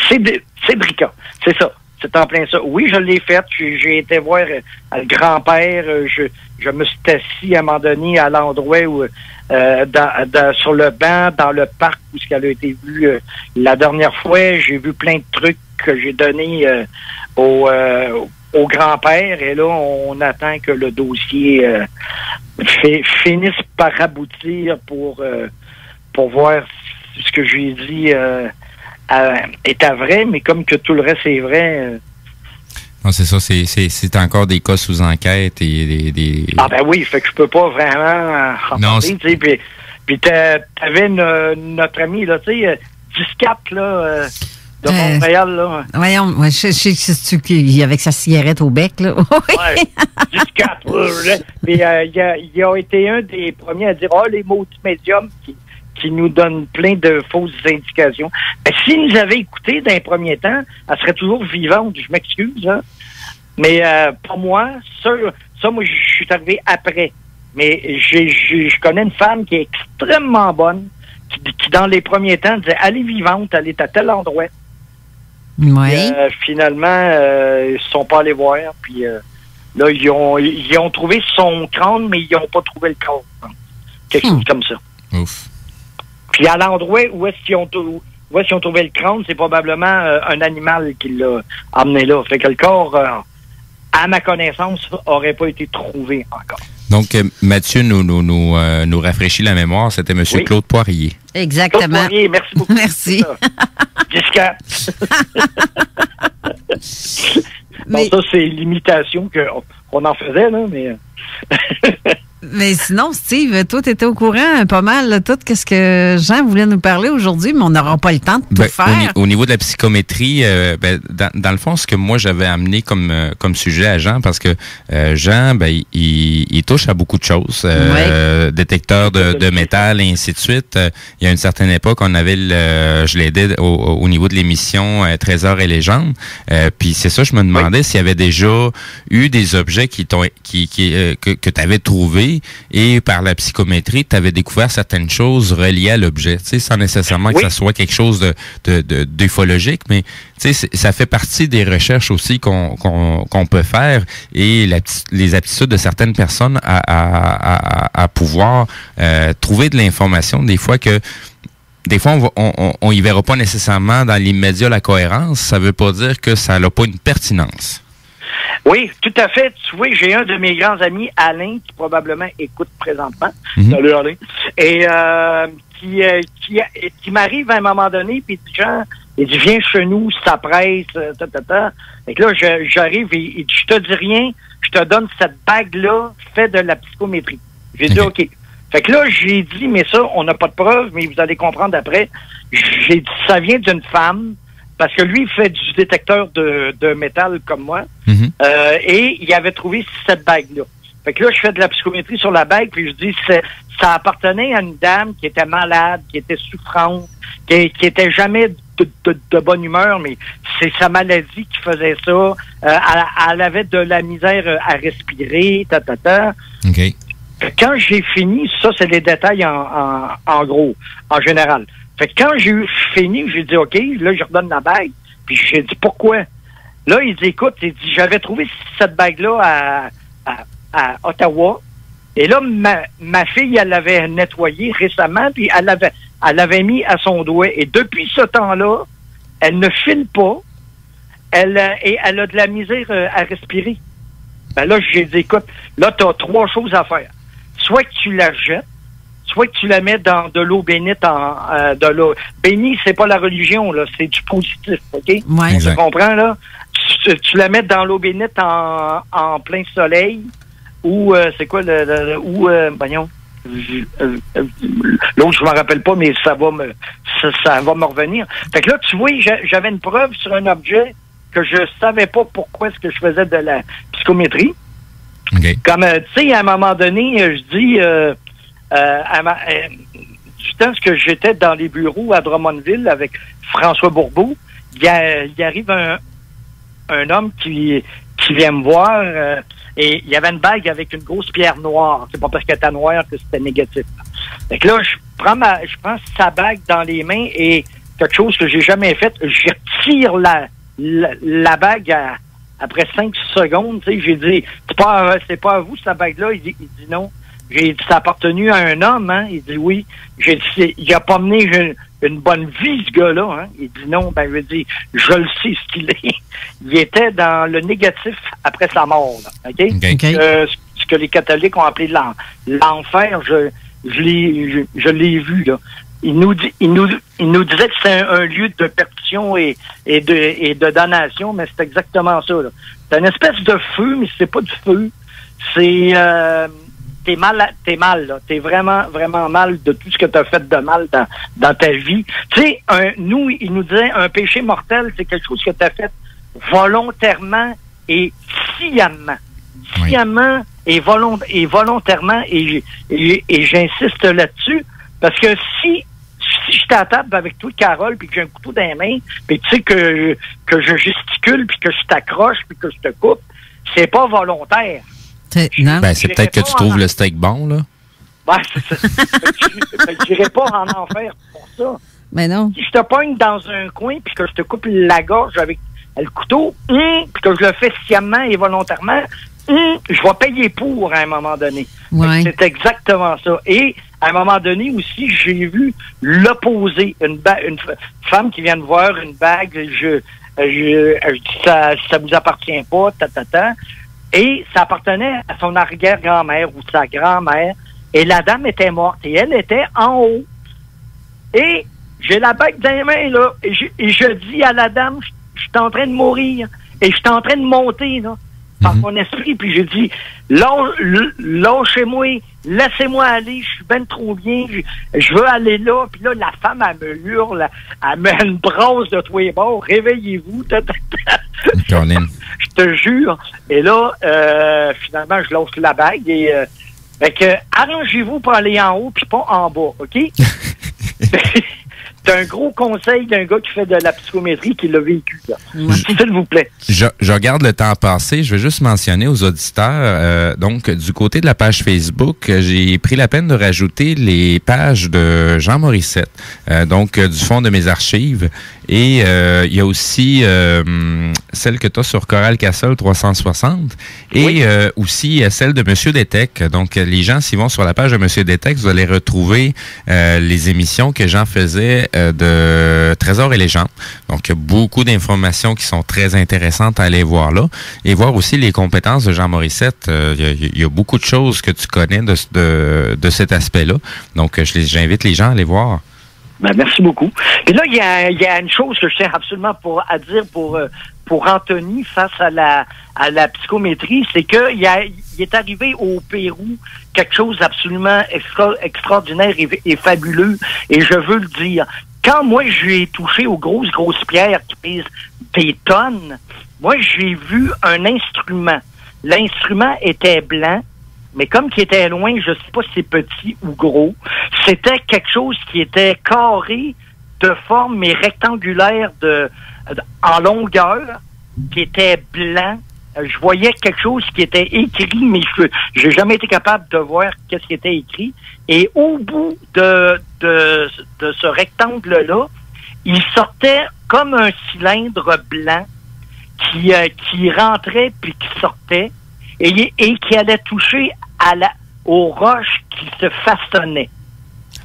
Cédrica, c'est ça. C'est en plein ça. Oui, je l'ai faite. J'ai été voir le grand-père. Je me suis assis à un moment donné à l'endroit où... sur le banc, dans le parc où ce qu'elle a été vue la dernière fois. J'ai vu plein de trucs que j'ai donnés au grand-père. Et là, on attend que le dossier finisse par aboutir pour voir ce que j'ai dit est vrai, mais comme que tout le reste est vrai... Non, c'est ça, c'est encore des cas sous enquête et des... Ah ben oui, fait que je peux pas vraiment en parler, tu sais, puis t'avais notre ami, là, tu sais, 14, là, de Montréal, là. Voyons, je sais avec sa cigarette au bec, là. Ouais, 14, puis il a été un des premiers à dire, les maudits médiums qui nous donnent plein de fausses indications. Ben, s'il nous avait écouté d'un premier temps, elle serait toujours vivante, je m'excuse, hein. Mais pour moi, ça, moi, je suis arrivé après. Mais je connais une femme qui est extrêmement bonne, qui dans les premiers temps, disait, elle est vivante, elle est à tel endroit. Oui. Finalement, ils sont pas allés voir, puis là, ils ont trouvé son crâne, mais ils n'ont pas trouvé le corps. Quelque chose comme ça. Ouf. Puis à l'endroit où est-ce qu'ils ont trouvé le crâne, c'est probablement un animal qui l'a amené là. Fait que le corps, à ma connaissance, aurait pas été trouvé encore. Donc, Mathieu nous rafraîchit la mémoire. C'était M. Claude Poirier. Exactement. Claude Poirier, merci beaucoup. Merci. Jusqu'à... Mais... Bon, ça, c'est l'imitation qu'on en faisait, là, mais... Mais sinon, Steve, toi, tu étais au courant pas mal de tout ce que Jean voulait nous parler aujourd'hui, mais on n'aura pas le temps de tout faire. Au niveau de la psychométrie, dans le fond, ce que moi j'avais amené comme sujet à Jean, parce que Jean, il touche à beaucoup de choses, détecteur de métal et ainsi de suite. Il y a une certaine époque, on avait je l'aidais au niveau de l'émission Trésors et légendes. Puis c'est ça, je me demandais s'il y avait déjà eu des objets que tu avais trouvés et par la psychométrie, tu avais découvert certaines choses reliées à l'objet, tu sais, sans nécessairement que ça soit quelque chose d'ufologique, mais tu sais, ça fait partie des recherches aussi qu'on peut faire et les aptitudes de certaines personnes à pouvoir trouver de l'information, des fois on y verra pas nécessairement dans l'immédiat la cohérence, ça veut pas dire que ça n'a pas une pertinence. Oui, tout à fait. Tu vois, j'ai un de mes grands amis, Alain, qui probablement écoute présentement. Salut, Alain. Et qui m'arrive à un moment donné, puis il dit, Jean, il dit, viens chez nous, ça presse, Et que là, j'arrive et il dit, je te dis rien, je te donne cette bague-là, fais de la psychométrie. J'ai dit, OK. Fait que là, j'ai dit, mais ça, on n'a pas de preuves, mais vous allez comprendre après. J'ai dit, ça vient d'une femme. Parce que lui, il fait du détecteur de métal comme moi. Et il avait trouvé cette bague-là. Fait que là, je fais de la psychométrie sur la bague, puis je dis ça appartenait à une dame qui était malade, qui était souffrante, qui était jamais de bonne humeur, mais c'est sa maladie qui faisait ça. Elle avait de la misère à respirer, Okay. Fait que quand j'ai fini, ça, c'est les détails en gros, en général. Fait que quand j'ai fini, j'ai dit, OK, là, je redonne la bague. Puis j'ai dit, pourquoi? Là, il dit, écoute, il dit, j'avais trouvé cette bague-là à Ottawa. Et là, ma fille, elle l'avait nettoyée récemment, puis elle l'avait mis à son doigt. Et depuis ce temps-là, elle ne file pas. Et elle a de la misère à respirer. Ben là, j'ai dit, écoute, là, tu as 3 choses à faire. Soit que tu la jettes, soit que tu la mets dans de l'eau bénite de l'eau. Béni, c'est pas la religion, là, c'est du positif, OK? Ouais. Tu comprends, là? Tu la mets dans l'eau bénite en plein soleil, ou c'est quoi voyons. L'autre, je m'en rappelle pas, mais ça va me revenir. Fait que là, tu vois, j'avais une preuve sur un objet que je savais pas pourquoi est-ce que je faisais de la psychométrie. Okay. Comme, tu sais, à un moment donné, je dis, du temps que j'étais dans les bureaux à Drummondville avec François Bourbeau, il arrive un homme qui vient me voir et il y avait une bague avec une grosse pierre noire. C'est pas parce qu'elle était noire que c'était négatif. Fait que là, je prends sa bague dans les mains et quelque chose que j'ai jamais fait, je retire la bague après 5 secondes. Tu sais, j'ai dit, c'est pas à vous cette bague-là. Il dit non. J'ai dit, ça a appartenu à un homme, hein? Il dit oui. J'ai dit, il a pas mené une bonne vie, ce gars-là, hein? Il dit non. Ben, je dis, je le sais ce qu'il est. Il était dans le négatif après sa mort, là. OK? Ce que les catholiques ont appelé l'enfer, je l'ai vu, là. Il nous disait que c'est un lieu de perdition et de damnation, mais c'est exactement ça, là. C'est une espèce de feu, mais c'est pas du feu. C'est, t'es mal, là. T'es vraiment, vraiment mal de tout ce que t'as fait de mal dans ta vie. Tu sais, il nous disait, un péché mortel, c'est quelque chose que t'as fait volontairement et sciemment. Oui. Sciemment et volontairement, et j'insiste là-dessus, parce que si j'étais à table avec toi, Carole, puis que j'ai un couteau dans les mains, puis tu sais que je gesticule, puis que je t'accroche, puis que je te coupe, c'est pas volontaire. Non. Ben, c'est peut-être que tu trouves le steak bon, là. Ben, c'est ça. Je n'irai pas en enfer pour ça. Mais non. Si je te pogne dans un coin, puis que je te coupe la gorge avec le couteau, puis que je le fais sciemment et volontairement, je vais payer pour à un moment donné. Ouais. C'est exactement ça. Et à un moment donné aussi, j'ai vu l'opposé. Une femme qui vient de voir une bague, je dis ça vous appartient pas, et ça appartenait à son arrière-grand-mère ou sa grand-mère. Et la dame était morte et elle était en haut. Et j'ai la bague dans les mains, là. Et je dis à la dame, je suis en train de mourir. Et je suis en train de monter, là, par mon esprit. Puis j'ai dit, lâchez-moi, laissez-moi aller, je suis ben trop bien, je veux aller là. Puis là, la femme, elle me hurle, elle met une brasse de tous les bords, réveillez-vous. Je te jure. Et là, finalement, je lâche la bague et fait que arrangez-vous pour aller en haut puis pas en bas, OK? C'est un gros conseil d'un gars qui fait de la psychométrie qui l'a vécu, là. S'il vous plaît. Je regarde le temps passé. Je vais juste mentionner aux auditeurs, donc, du côté de la page Facebook, j'ai pris la peine de rajouter les pages de Jean Morissette, donc, du fond de mes archives. Et il y a aussi celle que tu as sur Choral Cassel 360 et oui. Aussi celle de Monsieur Détec. Donc, les gens, s'ils vont sur la page de Monsieur Détec, vous allez retrouver les émissions que Jean faisait de Trésors et légendes. Donc, il y a beaucoup d'informations qui sont très intéressantes à aller voir là. Et voir aussi les compétences de Jean Morissette. Il y a beaucoup de choses que tu connais de cet aspect-là. Donc, j'invite les gens à aller voir. Ben, merci beaucoup. Et là, il y a une chose que je tiens absolument à dire pour Anthony face à la psychométrie, c'est qu'il est arrivé au Pérou quelque chose d'absolument extraordinaire et fabuleux, et je veux le dire. Quand moi, j'ai touché aux grosses pierres qui pèsent des tonnes, moi, j'ai vu un instrument. L'instrument était blanc, mais comme qu'il était loin, je sais pas si c'est petit ou gros, c'était quelque chose qui était carré de forme, mais rectangulaire en longueur, qui était blanc, je voyais quelque chose qui était écrit, mais j'ai jamais été capable de voir qu'est-ce qui était écrit. Et au bout de ce rectangle-là, il sortait comme un cylindre blanc qui rentrait puis qui sortait et qui allait toucher aux roches qui se façonnaient.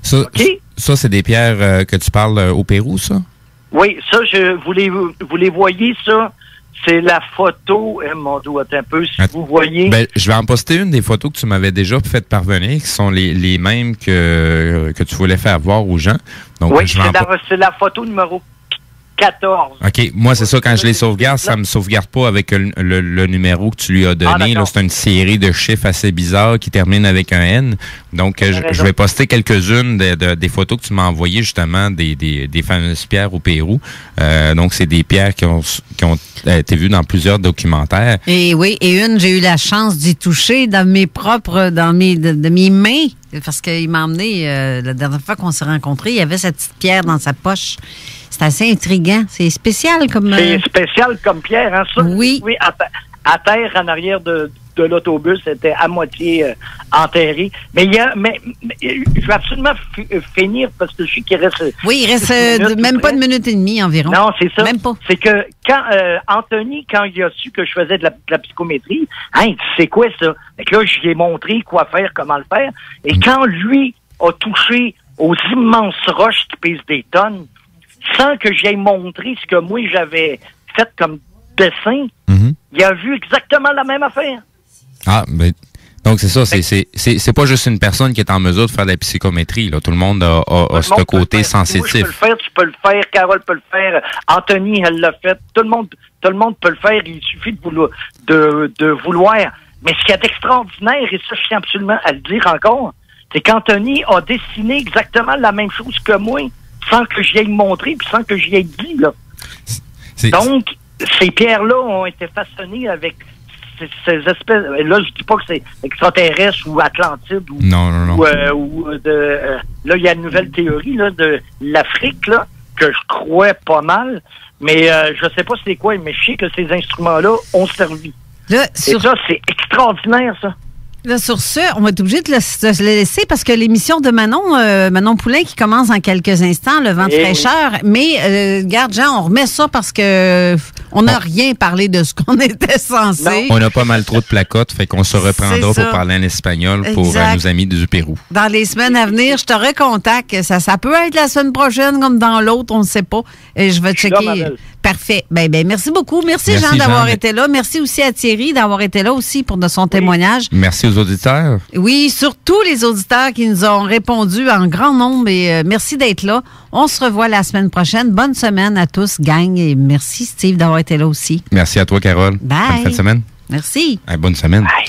Ça, Okay? ça c'est des pierres que tu parles au Pérou, ça? Oui, ça, vous les voyez, ça? C'est la photo, mon Dieu, attends un peu, si vous voyez. Ben, je vais en poster une des photos que tu m'avais déjà fait parvenir, qui sont les mêmes que tu voulais faire voir aux gens. Donc, oui, c'est la photo numéro 14. OK. Moi, c'est ça, quand je les sauvegarde, ça me sauvegarde pas avec le numéro que tu lui as donné. Là, c'est une série de chiffres assez bizarres qui terminent avec un N. Donc, je vais poster quelques-unes des photos que tu m'as envoyées, justement, des fameuses pierres au Pérou. Donc, c'est des pierres qui ont été vues dans plusieurs documentaires. Et oui, et j'ai eu la chance d'y toucher de mes mains. Parce qu'il m'a emmené, la dernière fois qu'on s'est rencontrés, il y avait cette petite pierre dans sa poche. C'est assez intriguant. C'est spécial comme... C'est spécial comme pierre, hein, ça? Oui. Oui, à terre, en arrière de l'autobus, c'était à moitié enterré. Mais je vais absolument finir parce que je sais qu'il reste... Oui, il reste même pas une minute et demie environ. Non, c'est ça. Même pas. C'est que quand Anthony, quand il a su que je faisais de la psychométrie, hein, tu sais quoi ça? Fait que là, je lui ai montré quoi faire, comment le faire. Et quand lui a touché aux immenses roches qui pèsent des tonnes, sans que j'aie montré ce que moi j'avais fait comme dessin, il a vu exactement la même affaire. Ah, ben, donc c'est ça, c'est pas juste une personne qui est en mesure de faire de la psychométrie, là. Tout le monde a ce côté sensitif. Moi, je peux le faire, tu peux le faire, Carole peut le faire, Anthony, elle l'a fait, tout le monde peut le faire, il suffit de vouloir. Mais ce qui est extraordinaire, et ça je tiens absolument à le dire encore, c'est qu'Anthony a dessiné exactement la même chose que moi, sans que j'y aie montré, puis sans que j'y aie dit, là. Donc, ces pierres-là ont été façonnées avec ces espèces... Là, je dis pas que c'est extraterrestre ou Atlantide ou... Non. là, il y a une nouvelle théorie, là, de l'Afrique, là, que je crois pas mal, mais je sais pas c'est quoi, mais je sais que ces instruments-là ont servi. Là, Et ça, c'est extraordinaire, ça. Là, sur ce, on va être obligé de le laisser parce que l'émission de Manon Poulain qui commence dans quelques instants, le vent de fraîcheur. Oui. Mais, regarde, Jean, on remet ça parce que on n'a rien parlé de ce qu'on était censé. Non. On a pas mal trop de placotes, fait qu'on se reprendra pour parler en espagnol pour nos amis du Pérou. Dans les semaines à venir, je te recontacte. Ça peut être la semaine prochaine comme dans l'autre, on ne sait pas. Et je vais checker. Parfait. Ben, merci beaucoup. Merci Jean d'avoir été là. Merci aussi à Thierry d'avoir été là aussi pour son témoignage. Merci aux auditeurs. Oui, surtout les auditeurs qui nous ont répondu en grand nombre et merci d'être là. On se revoit la semaine prochaine. Bonne semaine à tous, gang, et merci Steve d'avoir été là aussi. Merci à toi, Carole. Bye. Bonne fin de semaine. Merci. Bonne semaine. Bye.